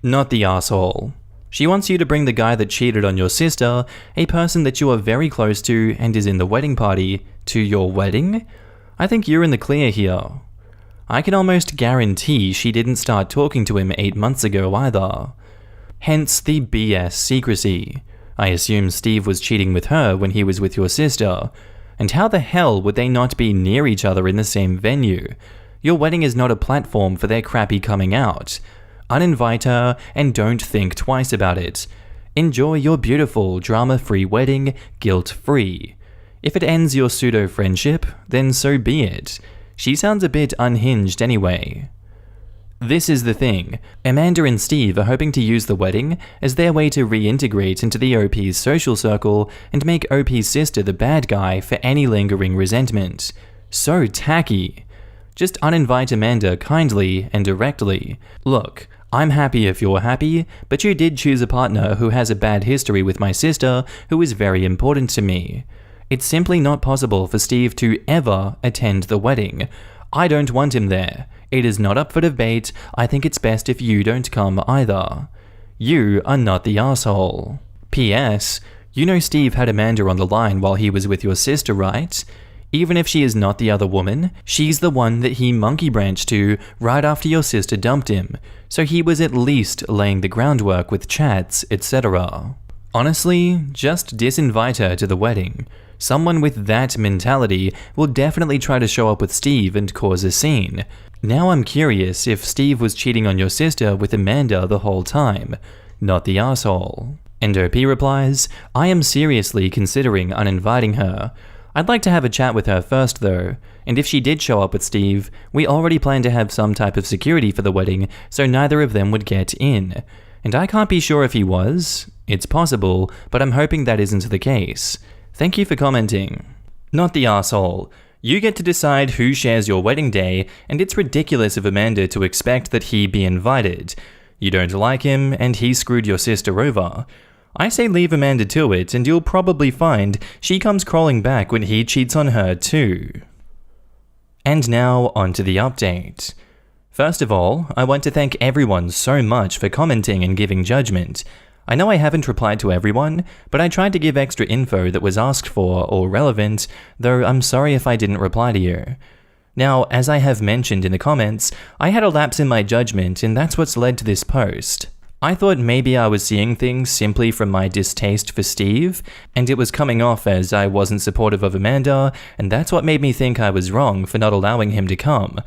Not the asshole. She wants you to bring the guy that cheated on your sister, a person that you are very close to and is in the wedding party, to your wedding? I think you're in the clear here. I can almost guarantee she didn't start talking to him 8 months ago either. Hence the BS secrecy. I assume Steve was cheating with her when he was with your sister. And how the hell would they not be near each other in the same venue? Your wedding is not a platform for their crappy coming out. Uninvite her and don't think twice about it. Enjoy your beautiful, drama-free wedding, guilt-free. If it ends your pseudo-friendship, then so be it. She sounds a bit unhinged anyway. This is the thing. Amanda and Steve are hoping to use the wedding as their way to reintegrate into the OP's social circle and make OP's sister the bad guy for any lingering resentment. So tacky. Just uninvite Amanda kindly and directly. Look, I'm happy if you're happy, but you did choose a partner who has a bad history with my sister who is very important to me. It's simply not possible for Steve to ever attend the wedding. I don't want him there. It is not up for debate. I think it's best if you don't come either. You are not the asshole. P.S. You know Steve had Amanda on the line while he was with your sister, right? Even if she is not the other woman, she's the one that he monkey branched to right after your sister dumped him, so he was at least laying the groundwork with chats, etc. Honestly, just disinvite her to the wedding. Someone with that mentality will definitely try to show up with Steve and cause a scene. Now I'm curious if Steve was cheating on your sister with Amanda the whole time, not the asshole. And OP replies, I am seriously considering uninviting her. I'd like to have a chat with her first though, and if she did show up with Steve, we already plan to have some type of security for the wedding, so neither of them would get in. And I can't be sure if he was. It's possible, but I'm hoping that isn't the case. Thank you for commenting. Not the asshole. You get to decide who shares your wedding day, and it's ridiculous of Amanda to expect that he be invited. You don't like him, and he screwed your sister over. I say leave Amanda to it, and you'll probably find she comes crawling back when he cheats on her too. And now, onto the update. First of all, I want to thank everyone so much for commenting and giving judgment. I know I haven't replied to everyone, but I tried to give extra info that was asked for or relevant, though I'm sorry if I didn't reply to you. Now, as I have mentioned in the comments, I had a lapse in my judgment, and that's what's led to this post. I thought maybe I was seeing things simply from my distaste for Steve, and it was coming off as I wasn't supportive of Amanda, and that's what made me think I was wrong for not allowing him to come.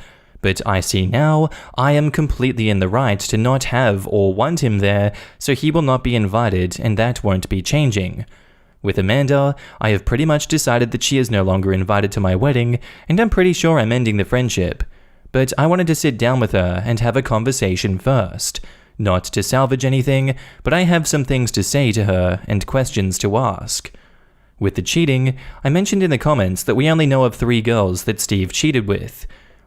But I see now, I am completely in the right to not have or want him there, so he will not be invited, and that won't be changing. With Amanda, I have pretty much decided that she is no longer invited to my wedding, and I'm pretty sure I'm ending the friendship. But I wanted to sit down with her and have a conversation first. Not to salvage anything, but I have some things to say to her and questions to ask. With the cheating, I mentioned in the comments that we only know of 3 girls that Steve cheated with.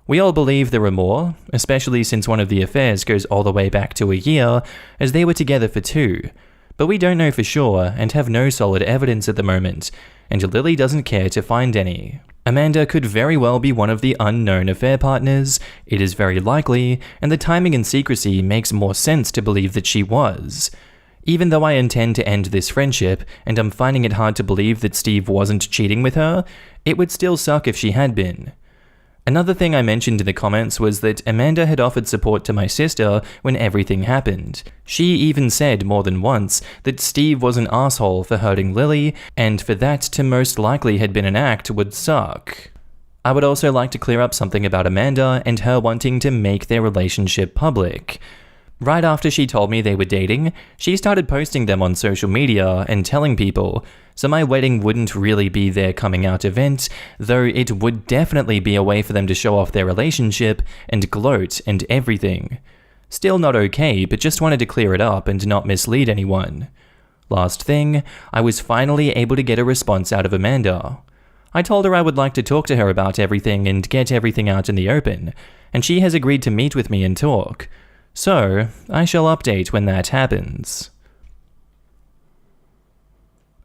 We all believe there are more, especially since one of the affairs goes all the way back to a year, as they were together for 2. But we don't know for sure and have no solid evidence at the moment, and Lily doesn't care to find any. Amanda could very well be one of the unknown affair partners. It is very likely, and the timing and secrecy makes more sense to believe that she was. Even though I intend to end this friendship, and I'm finding it hard to believe that Steve wasn't cheating with her, it would still suck if she had been. Another thing I mentioned in the comments was that Amanda had offered support to my sister when everything happened. She even said more than once that Steve was an asshole for hurting Lily, and for that to most likely had been an act would suck. I would also like to clear up something about Amanda and her wanting to make their relationship public. Right after she told me they were dating, she started posting them on social media and telling people, so my wedding wouldn't really be their coming out event, though it would definitely be a way for them to show off their relationship and gloat and everything. Still not okay, but just wanted to clear it up and not mislead anyone. Last thing, I was finally able to get a response out of Amanda. I told her I would like to talk to her about everything and get everything out in the open, and she has agreed to meet with me and talk. So, I shall update when that happens.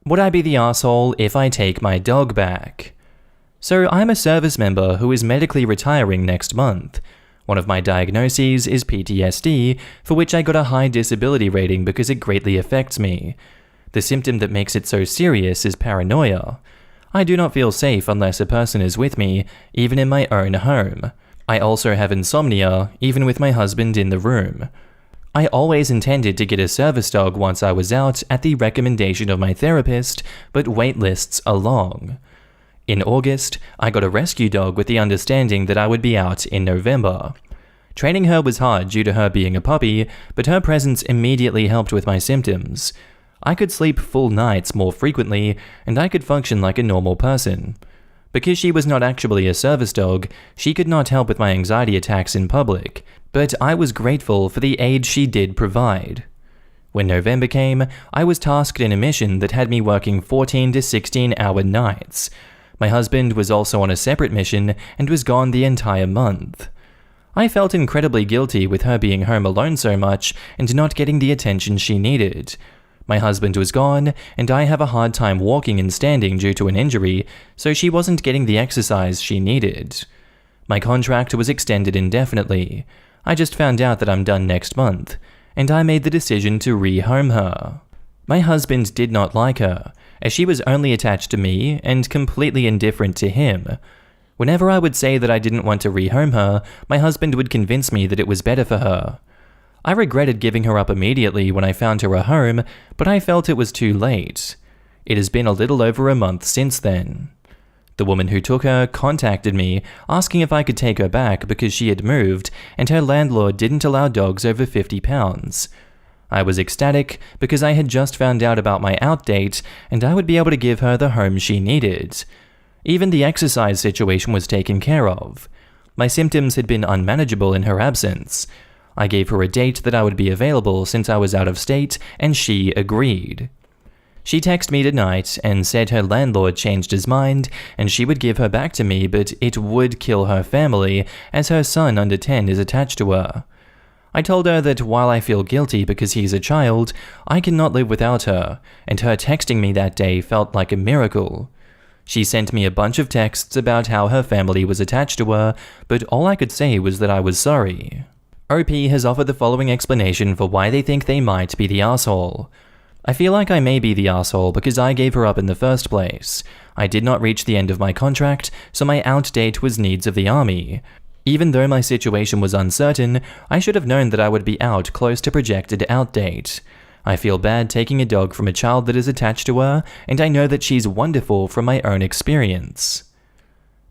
Would I be the asshole if I take my dog back? So, I'm a service member who is medically retiring next month. One of my diagnoses is PTSD, for which I got a high disability rating because it greatly affects me. The symptom that makes it so serious is paranoia. I do not feel safe unless a person is with me, even in my own home. I also have insomnia, even with my husband in the room. I always intended to get a service dog once I was out at the recommendation of my therapist, but wait lists are long. In August, I got a rescue dog with the understanding that I would be out in November. Training her was hard due to her being a puppy, but her presence immediately helped with my symptoms. I could sleep full nights more frequently, and I could function like a normal person. Because she was not actually a service dog, she could not help with my anxiety attacks in public, but I was grateful for the aid she did provide. When November came, I was tasked in a mission that had me working 14 to 16-hour nights. My husband was also on a separate mission and was gone the entire month. I felt incredibly guilty with her being home alone so much and not getting the attention she needed. My husband was gone, and I have a hard time walking and standing due to an injury, so she wasn't getting the exercise she needed. My contract was extended indefinitely. I just found out that I'm done next month, and I made the decision to rehome her. My husband did not like her, as she was only attached to me and completely indifferent to him. Whenever I would say that I didn't want to rehome her, my husband would convince me that it was better for her. I regretted giving her up immediately when I found her a home, but I felt it was too late. It has been a little over a month since then. The woman who took her contacted me, asking if I could take her back because she had moved and her landlord didn't allow dogs over 50 pounds. I was ecstatic because I had just found out about my out date and I would be able to give her the home she needed. Even the exercise situation was taken care of. My symptoms had been unmanageable in her absence. I gave her a date that I would be available since I was out of state, and she agreed. She texted me tonight and said her landlord changed his mind and she would give her back to me, but it would kill her family as her son under 10 is attached to her. I told her that while I feel guilty because he's a child, I cannot live without her, and her texting me that day felt like a miracle. She sent me a bunch of texts about how her family was attached to her, but all I could say was that I was sorry. OP has offered the following explanation for why they think they might be the asshole. I feel like I may be the asshole because I gave her up in the first place. I did not reach the end of my contract, so my out date was needs of the army. Even though my situation was uncertain, I should have known that I would be out close to projected out date. I feel bad taking a dog from a child that is attached to her, and I know that she's wonderful from my own experience.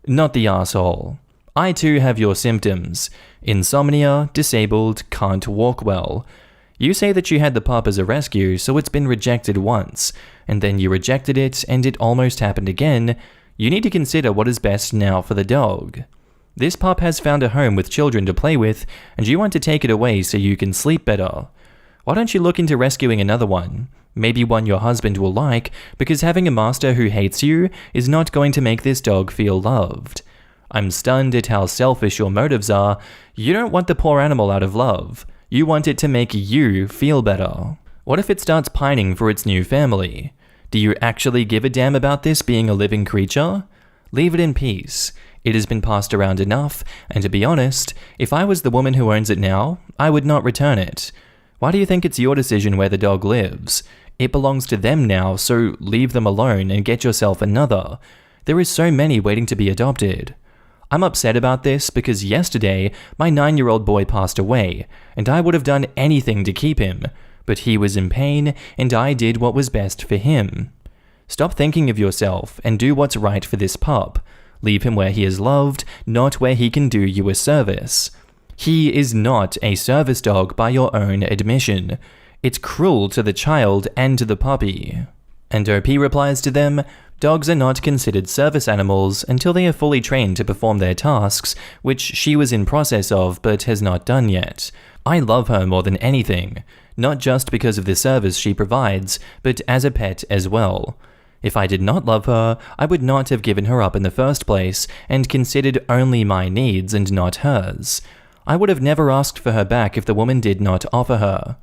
Not the asshole. I too have your symptoms. Insomnia, disabled, can't walk well. You say that you had the pup as a rescue, so it's been rejected once, and then you rejected it and it almost happened again. You need to consider what is best now for the dog. This pup has found a home with children to play with, and you want to take it away so you can sleep better. Why don't you look into rescuing another one? Maybe one your husband will like, because having a master who hates you is not going to make this dog feel loved. I'm stunned at how selfish your motives are. You don't want the poor animal out of love. You want it to make you feel better. What if it starts pining for its new family? Do you actually give a damn about this being a living creature? Leave it in peace. It has been passed around enough, and to be honest, if I was the woman who owns it now, I would not return it. Why do you think it's your decision where the dog lives? It belongs to them now, so leave them alone and get yourself another. There is so many waiting to be adopted. I'm upset about this because yesterday, my 9-year-old boy passed away, and I would have done anything to keep him, but he was in pain, and I did what was best for him. Stop thinking of yourself and do what's right for this pup. Leave him where he is loved, not where he can do you a service. He is not a service dog by your own admission. It's cruel to the child and to the puppy. And OP replies to them, dogs are not considered service animals until they are fully trained to perform their tasks, which she was in process of but has not done yet. I love her more than anything, not just because of the service she provides, but as a pet as well. If I did not love her, I would not have given her up in the first place and considered only my needs and not hers. I would have never asked for her back if the woman did not offer her.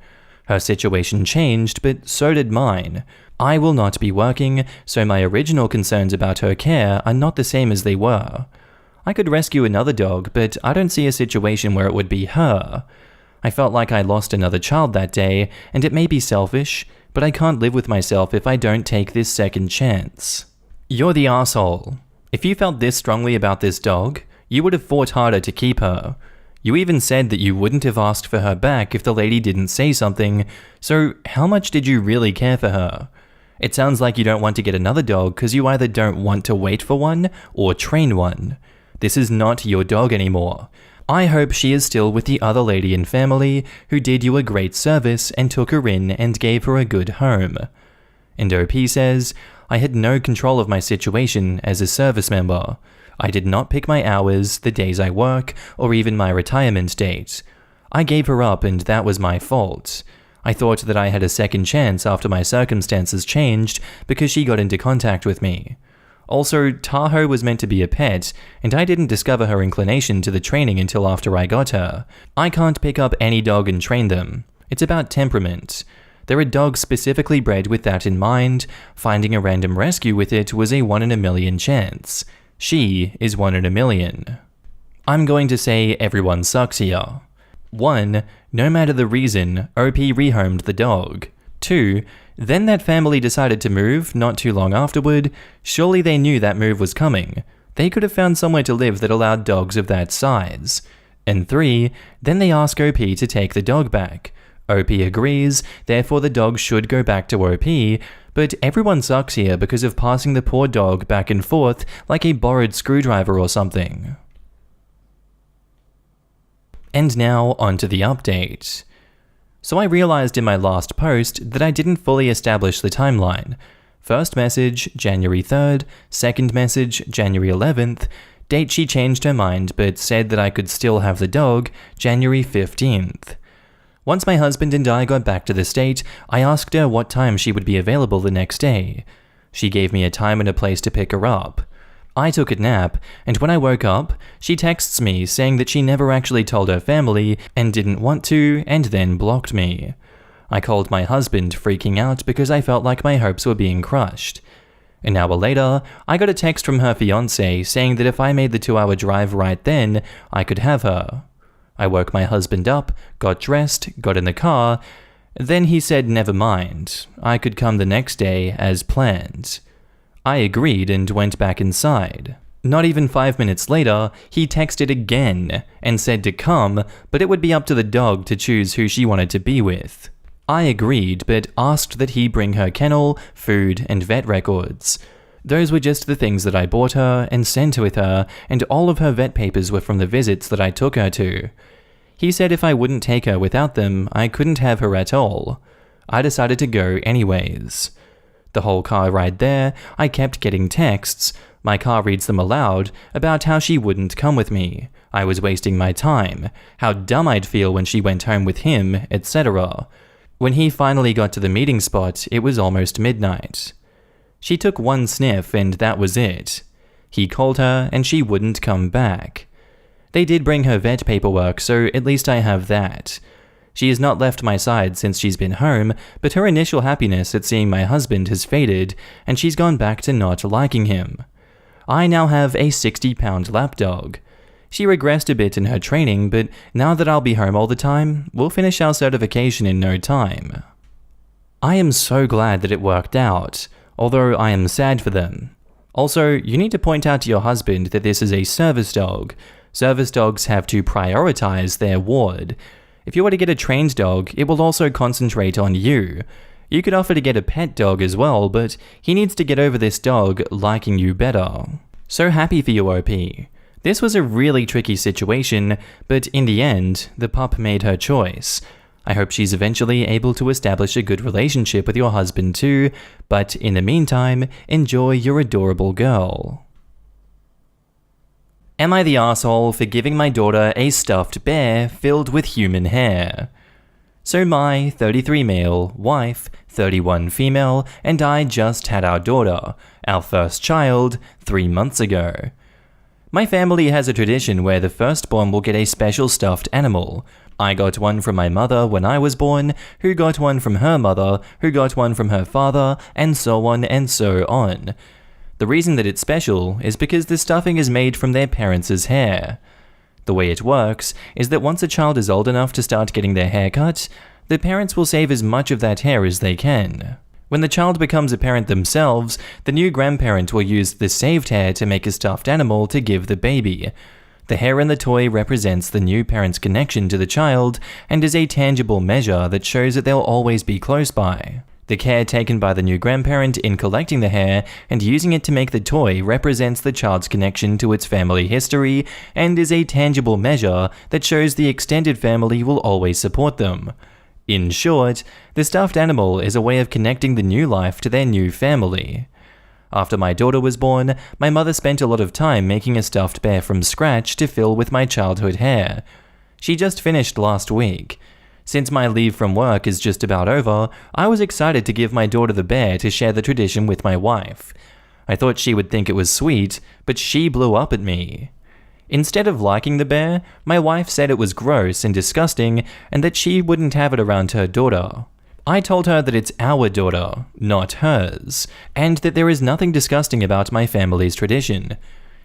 Her situation changed, but so did mine. I will not be working, so my original concerns about her care are not the same as they were. I could rescue another dog, but I don't see a situation where it would be her. I felt like I lost another child that day, and it may be selfish, but I can't live with myself if I don't take this second chance. You're the asshole. If you felt this strongly about this dog, you would have fought harder to keep her. You even said that you wouldn't have asked for her back if the lady didn't say something, so how much did you really care for her? It sounds like you don't want to get another dog because you either don't want to wait for one or train one. This is not your dog anymore. I hope she is still with the other lady and family who did you a great service and took her in and gave her a good home. And OP says, I had no control of my situation as a service member. I did not pick my hours, the days I work, or even my retirement date. I gave her up and that was my fault. I thought that I had a second chance after my circumstances changed because she got into contact with me. Also, Tahoe was meant to be a pet, and I didn't discover her inclination to the training until after I got her. I can't pick up any dog and train them. It's about temperament. There are dogs specifically bred with that in mind. Finding a random rescue with it was a 1 in a million chance. She is 1 in a million. I'm going to say everyone sucks here. 1. No matter the reason, OP rehomed the dog. 2. Then that family decided to move not too long afterward. Surely they knew that move was coming. They could have found somewhere to live that allowed dogs of that size. And 3. Then they ask OP to take the dog back. OP agrees, therefore the dog should go back to OP, but everyone sucks here because of passing the poor dog back and forth like a borrowed screwdriver or something. And now onto the update. So I realized in my last post that I didn't fully establish the timeline. First message, January 3rd, second message, January 11th, date she changed her mind but said that I could still have the dog, January 15th. Once my husband and I got back to the state, I asked her what time she would be available the next day. She gave me a time and a place to pick her up. I took a nap, and when I woke up, she texts me saying that she never actually told her family and didn't want to, and then blocked me. I called my husband, freaking out because I felt like my hopes were being crushed. An hour later, I got a text from her fiancé saying that if I made the 2-hour drive right then, I could have her. I woke my husband up, got dressed, got in the car, then he said never mind, I could come the next day as planned. I agreed and went back inside. Not even 5 minutes later, he texted again and said to come, but it would be up to the dog to choose who she wanted to be with. I agreed, but asked that he bring her kennel, food, and vet records. Those were just the things that I bought her and sent with her, and all of her vet papers were from the visits that I took her to. He said if I wouldn't take her without them, I couldn't have her at all. I decided to go anyways. The whole car ride there, I kept getting texts. My car reads them aloud about how she wouldn't come with me. I was wasting my time, how dumb I'd feel when she went home with him, etc. When he finally got to the meeting spot, it was almost midnight. She took one sniff and that was it. He called her and she wouldn't come back. They did bring her vet paperwork, so at least I have that. She has not left my side since she's been home, but her initial happiness at seeing my husband has faded, and she's gone back to not liking him. I now have a 60-pound lapdog. She regressed a bit in her training, but now that I'll be home all the time, we'll finish our certification in no time. I am so glad that it worked out, although I am sad for them. Also, you need to point out to your husband that this is a service dog. Service dogs have to prioritize their ward. If you were to get a trained dog, it will also concentrate on you. You could offer to get a pet dog as well, but he needs to get over this dog liking you better. So happy for you, OP. This was a really tricky situation, but in the end, the pup made her choice. I hope she's eventually able to establish a good relationship with your husband too, but in the meantime, enjoy your adorable girl. Am I the asshole for giving my daughter a stuffed bear filled with human hair? So my 33 male, wife, 31 female, and I just had our daughter, our first child, 3 months ago. My family has a tradition where the firstborn will get a special stuffed animal. I got one from my mother when I was born, who got one from her mother, who got one from her father, and so on and so on. The reason that it's special is because the stuffing is made from their parents' hair. The way it works is that once a child is old enough to start getting their hair cut, the parents will save as much of that hair as they can. When the child becomes a parent themselves, the new grandparent will use the saved hair to make a stuffed animal to give the baby. The hair in the toy represents the new parent's connection to the child and is a tangible measure that shows that they'll always be close by. The care taken by the new grandparent in collecting the hair and using it to make the toy represents the child's connection to its family history and is a tangible measure that shows the extended family will always support them. In short, the stuffed animal is a way of connecting the new life to their new family. After my daughter was born, my mother spent a lot of time making a stuffed bear from scratch to fill with my childhood hair. She just finished last week. Since my leave from work is just about over, I was excited to give my daughter the bear to share the tradition with my wife. I thought she would think it was sweet, but she blew up at me. Instead of liking the bear, my wife said it was gross and disgusting and that she wouldn't have it around her daughter. I told her that it's our daughter, not hers, and that there is nothing disgusting about my family's tradition.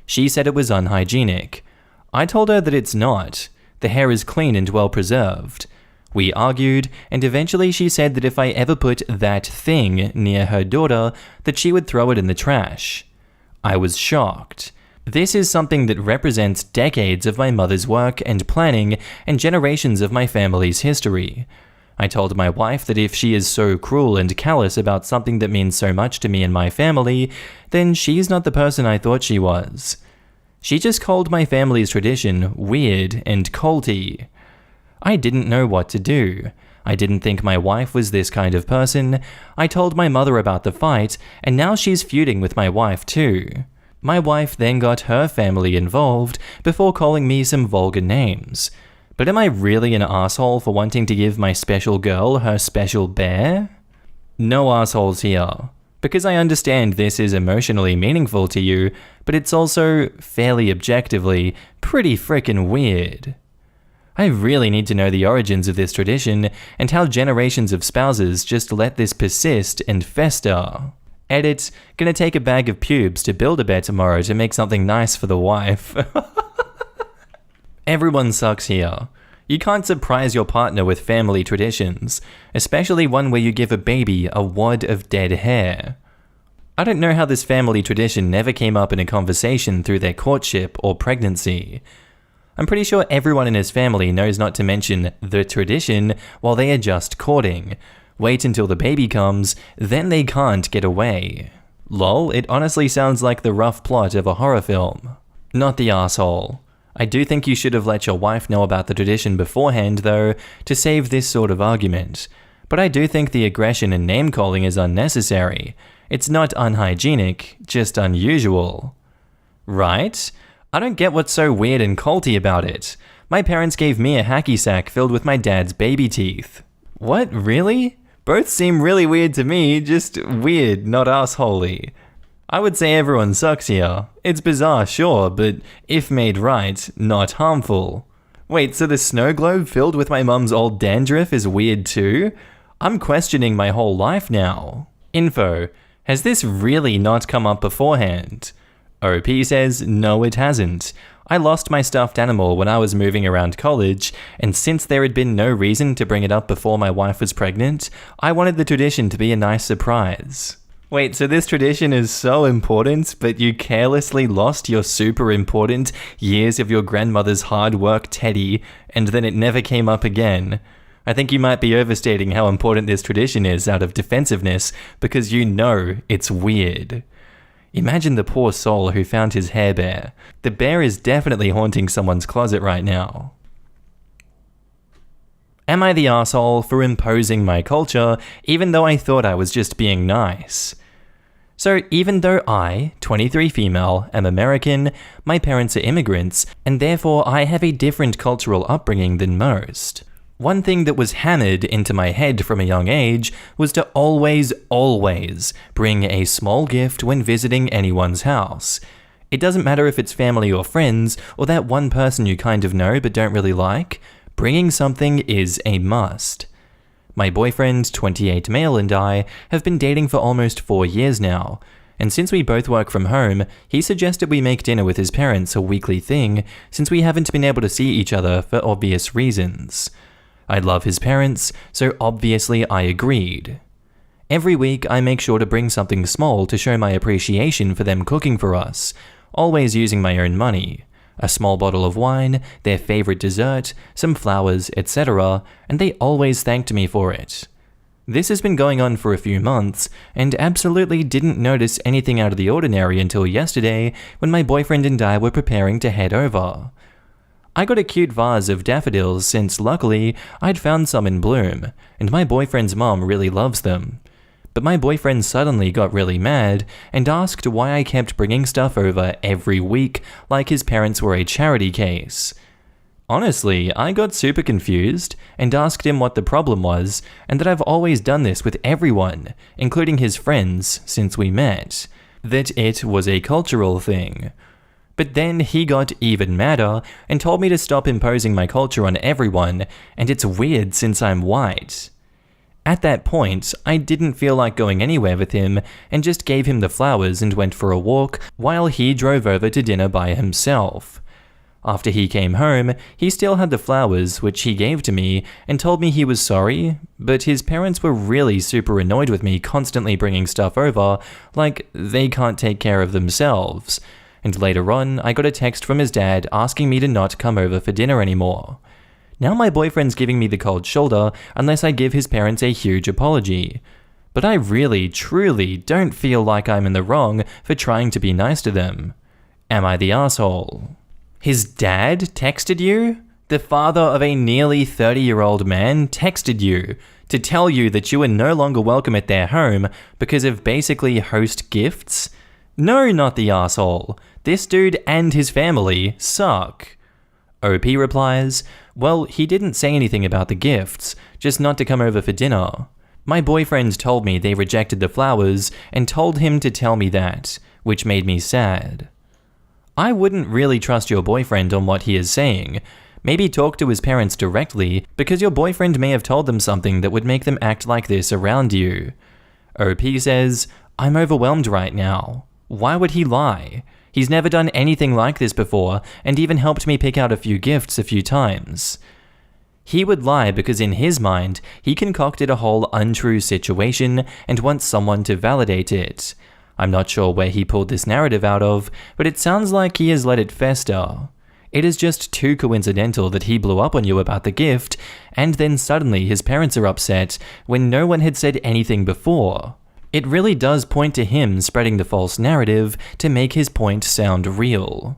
She said it was unhygienic. I told her that it's not. The hair is clean and well preserved. We argued, and eventually she said that if I ever put that thing near her daughter, that she would throw it in the trash. I was shocked. This is something that represents decades of my mother's work and planning and generations of my family's history. I told my wife that if she is so cruel and callous about something that means so much to me and my family, then she's not the person I thought she was. She just called my family's tradition weird and culty. I didn't know what to do. I didn't think my wife was this kind of person. I told my mother about the fight, and now she's feuding with my wife too. My wife then got her family involved before calling me some vulgar names. But am I really an asshole for wanting to give my special girl her special bear? No assholes here. Because I understand this is emotionally meaningful to you, but it's also, fairly objectively, pretty frickin' weird. I really need to know the origins of this tradition and how generations of spouses just let this persist and fester. Edit, gonna take a bag of pubes to Build-A-Bear tomorrow to make something nice for the wife. Everyone sucks here. You can't surprise your partner with family traditions, especially one where you give a baby a wad of dead hair. I don't know how this family tradition never came up in a conversation through their courtship or pregnancy. I'm pretty sure everyone in his family knows not to mention the tradition while they are just courting. Wait until the baby comes, then they can't get away. Lol, it honestly sounds like the rough plot of a horror film. Not the asshole. I do think you should have let your wife know about the tradition beforehand, though, to save this sort of argument. But I do think the aggression and name-calling is unnecessary. It's not unhygienic, just unusual. Right? I don't get what's so weird and culty about it. My parents gave me a hacky sack filled with my dad's baby teeth. What, really? Both seem really weird to me, just weird, not assholey. I would say everyone sucks here. It's bizarre, sure, but if made right, not harmful. Wait, so the snow globe filled with my mum's old dandruff is weird too? I'm questioning my whole life now. Info. Has this really not come up beforehand? OP says, no it hasn't. I lost my stuffed animal when I was moving around college, and since there had been no reason to bring it up before my wife was pregnant, I wanted the tradition to be a nice surprise. Wait, so this tradition is so important, but you carelessly lost your super important years of your grandmother's hard work teddy, and then it never came up again. I think you might be overstating how important this tradition is out of defensiveness, because you know it's weird. Imagine the poor soul who found his hair bear. The bear is definitely haunting someone's closet right now. Am I the asshole for imposing my culture, even though I thought I was just being nice? So even though I, 23 female, am American, my parents are immigrants, and therefore I have a different cultural upbringing than most. One thing that was hammered into my head from a young age was to always bring a small gift when visiting anyone's house. It doesn't matter if it's family or friends, or that one person you kind of know but don't really like, bringing something is a must. My boyfriend, 28 male, and I have been dating for almost 4 years now, and since we both work from home, he suggested we make dinner with his parents a weekly thing, since we haven't been able to see each other for obvious reasons. I love his parents, so obviously I agreed. Every week I make sure to bring something small to show my appreciation for them cooking for us, always using my own money. A small bottle of wine, their favorite dessert, some flowers, etc., and they always thanked me for it. This has been going on for a few months, and absolutely didn't notice anything out of the ordinary until yesterday when my boyfriend and I were preparing to head over. I got a cute vase of daffodils since luckily I'd found some in bloom, and my boyfriend's mom really loves them. But my boyfriend suddenly got really mad and asked why I kept bringing stuff over every week like his parents were a charity case. Honestly, I got super confused and asked him what the problem was, and that I've always done this with everyone, including his friends, since we met. That it was a cultural thing. But then he got even madder and told me to stop imposing my culture on everyone, and it's weird since I'm white. At that point, I didn't feel like going anywhere with him and just gave him the flowers and went for a walk while he drove over to dinner by himself. After he came home, he still had the flowers, which he gave to me, and told me he was sorry, but his parents were really super annoyed with me constantly bringing stuff over, like they can't take care of themselves. And later on, I got a text from his dad asking me to not come over for dinner anymore. Now my boyfriend's giving me the cold shoulder unless I give his parents a huge apology. But I really, truly don't feel like I'm in the wrong for trying to be nice to them. Am I the asshole? His dad texted you? The father of a nearly 30-year-old man texted you to tell you that you are no longer welcome at their home because of basically host gifts? No, not the asshole. This dude and his family suck. OP replies, well, he didn't say anything about the gifts, just not to come over for dinner. My boyfriend told me they rejected the flowers and told him to tell me that, which made me sad. I wouldn't really trust your boyfriend on what he is saying. Maybe talk to his parents directly, because your boyfriend may have told them something that would make them act like this around you. OP says, I'm overwhelmed right now. Why would he lie? He's never done anything like this before, and even helped me pick out a few gifts a few times. He would lie because in his mind, he concocted a whole untrue situation and wants someone to validate it. I'm not sure where he pulled this narrative out of, but it sounds like he has let it fester. It is just too coincidental that he blew up on you about the gift, and then suddenly his parents are upset when no one had said anything before. It really does point to him spreading the false narrative to make his point sound real.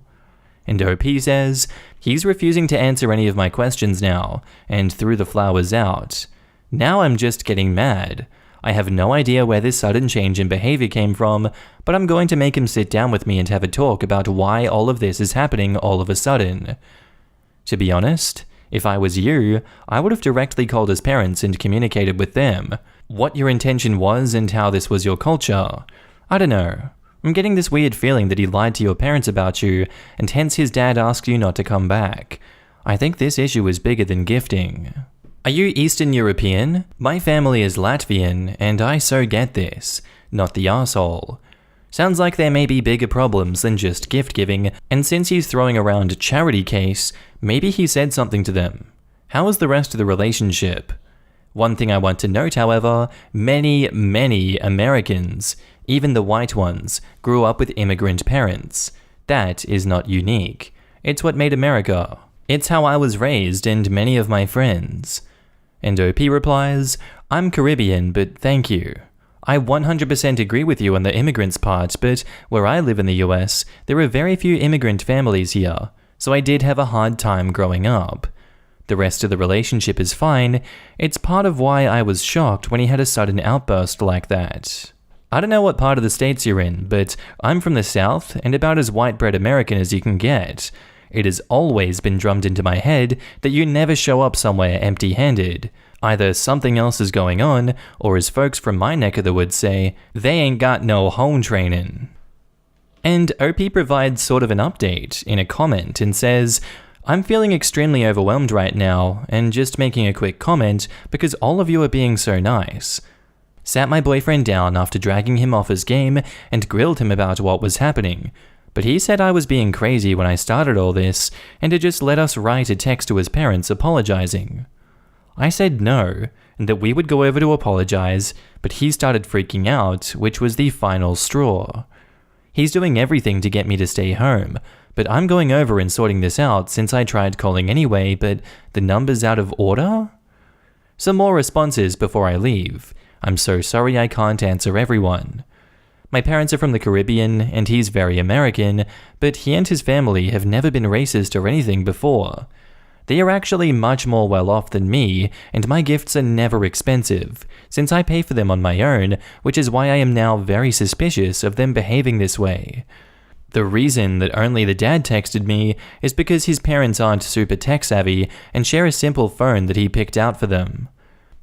And OP says, he's refusing to answer any of my questions now, and threw the flowers out. Now I'm just getting mad. I have no idea where this sudden change in behavior came from, but I'm going to make him sit down with me and have a talk about why all of this is happening all of a sudden. To be honest, if I was you, I would have directly called his parents and communicated with them what your intention was and how this was your culture. I don't know. I'm getting this weird feeling that he lied to your parents about you, and hence his dad asked you not to come back. I think this issue is bigger than gifting. Are you Eastern European? My family is Latvian, and I so get this. Not the arsehole. Sounds like there may be bigger problems than just gift giving, and since he's throwing around a charity case, maybe he said something to them. How was the rest of the relationship? One thing I want to note, however, many Americans, even the white ones, grew up with immigrant parents. That is not unique. It's what made America. It's how I was raised and many of my friends. And OP replies, I'm Caribbean, but thank you. I 100% agree with you on the immigrants part, but where I live in the US, there are very few immigrant families here, so I did have a hard time growing up. The rest of the relationship is fine. It's part of why I was shocked when he had a sudden outburst like that. I don't know what part of the States you're in, but I'm from the South and about as white bread American as you can get. It has always been drummed into my head that you never show up somewhere empty-handed. Either something else is going on, or as folks from my neck of the woods say, they ain't got no home training. And OP provides sort of an update in a comment and says, I'm feeling extremely overwhelmed right now, and just making a quick comment because all of you are being so nice. Sat my boyfriend down after dragging him off his game and grilled him about what was happening, but he said I was being crazy when I started all this and to just let us write a text to his parents apologizing. I said no, and that we would go over to apologize, but he started freaking out, which was the final straw. He's doing everything to get me to stay home, but I'm going over and sorting this out since I tried calling anyway, but the number's out of order? Some more responses before I leave. I'm so sorry I can't answer everyone. My parents are from the Caribbean, and he's very American, but he and his family have never been racist or anything before. They are actually much more well off than me, and my gifts are never expensive, since I pay for them on my own, which is why I am now very suspicious of them behaving this way. The reason that only the dad texted me is because his parents aren't super tech-savvy and share a simple phone that he picked out for them.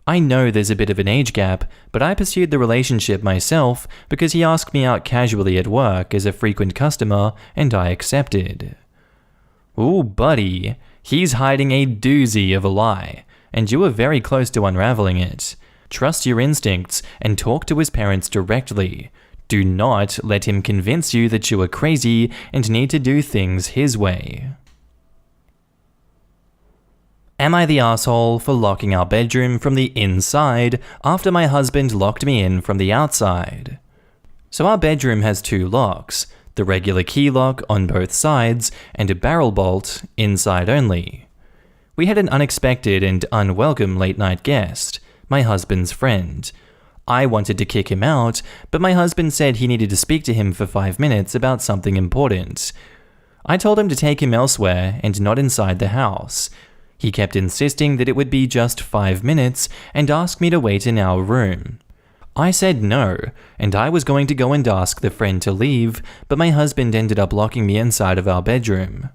I know there's a bit of an age gap, but I pursued the relationship myself because he asked me out casually at work as a frequent customer, and I accepted. Ooh, buddy. He's hiding a doozy of a lie, and you are very close to unraveling it. Trust your instincts and talk to his parents directly. Do not let him convince you that you are crazy and need to do things his way. Am I the asshole for locking our bedroom from the inside after my husband locked me in from the outside? So our bedroom has two locks. The regular key lock on both sides, and a barrel bolt inside only. We had an unexpected and unwelcome late-night guest, my husband's friend. I wanted to kick him out, but my husband said he needed to speak to him for 5 minutes about something important. I told him to take him elsewhere and not inside the house. He kept insisting that it would be just 5 minutes and asked me to wait in our room. I said no, and I was going to go and ask the friend to leave, but my husband ended up locking me inside of our bedroom.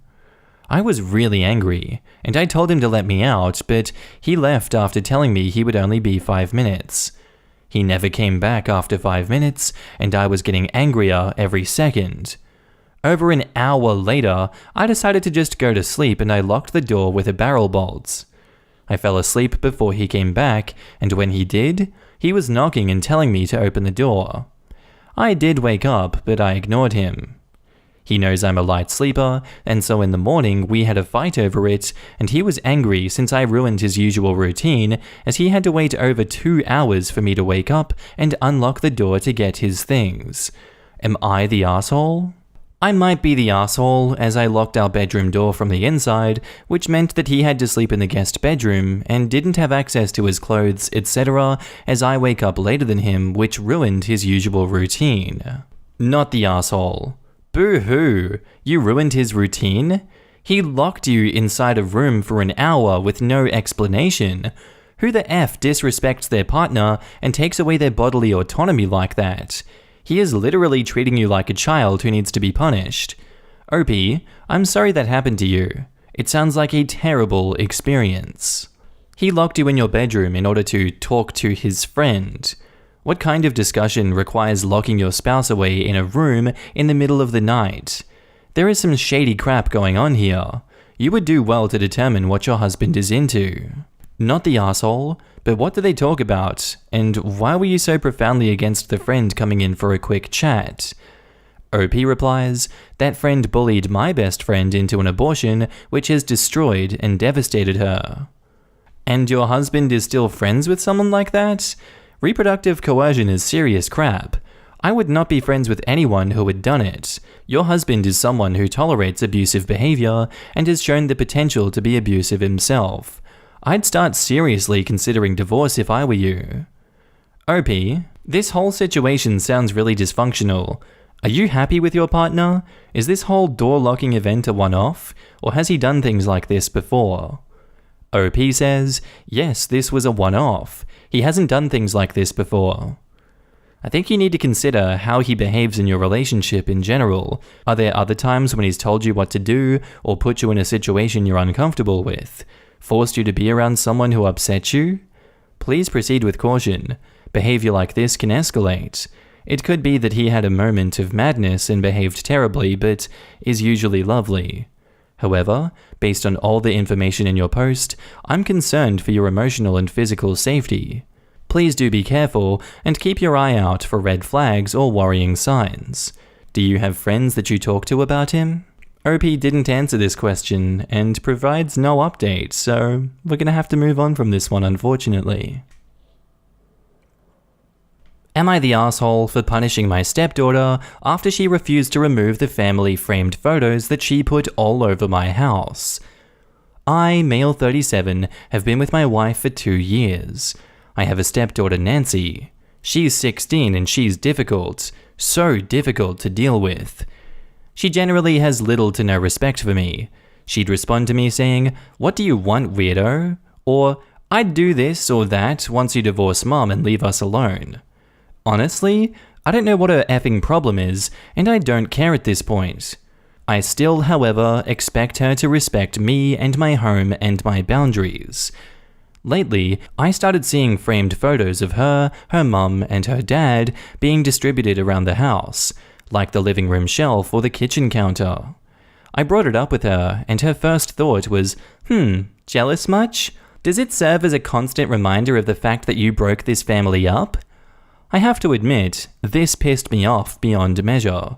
I was really angry, and I told him to let me out, but he left after telling me he would only be 5 minutes. He never came back after 5 minutes, and I was getting angrier every second. Over an hour later, I decided to just go to sleep and I locked the door with a barrel bolt. I fell asleep before he came back, and when he did, he was knocking and telling me to open the door. I did wake up, but I ignored him. He knows I'm a light sleeper, and so in the morning we had a fight over it, and he was angry since I ruined his usual routine, as he had to wait over 2 hours for me to wake up and unlock the door to get his things. Am I the asshole? I might be the asshole, as I locked our bedroom door from the inside, which meant that he had to sleep in the guest bedroom and didn't have access to his clothes, etc., as I wake up later than him, which ruined his usual routine. Not the asshole. Boo-hoo, you ruined his routine? He locked you inside a room for an hour with no explanation. Who the F disrespects their partner and takes away their bodily autonomy like that? He is literally treating you like a child who needs to be punished. OP, I'm sorry that happened to you. It sounds like a terrible experience. He locked you in your bedroom in order to talk to his friend. What kind of discussion requires locking your spouse away in a room in the middle of the night? There is some shady crap going on here. You would do well to determine what your husband is into. Not the asshole, but what do they talk about? And why were you so profoundly against the friend coming in for a quick chat? OP replies, that friend bullied my best friend into an abortion, which has destroyed and devastated her. And your husband is still friends with someone like that? Reproductive coercion is serious crap. I would not be friends with anyone who had done it. Your husband is someone who tolerates abusive behavior and has shown the potential to be abusive himself. I'd start seriously considering divorce if I were you. OP, this whole situation sounds really dysfunctional. Are you happy with your partner? Is this whole door-locking event a one-off, or has he done things like this before? OP says, yes, this was a one-off. He hasn't done things like this before. I think you need to consider how he behaves in your relationship in general. Are there other times when he's told you what to do, or put you in a situation you're uncomfortable with? Forced you to be around someone who upsets you? Please proceed with caution. Behavior like this can escalate. It could be that he had a moment of madness and behaved terribly, but is usually lovely. However, based on all the information in your post, I'm concerned for your emotional and physical safety. Please do be careful and keep your eye out for red flags or worrying signs. Do you have friends that you talk to about him? OP didn't answer this question and provides no update, so we're gonna have to move on from this one, unfortunately. Am I the asshole for punishing my stepdaughter after she refused to remove the family framed photos that she put all over my house? I, male 37, have been with my wife for 2 years. I have a stepdaughter, Nancy. She's 16 and she's difficult, so difficult to deal with. She generally has little to no respect for me. She'd respond to me saying, "What do you want, weirdo?" Or, "I'd do this or that once you divorce mom and leave us alone." Honestly, I don't know what her effing problem is, and I don't care at this point. I still, however, expect her to respect me and my home and my boundaries. Lately, I started seeing framed photos of her, her mum, and her dad being distributed around the house, like the living room shelf or the kitchen counter. I brought it up with her, and her first thought was, jealous much? Does it serve as a constant reminder of the fact that you broke this family up? I have to admit, this pissed me off beyond measure.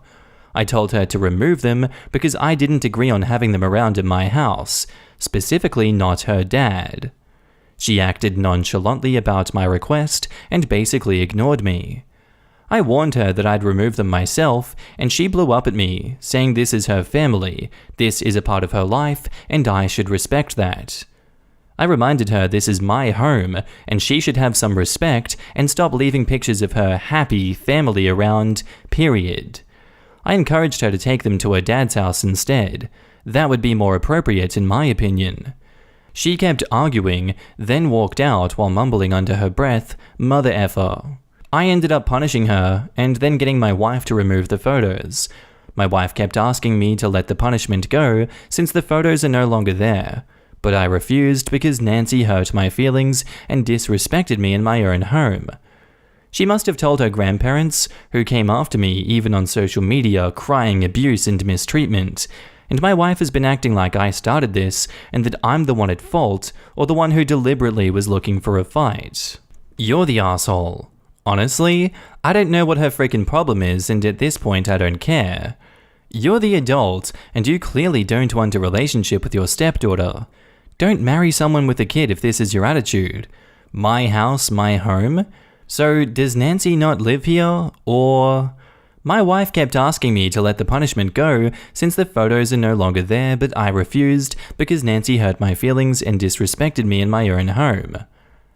I told her to remove them because I didn't agree on having them around in my house, specifically not her dad. She acted nonchalantly about my request and basically ignored me. I warned her that I'd remove them myself, and she blew up at me, saying this is her family, this is a part of her life, and I should respect that. I reminded her this is my home, and she should have some respect and stop leaving pictures of her happy family around, period. I encouraged her to take them to her dad's house instead. That would be more appropriate in my opinion. She kept arguing, then walked out while mumbling under her breath, "Mother effer." I ended up punishing her, and then getting my wife to remove the photos. My wife kept asking me to let the punishment go since the photos are no longer there. But I refused because Nancy hurt my feelings and disrespected me in my own home. She must have told her grandparents, who came after me even on social media crying abuse and mistreatment, and my wife has been acting like I started this and that I'm the one at fault or the one who deliberately was looking for a fight. You're the asshole. Honestly, I don't know what her freaking problem is, and at this point I don't care. You're the adult, and you clearly don't want a relationship with your stepdaughter. Don't marry someone with a kid if this is your attitude. My house, my home? So does Nancy not live here? Or... My wife kept asking me to let the punishment go since the photos are no longer there, but I refused because Nancy hurt my feelings and disrespected me in my own home.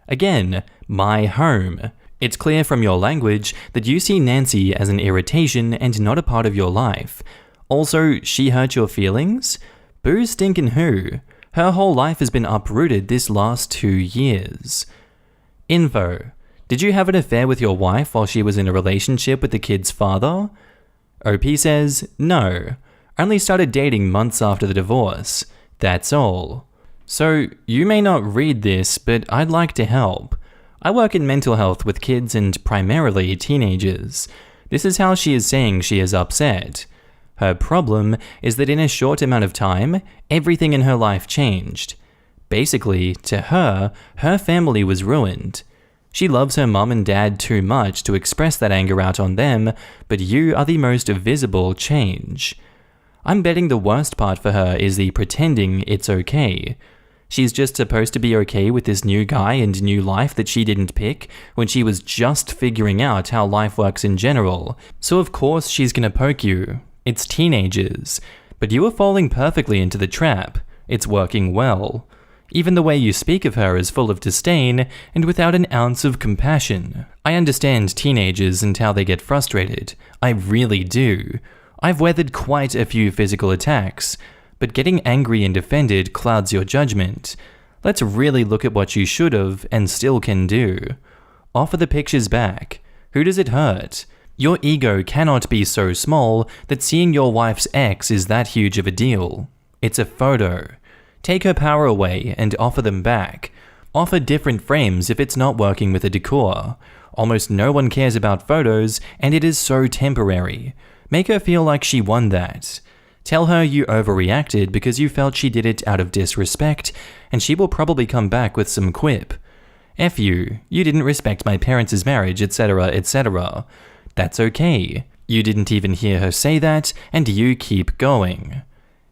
Again, my home. It's clear from your language that you see Nancy as an irritation and not a part of your life. Also, she hurt your feelings? Boo stinkin' who? Her whole life has been uprooted this last 2 years. Info. Did you have an affair with your wife while she was in a relationship with the kid's father? OP says, no. Only started dating months after the divorce. That's all. So, you may not read this, but I'd like to help. I work in mental health with kids and primarily teenagers. This is how she is saying she is upset. Her problem is that in a short amount of time, everything in her life changed. Basically, to her, her family was ruined. She loves her mum and dad too much to express that anger out on them, but you are the most visible change. I'm betting the worst part for her is the pretending it's okay. She's just supposed to be okay with this new guy and new life that she didn't pick when she was just figuring out how life works in general. So of course she's gonna poke you. It's teenagers. But you are falling perfectly into the trap. It's working well. Even the way you speak of her is full of disdain and without an ounce of compassion. I understand teenagers and how they get frustrated. I really do. I've weathered quite a few physical attacks, but getting angry and offended clouds your judgment. Let's really look at what you should have and still can do. Offer the pictures back. Who does it hurt? Your ego cannot be so small that seeing your wife's ex is that huge of a deal. It's a photo. Take her power away and offer them back. Offer different frames if it's not working with the decor. Almost no one cares about photos, and it is so temporary. Make her feel like she won that. Tell her you overreacted because you felt she did it out of disrespect, and she will probably come back with some quip. F you didn't respect my parents' marriage, etc., etc. That's okay. You didn't even hear her say that, and you keep going.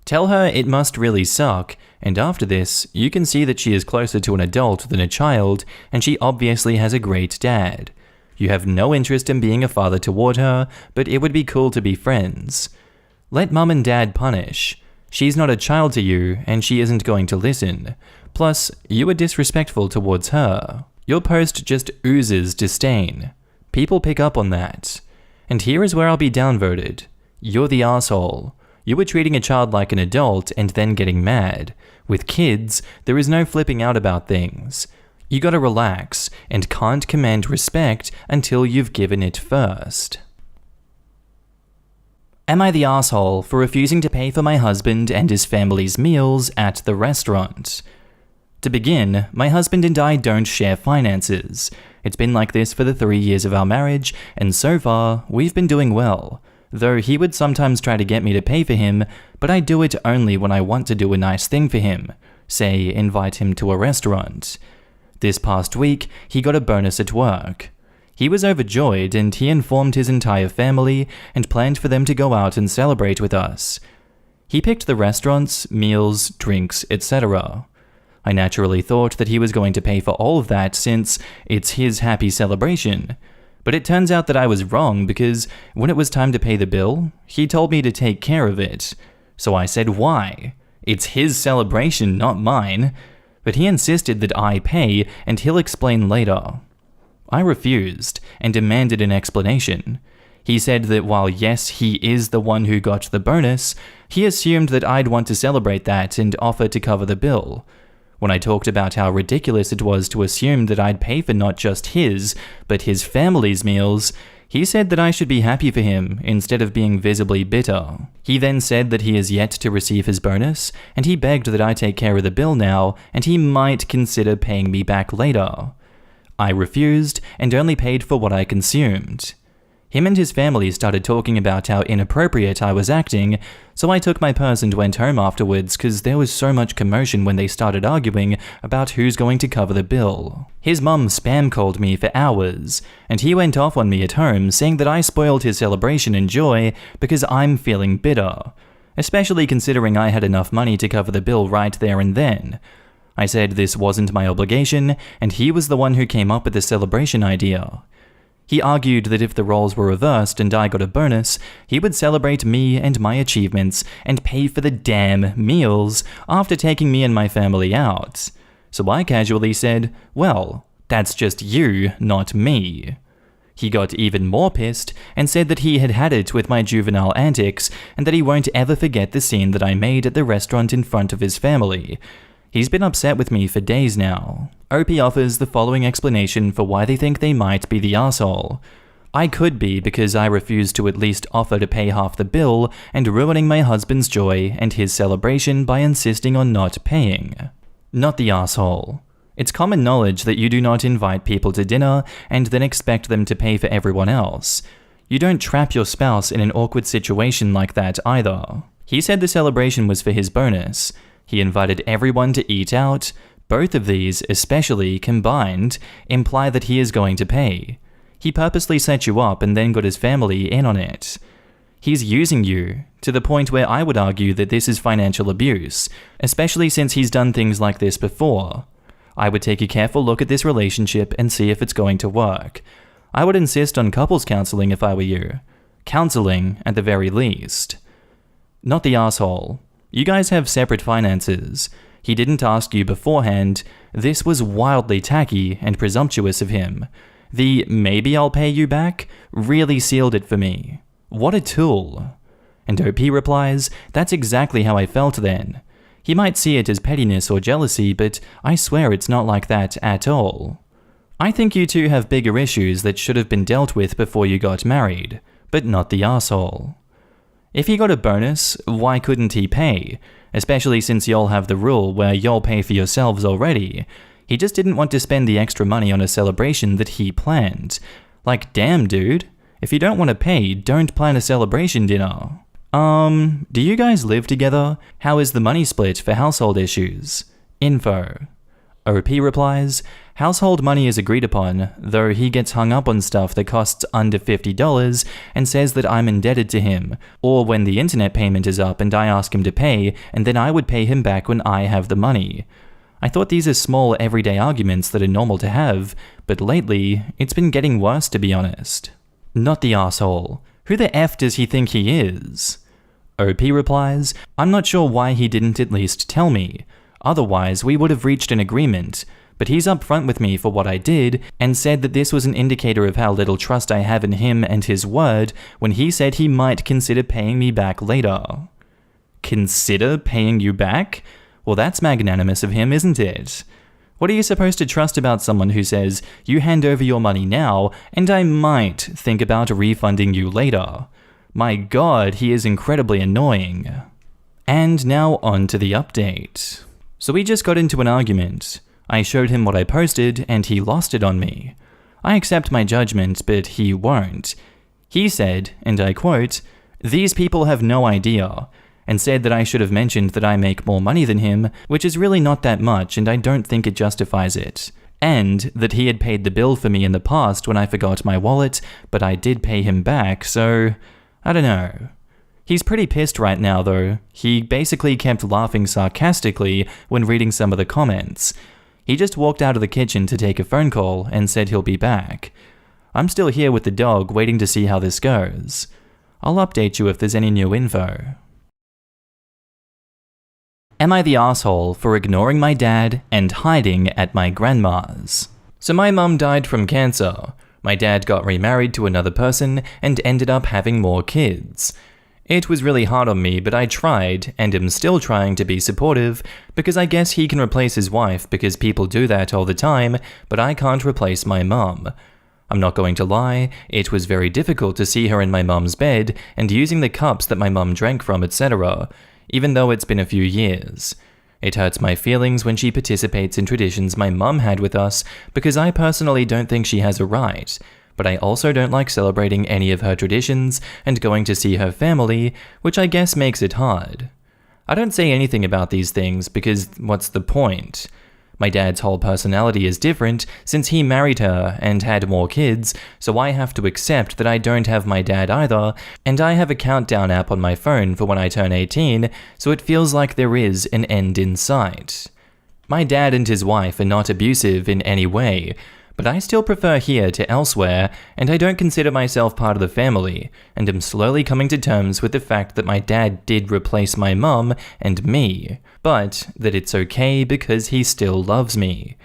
Tell her it must really suck, and after this, you can see that she is closer to an adult than a child, and she obviously has a great dad. You have no interest in being a father toward her, but it would be cool to be friends. Let mum and dad punish. She's not a child to you, and she isn't going to listen. Plus, you are disrespectful towards her. Your post just oozes disdain. People pick up on that. And here is where I'll be downvoted. You're the asshole. You were treating a child like an adult and then getting mad. With kids, there is no flipping out about things. You gotta relax and can't command respect until you've given it first. Am I the asshole for refusing to pay for my husband and his family's meals at the restaurant? To begin, my husband and I don't share finances. It's been like this for the 3 years of our marriage, and so far, we've been doing well. Though he would sometimes try to get me to pay for him, but I do it only when I want to do a nice thing for him. Say, invite him to a restaurant. This past week, he got a bonus at work. He was overjoyed and he informed his entire family and planned for them to go out and celebrate with us. He picked the restaurants, meals, drinks, etc. I naturally thought that he was going to pay for all of that since it's his happy celebration. But it turns out that I was wrong because when it was time to pay the bill, he told me to take care of it. So I said why? It's his celebration, not mine. But he insisted that I pay and he'll explain later. I refused and demanded an explanation. He said that while yes, he is the one who got the bonus, he assumed that I'd want to celebrate that and offer to cover the bill. When I talked about how ridiculous it was to assume that I'd pay for not just his, but his family's meals, he said that I should be happy for him instead of being visibly bitter. He then said that he is yet to receive his bonus, and he begged that I take care of the bill now, and he might consider paying me back later. I refused, and only paid for what I consumed. Him and his family started talking about how inappropriate I was acting, so I took my purse and went home afterwards because there was so much commotion when they started arguing about who's going to cover the bill. His mum spam called me for hours, and he went off on me at home saying that I spoiled his celebration and joy because I'm feeling bitter, especially considering I had enough money to cover the bill right there and then. I said this wasn't my obligation, and he was the one who came up with the celebration idea. He argued that if the roles were reversed and I got a bonus, he would celebrate me and my achievements and pay for the damn meals after taking me and my family out. So I casually said, well, that's just you, not me. He got even more pissed and said that he had had it with my juvenile antics and that he won't ever forget the scene that I made at the restaurant in front of his family. He's been upset with me for days now. OP offers the following explanation for why they think they might be the arsehole. I could be because I refused to at least offer to pay half the bill and ruining my husband's joy and his celebration by insisting on not paying. Not the arsehole. It's common knowledge that you do not invite people to dinner and then expect them to pay for everyone else. You don't trap your spouse in an awkward situation like that either. He said the celebration was for his bonus. He invited everyone to eat out, Both of these, especially combined, imply that he is going to pay. He purposely set you up and then got his family in on it. He's using you, to the point where I would argue that this is financial abuse, especially since he's done things like this before. I would take a careful look at this relationship and see if it's going to work. I would insist on couples counseling if I were you. Counseling, at the very least. Not the asshole. You guys have separate finances. He didn't ask you beforehand. This was wildly tacky and presumptuous of him. The "maybe I'll pay you back" really sealed it for me. What a tool. And OP replies, "That's exactly how I felt then. He might see it as pettiness or jealousy, but I swear it's not like that at all. I think you two have bigger issues that should have been dealt with before you got married, but not the asshole. If he got a bonus, why couldn't he pay? Especially since y'all have the rule where y'all pay for yourselves already. He just didn't want to spend the extra money on a celebration that he planned. Like, damn, dude. If you don't want to pay, don't plan a celebration dinner. Do you guys live together? How is the money split for household issues? Info." OP replies, "Household money is agreed upon, though he gets hung up on stuff that costs under $50 and says that I'm indebted to him, or when the internet payment is up and I ask him to pay, and then I would pay him back when I have the money. I thought these are small everyday arguments that are normal to have, but lately, it's been getting worse, to be honest." Not the asshole. Who the F does he think he is? OP replies, "I'm not sure why he didn't at least tell me. Otherwise, we would have reached an agreement. But he's upfront with me for what I did and said that this was an indicator of how little trust I have in him and his word when he said he might consider paying me back later." Consider paying you back? Well, that's magnanimous of him, isn't it? What are you supposed to trust about someone who says, "You hand over your money now, and I might think about refunding you later"? My god, he is incredibly annoying. And now on to the update. So we just got into an argument. I showed him what I posted, and he lost it on me. I accept my judgment, but he won't. He said, and I quote, "These people have no idea," and said that I should have mentioned that I make more money than him, which is really not that much and I don't think it justifies it. And that he had paid the bill for me in the past when I forgot my wallet, but I did pay him back, so I don't know. He's pretty pissed right now though. He basically kept laughing sarcastically when reading some of the comments. He just walked out of the kitchen to take a phone call and said he'll be back. I'm still here with the dog waiting to see how this goes. I'll update you if there's any new info. Am I the asshole for ignoring my dad and hiding at my grandma's? So my mum died from cancer. My dad got remarried to another person and ended up having more kids. It was really hard on me, but I tried, and am still trying to be supportive, because I guess he can replace his wife because people do that all the time, but I can't replace my mum. I'm not going to lie, it was very difficult to see her in my mum's bed and using the cups that my mum drank from, etc., even though it's been a few years. It hurts my feelings when she participates in traditions my mum had with us because I personally don't think she has a right, but I also don't like celebrating any of her traditions and going to see her family, which I guess makes it hard. I don't say anything about these things because what's the point? My dad's whole personality is different since he married her and had more kids, so I have to accept that I don't have my dad either, and I have a countdown app on my phone for when I turn 18, so it feels like there is an end in sight. My dad and his wife are not abusive in any way, but I still prefer here to elsewhere, and I don't consider myself part of the family, and am slowly coming to terms with the fact that my dad did replace my mum and me, but that it's okay because he still loves me.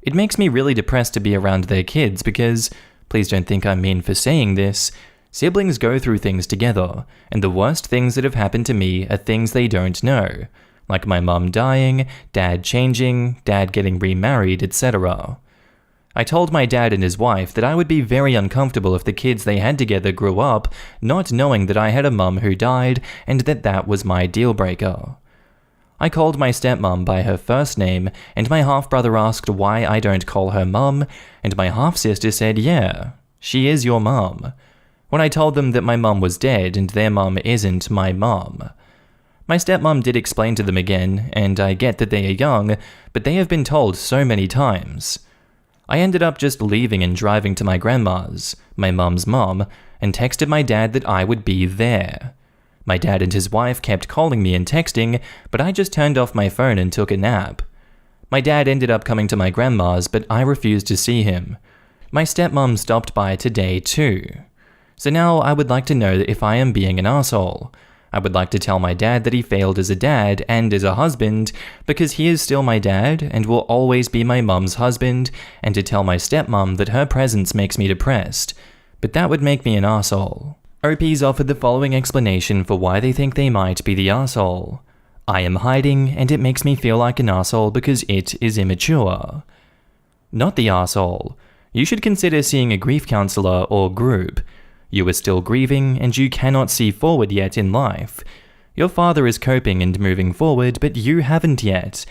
It makes me really depressed to be around their kids because, please don't think I'm mean for saying this, siblings go through things together, and the worst things that have happened to me are things they don't know, like my mum dying, dad changing, dad getting remarried, etc. I told my dad and his wife that I would be very uncomfortable if the kids they had together grew up not knowing that I had a mum who died and that that was my deal breaker. I called my stepmom by her first name, and my half-brother asked why I don't call her mum, and my half-sister said, yeah, she is your mum, when I told them that my mum was dead and their mum isn't my mum. My stepmom did explain to them again, and I get that they are young, but they have been told so many times. I ended up just leaving and driving to my grandma's, my mum's mom, and texted my dad that I would be there. My dad and his wife kept calling me and texting, but I just turned off my phone and took a nap. My dad ended up coming to my grandma's, but I refused to see him. My stepmom stopped by today too. So now I would like to know if I am being an asshole. I would like to tell my dad that he failed as a dad and as a husband because he is still my dad and will always be my mum's husband, and to tell my stepmom that her presence makes me depressed. But that would make me an asshole. OPs offered the following explanation for why they think they might be the asshole. I am hiding and it makes me feel like an asshole because it is immature. Not the asshole. You should consider seeing a grief counselor or group. You are still grieving and you cannot see forward yet in life. Your father is coping and moving forward, but you haven't yet.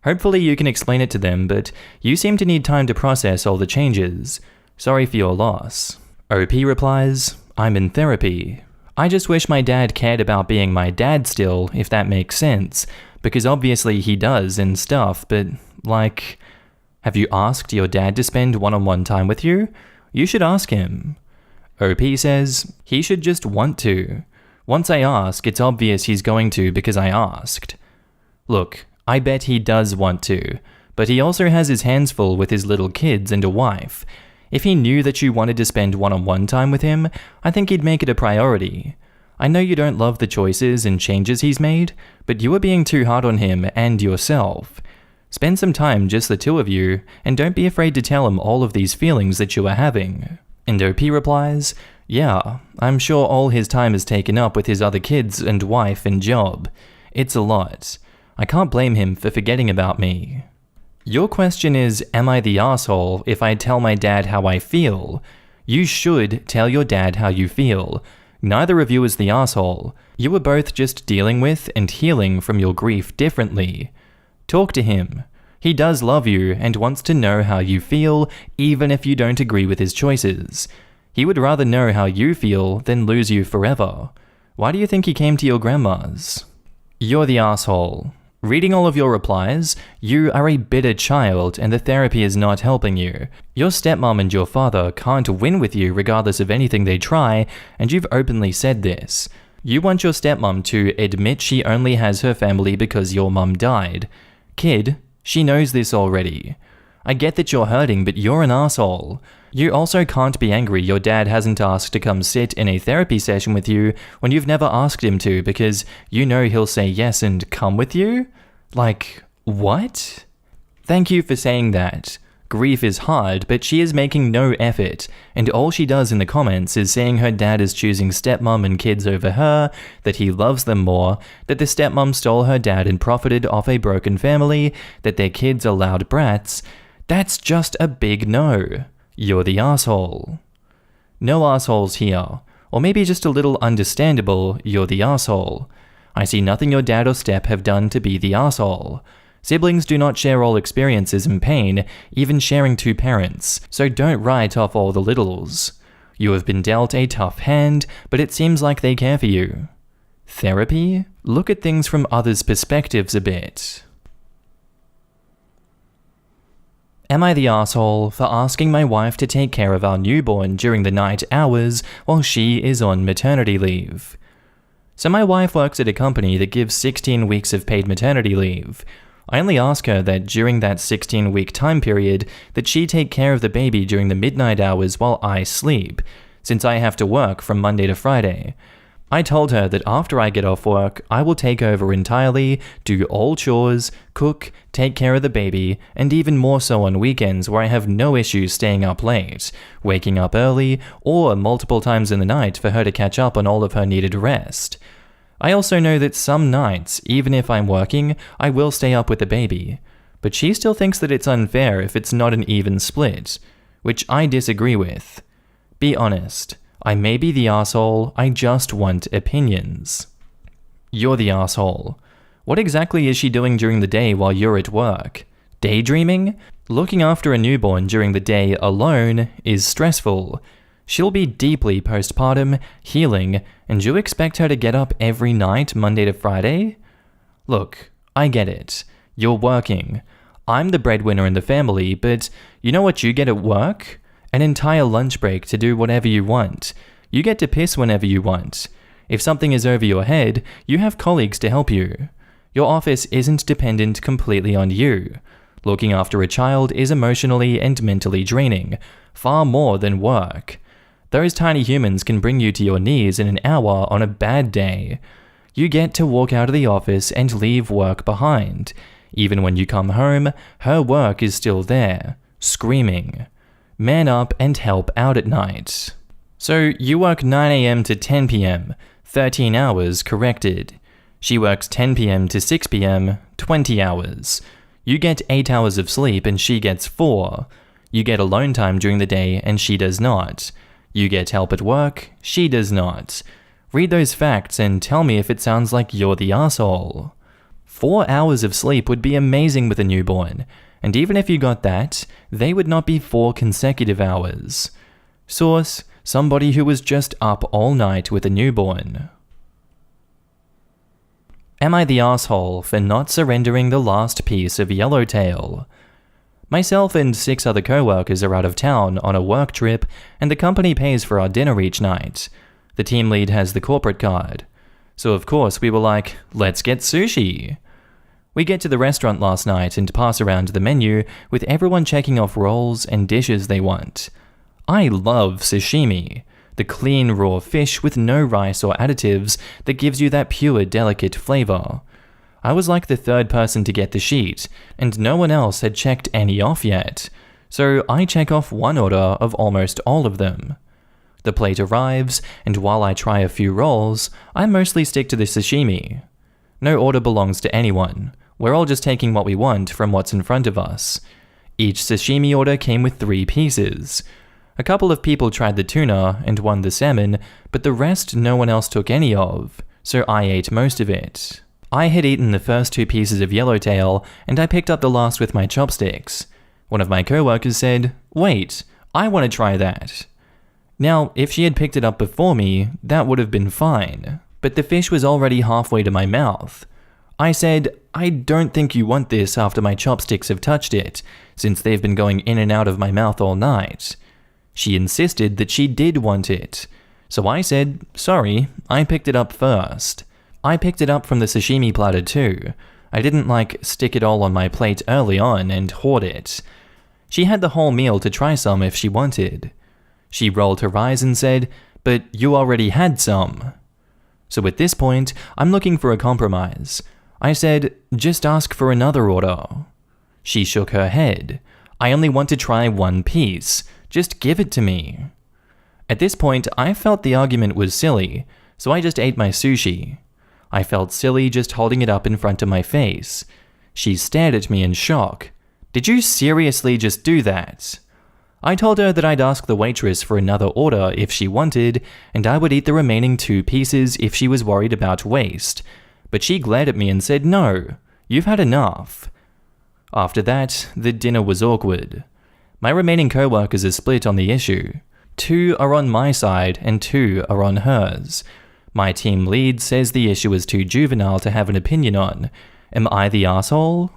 Hopefully you can explain it to them, but you seem to need time to process all the changes. Sorry for your loss. OP replies, I'm in therapy. I just wish my dad cared about being my dad still, if that makes sense, because obviously he does and stuff, but like, have you asked your dad to spend one-on-one time with you? You should ask him. OP says, he should just want to. Once I ask, it's obvious he's going to because I asked. Look, I bet he does want to, but he also has his hands full with his little kids and a wife. If he knew that you wanted to spend one-on-one time with him, I think he'd make it a priority. I know you don't love the choices and changes he's made, but you are being too hard on him and yourself. Spend some time, just the two of you, and don't be afraid to tell him all of these feelings that you are having. And OP replies, yeah, I'm sure all his time is taken up with his other kids and wife and job. It's a lot. I can't blame him for forgetting about me. Your question is, am I the asshole if I tell my dad how I feel? You should tell your dad how you feel. Neither of you is the asshole. You are both just dealing with and healing from your grief differently. Talk to him. He does love you and wants to know how you feel, even if you don't agree with his choices. He would rather know how you feel than lose you forever. Why do you think he came to your grandma's? You're the asshole. Reading all of your replies, you are a bitter child and the therapy is not helping you. Your stepmom and your father can't win with you regardless of anything they try, and you've openly said this. You want your stepmom to admit she only has her family because your mum died. Kid, she knows this already. I get that you're hurting, but you're an asshole. You also can't be angry your dad hasn't asked to come sit in a therapy session with you when you've never asked him to because you know he'll say yes and come with you? Like, what? Thank you for saying that. Grief is hard, but she is making no effort, and all she does in the comments is saying her dad is choosing stepmom and kids over her, that he loves them more, that the stepmom stole her dad and profited off a broken family, that their kids are loud brats. That's just a big no. You're the asshole. No assholes here, or maybe just a little understandable, you're the asshole. I see nothing your dad or step have done to be the asshole. Siblings do not share all experiences and pain, even sharing two parents, so don't write off all the littles. You have been dealt a tough hand, but it seems like they care for you. Therapy? Look at things from others' perspectives a bit. Am I the asshole for asking my wife to take care of our newborn during the night hours while she is on maternity leave? So my wife works at a company that gives 16 weeks of paid maternity leave. I only ask her that during that 16-week time period that she take care of the baby during the midnight hours while I sleep, since I have to work from Monday to Friday. I told her that after I get off work, I will take over entirely, do all chores, cook, take care of the baby, and even more so on weekends where I have no issues staying up late, waking up early, or multiple times in the night for her to catch up on all of her needed rest. I also know that some nights, even if I'm working, I will stay up with the baby. But she still thinks that it's unfair if it's not an even split, which I disagree with. Be honest. I may be the asshole, I just want opinions. You're the asshole. What exactly is she doing during the day while you're at work? Daydreaming? Looking after a newborn during the day alone is stressful. She'll be deeply postpartum, healing, and you expect her to get up every night, Monday to Friday? Look, I get it. You're working. I'm the breadwinner in the family, but you know what you get at work? An entire lunch break to do whatever you want. You get to piss whenever you want. If something is over your head, you have colleagues to help you. Your office isn't dependent completely on you. Looking after a child is emotionally and mentally draining, far more than work. Those tiny humans can bring you to your knees in an hour on a bad day. You get to walk out of the office and leave work behind. Even when you come home, her work is still there, screaming. Man up and help out at night. So you work 9 a.m. to 10 p.m., 13 hours corrected. She works 10 p.m. to 6 p.m., 20 hours. You get 8 hours of sleep and she gets 4. You get alone time during the day and she does not. You get help at work, she does not. Read those facts and tell me if it sounds like you're the asshole. 4 hours of sleep would be amazing with a newborn, and even if you got that, they would not be 4 consecutive hours. Source: somebody who was just up all night with a newborn. Am I the asshole for not surrendering the last piece of Yellowtail? Myself and 6 other co-workers are out of town on a work trip, and the company pays for our dinner each night. The team lead has the corporate card. So of course we were like, let's get sushi. We get to the restaurant last night and pass around the menu with everyone checking off rolls and dishes they want. I love sashimi, the clean raw fish with no rice or additives that gives you that pure delicate flavor. I was like the 3rd person to get the sheet, and no one else had checked any off yet, so I check off one order of almost all of them. The plate arrives, and while I try a few rolls, I mostly stick to the sashimi. No order belongs to anyone. We're all just taking what we want from what's in front of us. Each sashimi order came with 3 pieces. A couple of people tried the tuna and one the salmon, but the rest no one else took any of, so I ate most of it. I had eaten the first 2 pieces of yellowtail, and I picked up the last with my chopsticks. One of my co-workers said, "Wait, I want to try that." Now, if she had picked it up before me, that would have been fine, but the fish was already halfway to my mouth. I said, "I don't think you want this after my chopsticks have touched it, since they've been going in and out of my mouth all night." She insisted that she did want it, so I said, "Sorry, I picked it up first." I picked it up from the sashimi platter too. I didn't stick it all on my plate early on and hoard it. She had the whole meal to try some if she wanted. She rolled her eyes and said, "But you already had some." So at this point, I'm looking for a compromise. I said, "Just ask for another order." She shook her head. "I only want to try 1 piece. Just give it to me." At this point, I felt the argument was silly, so I just ate my sushi. I felt silly just holding it up in front of my face. She stared at me in shock. "Did you seriously just do that?" I told her that I'd ask the waitress for another order if she wanted, and I would eat the remaining 2 pieces if she was worried about waste. But she glared at me and said, "No, you've had enough." After that, the dinner was awkward. My remaining co-workers are split on the issue. 2 are on my side and 2 are on hers. My team lead says the issue is too juvenile to have an opinion on. Am I the asshole?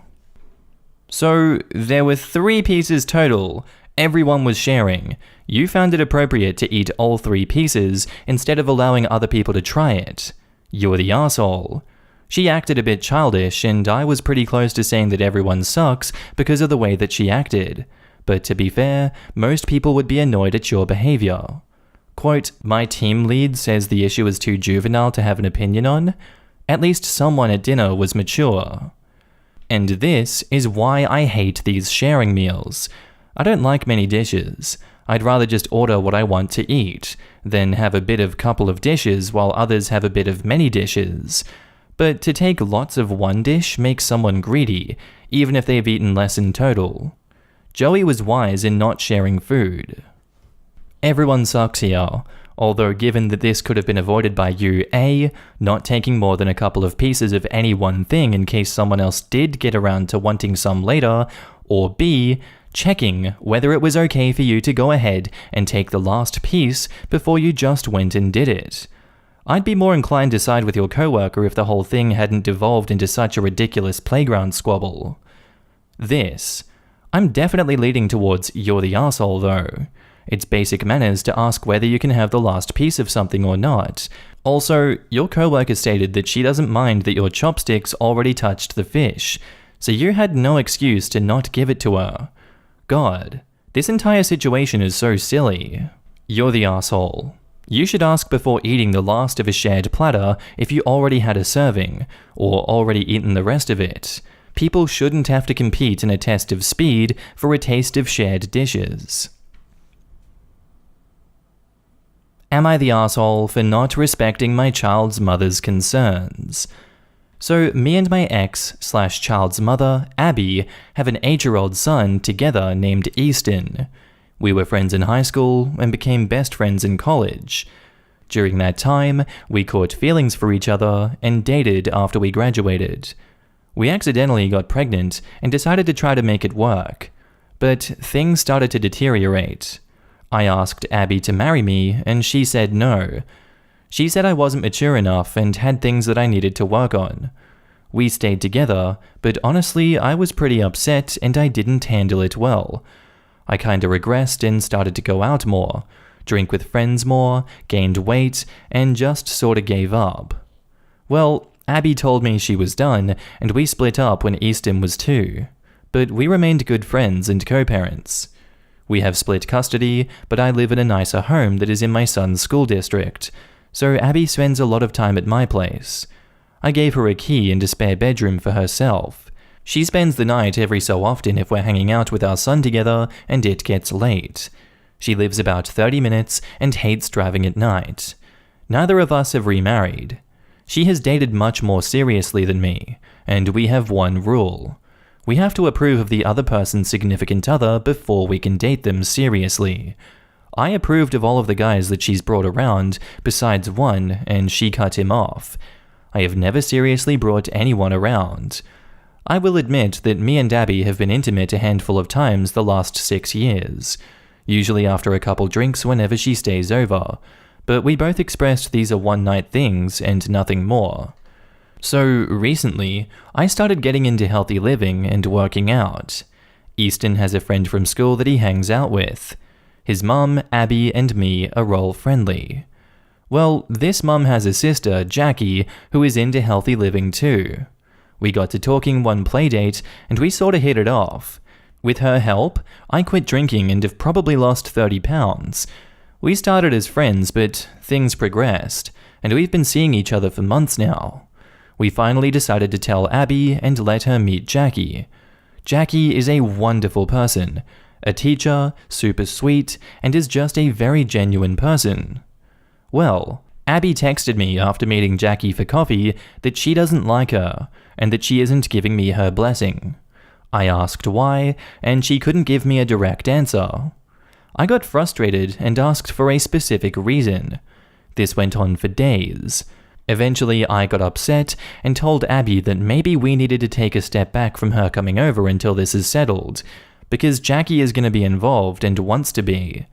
So, there were 3 pieces total. Everyone was sharing. You found it appropriate to eat all 3 pieces instead of allowing other people to try it. You're the asshole. She acted a bit childish, and I was pretty close to saying that everyone sucks because of the way that she acted. But to be fair, most people would be annoyed at your behavior. Quote, "My team lead says the issue is too juvenile to have an opinion on." At least someone at dinner was mature. And this is why I hate these sharing meals. I don't like many dishes. I'd rather just order what I want to eat, than have a bit of couple of dishes while others have a bit of many dishes. But to take lots of one dish makes someone greedy, even if they've eaten less in total. Joey was wise in not sharing food. Everyone sucks here, although given that this could have been avoided by you A, not taking more than a couple of pieces of any one thing in case someone else did get around to wanting some later, or B, checking whether it was okay for you to go ahead and take the last piece before you just went and did it. I'd be more inclined to side with your coworker if the whole thing hadn't devolved into such a ridiculous playground squabble. This. I'm definitely leading towards you're the asshole though. It's basic manners to ask whether you can have the last piece of something or not. Also, your coworker stated that she doesn't mind that your chopsticks already touched the fish, so you had no excuse to not give it to her. God, this entire situation is so silly. You're the asshole. You should ask before eating the last of a shared platter if you already had a serving, or already eaten the rest of it. People shouldn't have to compete in a test of speed for a taste of shared dishes. Am I the asshole for not respecting my child's mother's concerns? So me and my ex/child's mother, Abby, have an 8-year-old son together named Easton. We were friends in high school and became best friends in college. During that time, we caught feelings for each other and dated after we graduated. We accidentally got pregnant and decided to try to make it work. But things started to deteriorate. I asked Abby to marry me, and she said no. She said I wasn't mature enough and had things that I needed to work on. We stayed together, but honestly, I was pretty upset and I didn't handle it well. I kinda regressed and started to go out more, drink with friends more, gained weight, and just sorta gave up. Well, Abby told me she was done, and we split up when Easton was 2. But we remained good friends and co-parents. We have split custody, but I live in a nicer home that is in my son's school district, so Abby spends a lot of time at my place. I gave her a key and a spare bedroom for herself. She spends the night every so often if we're hanging out with our son together and it gets late. She lives about 30 minutes and hates driving at night. Neither of us have remarried. She has dated much more seriously than me, and we have one rule. We have to approve of the other person's significant other before we can date them seriously. I approved of all of the guys that she's brought around, besides one, and she cut him off. I have never seriously brought anyone around. I will admit that me and Abby have been intimate a handful of times the last 6 years, usually after a couple drinks whenever she stays over, but we both expressed these are one-night things and nothing more. So recently, I started getting into healthy living and working out. Easton has a friend from school that he hangs out with. His mum, Abby, and me are all friendly. Well, this mum has a sister, Jackie, who is into healthy living too. We got to talking one playdate, and we sorta hit it off. With her help, I quit drinking and have probably lost 30 pounds. We started as friends, but things progressed, and we've been seeing each other for months now. We finally decided to tell Abby and let her meet Jackie. Jackie is a wonderful person, a teacher, super sweet, and is just a very genuine person. Well, Abby texted me after meeting Jackie for coffee that she doesn't like her, and that she isn't giving me her blessing. I asked why, and she couldn't give me a direct answer. I got frustrated and asked for a specific reason. This went on for days. Eventually, I got upset and told Abby that maybe we needed to take a step back from her coming over until this is settled, because Jackie is going to be involved and wants to be.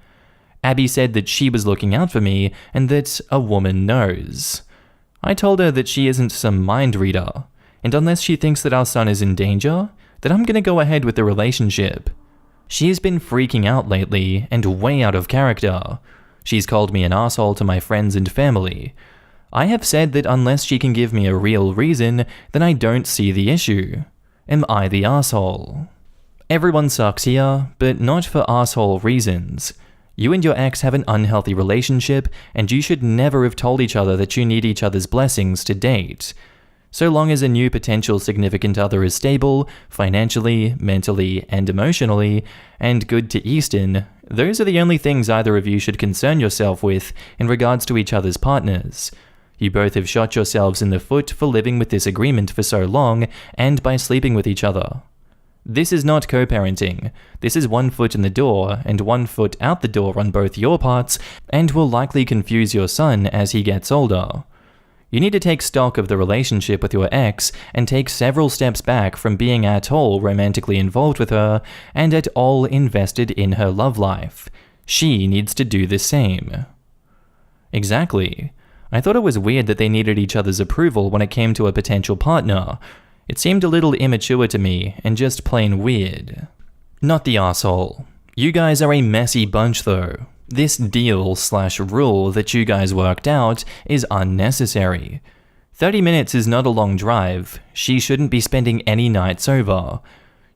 Abby said that she was looking out for me and that a woman knows. I told her that she isn't some mind reader, and unless she thinks that our son is in danger, that I'm going to go ahead with the relationship. She's been freaking out lately and way out of character. She's called me an asshole to my friends and family. I have said that unless she can give me a real reason, then I don't see the issue. Am I the asshole? Everyone sucks here, but not for asshole reasons. You and your ex have an unhealthy relationship, and you should never have told each other that you need each other's blessings to date. So long as a new potential significant other is stable, financially, mentally, and emotionally, and good to Easton, those are the only things either of you should concern yourself with in regards to each other's partners. You both have shot yourselves in the foot for living with this agreement for so long, and by sleeping with each other. This is not co-parenting. This is 1 foot in the door and 1 foot out the door on both your parts, and will likely confuse your son as he gets older. You need to take stock of the relationship with your ex and take several steps back from being at all romantically involved with her and at all invested in her love life. She needs to do the same. Exactly. I thought it was weird that they needed each other's approval when it came to a potential partner. It seemed a little immature to me and just plain weird. Not the asshole. You guys are a messy bunch though. This deal/rule that you guys worked out is unnecessary. 30 minutes is not a long drive. She shouldn't be spending any nights over.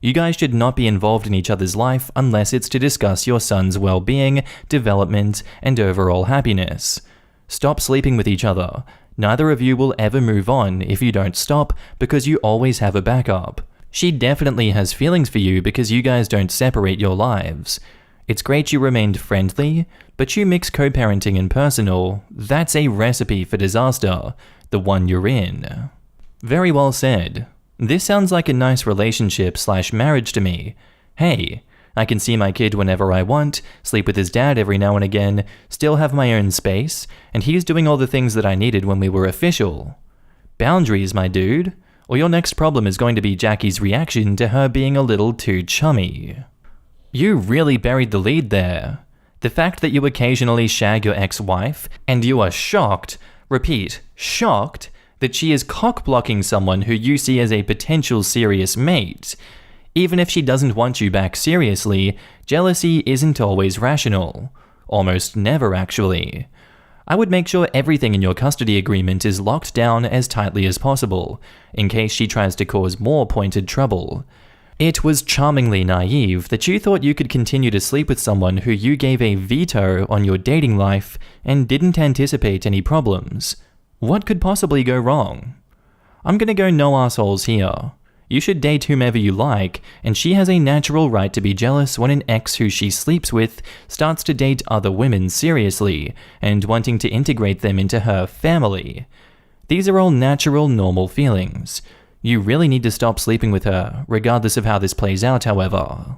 You guys should not be involved in each other's life unless it's to discuss your son's well-being, development, and overall happiness. Stop sleeping with each other. Neither of you will ever move on if you don't stop because you always have a backup. She definitely has feelings for you because you guys don't separate your lives. It's great you remained friendly, but you mix co-parenting and personal. That's a recipe for disaster, the one you're in. Very well said. This sounds like a nice relationship/marriage to me. Hey, I can see my kid whenever I want, sleep with his dad every now and again, still have my own space, and he's doing all the things that I needed when we were official. Boundaries, my dude, or your next problem is going to be Jackie's reaction to her being a little too chummy. You really buried the lead there. The fact that you occasionally shag your ex-wife, and you are shocked, repeat, shocked, that she is cock-blocking someone who you see as a potential serious mate. Even if she doesn't want you back seriously, jealousy isn't always rational. Almost never, actually. I would make sure everything in your custody agreement is locked down as tightly as possible, in case she tries to cause more pointed trouble. It was charmingly naive that you thought you could continue to sleep with someone who you gave a veto on your dating life and didn't anticipate any problems. What could possibly go wrong? I'm gonna go no assholes here. You should date whomever you like, and she has a natural right to be jealous when an ex who she sleeps with starts to date other women seriously and wanting to integrate them into her family. These are all natural, normal feelings. You really need to stop sleeping with her, regardless of how this plays out, however.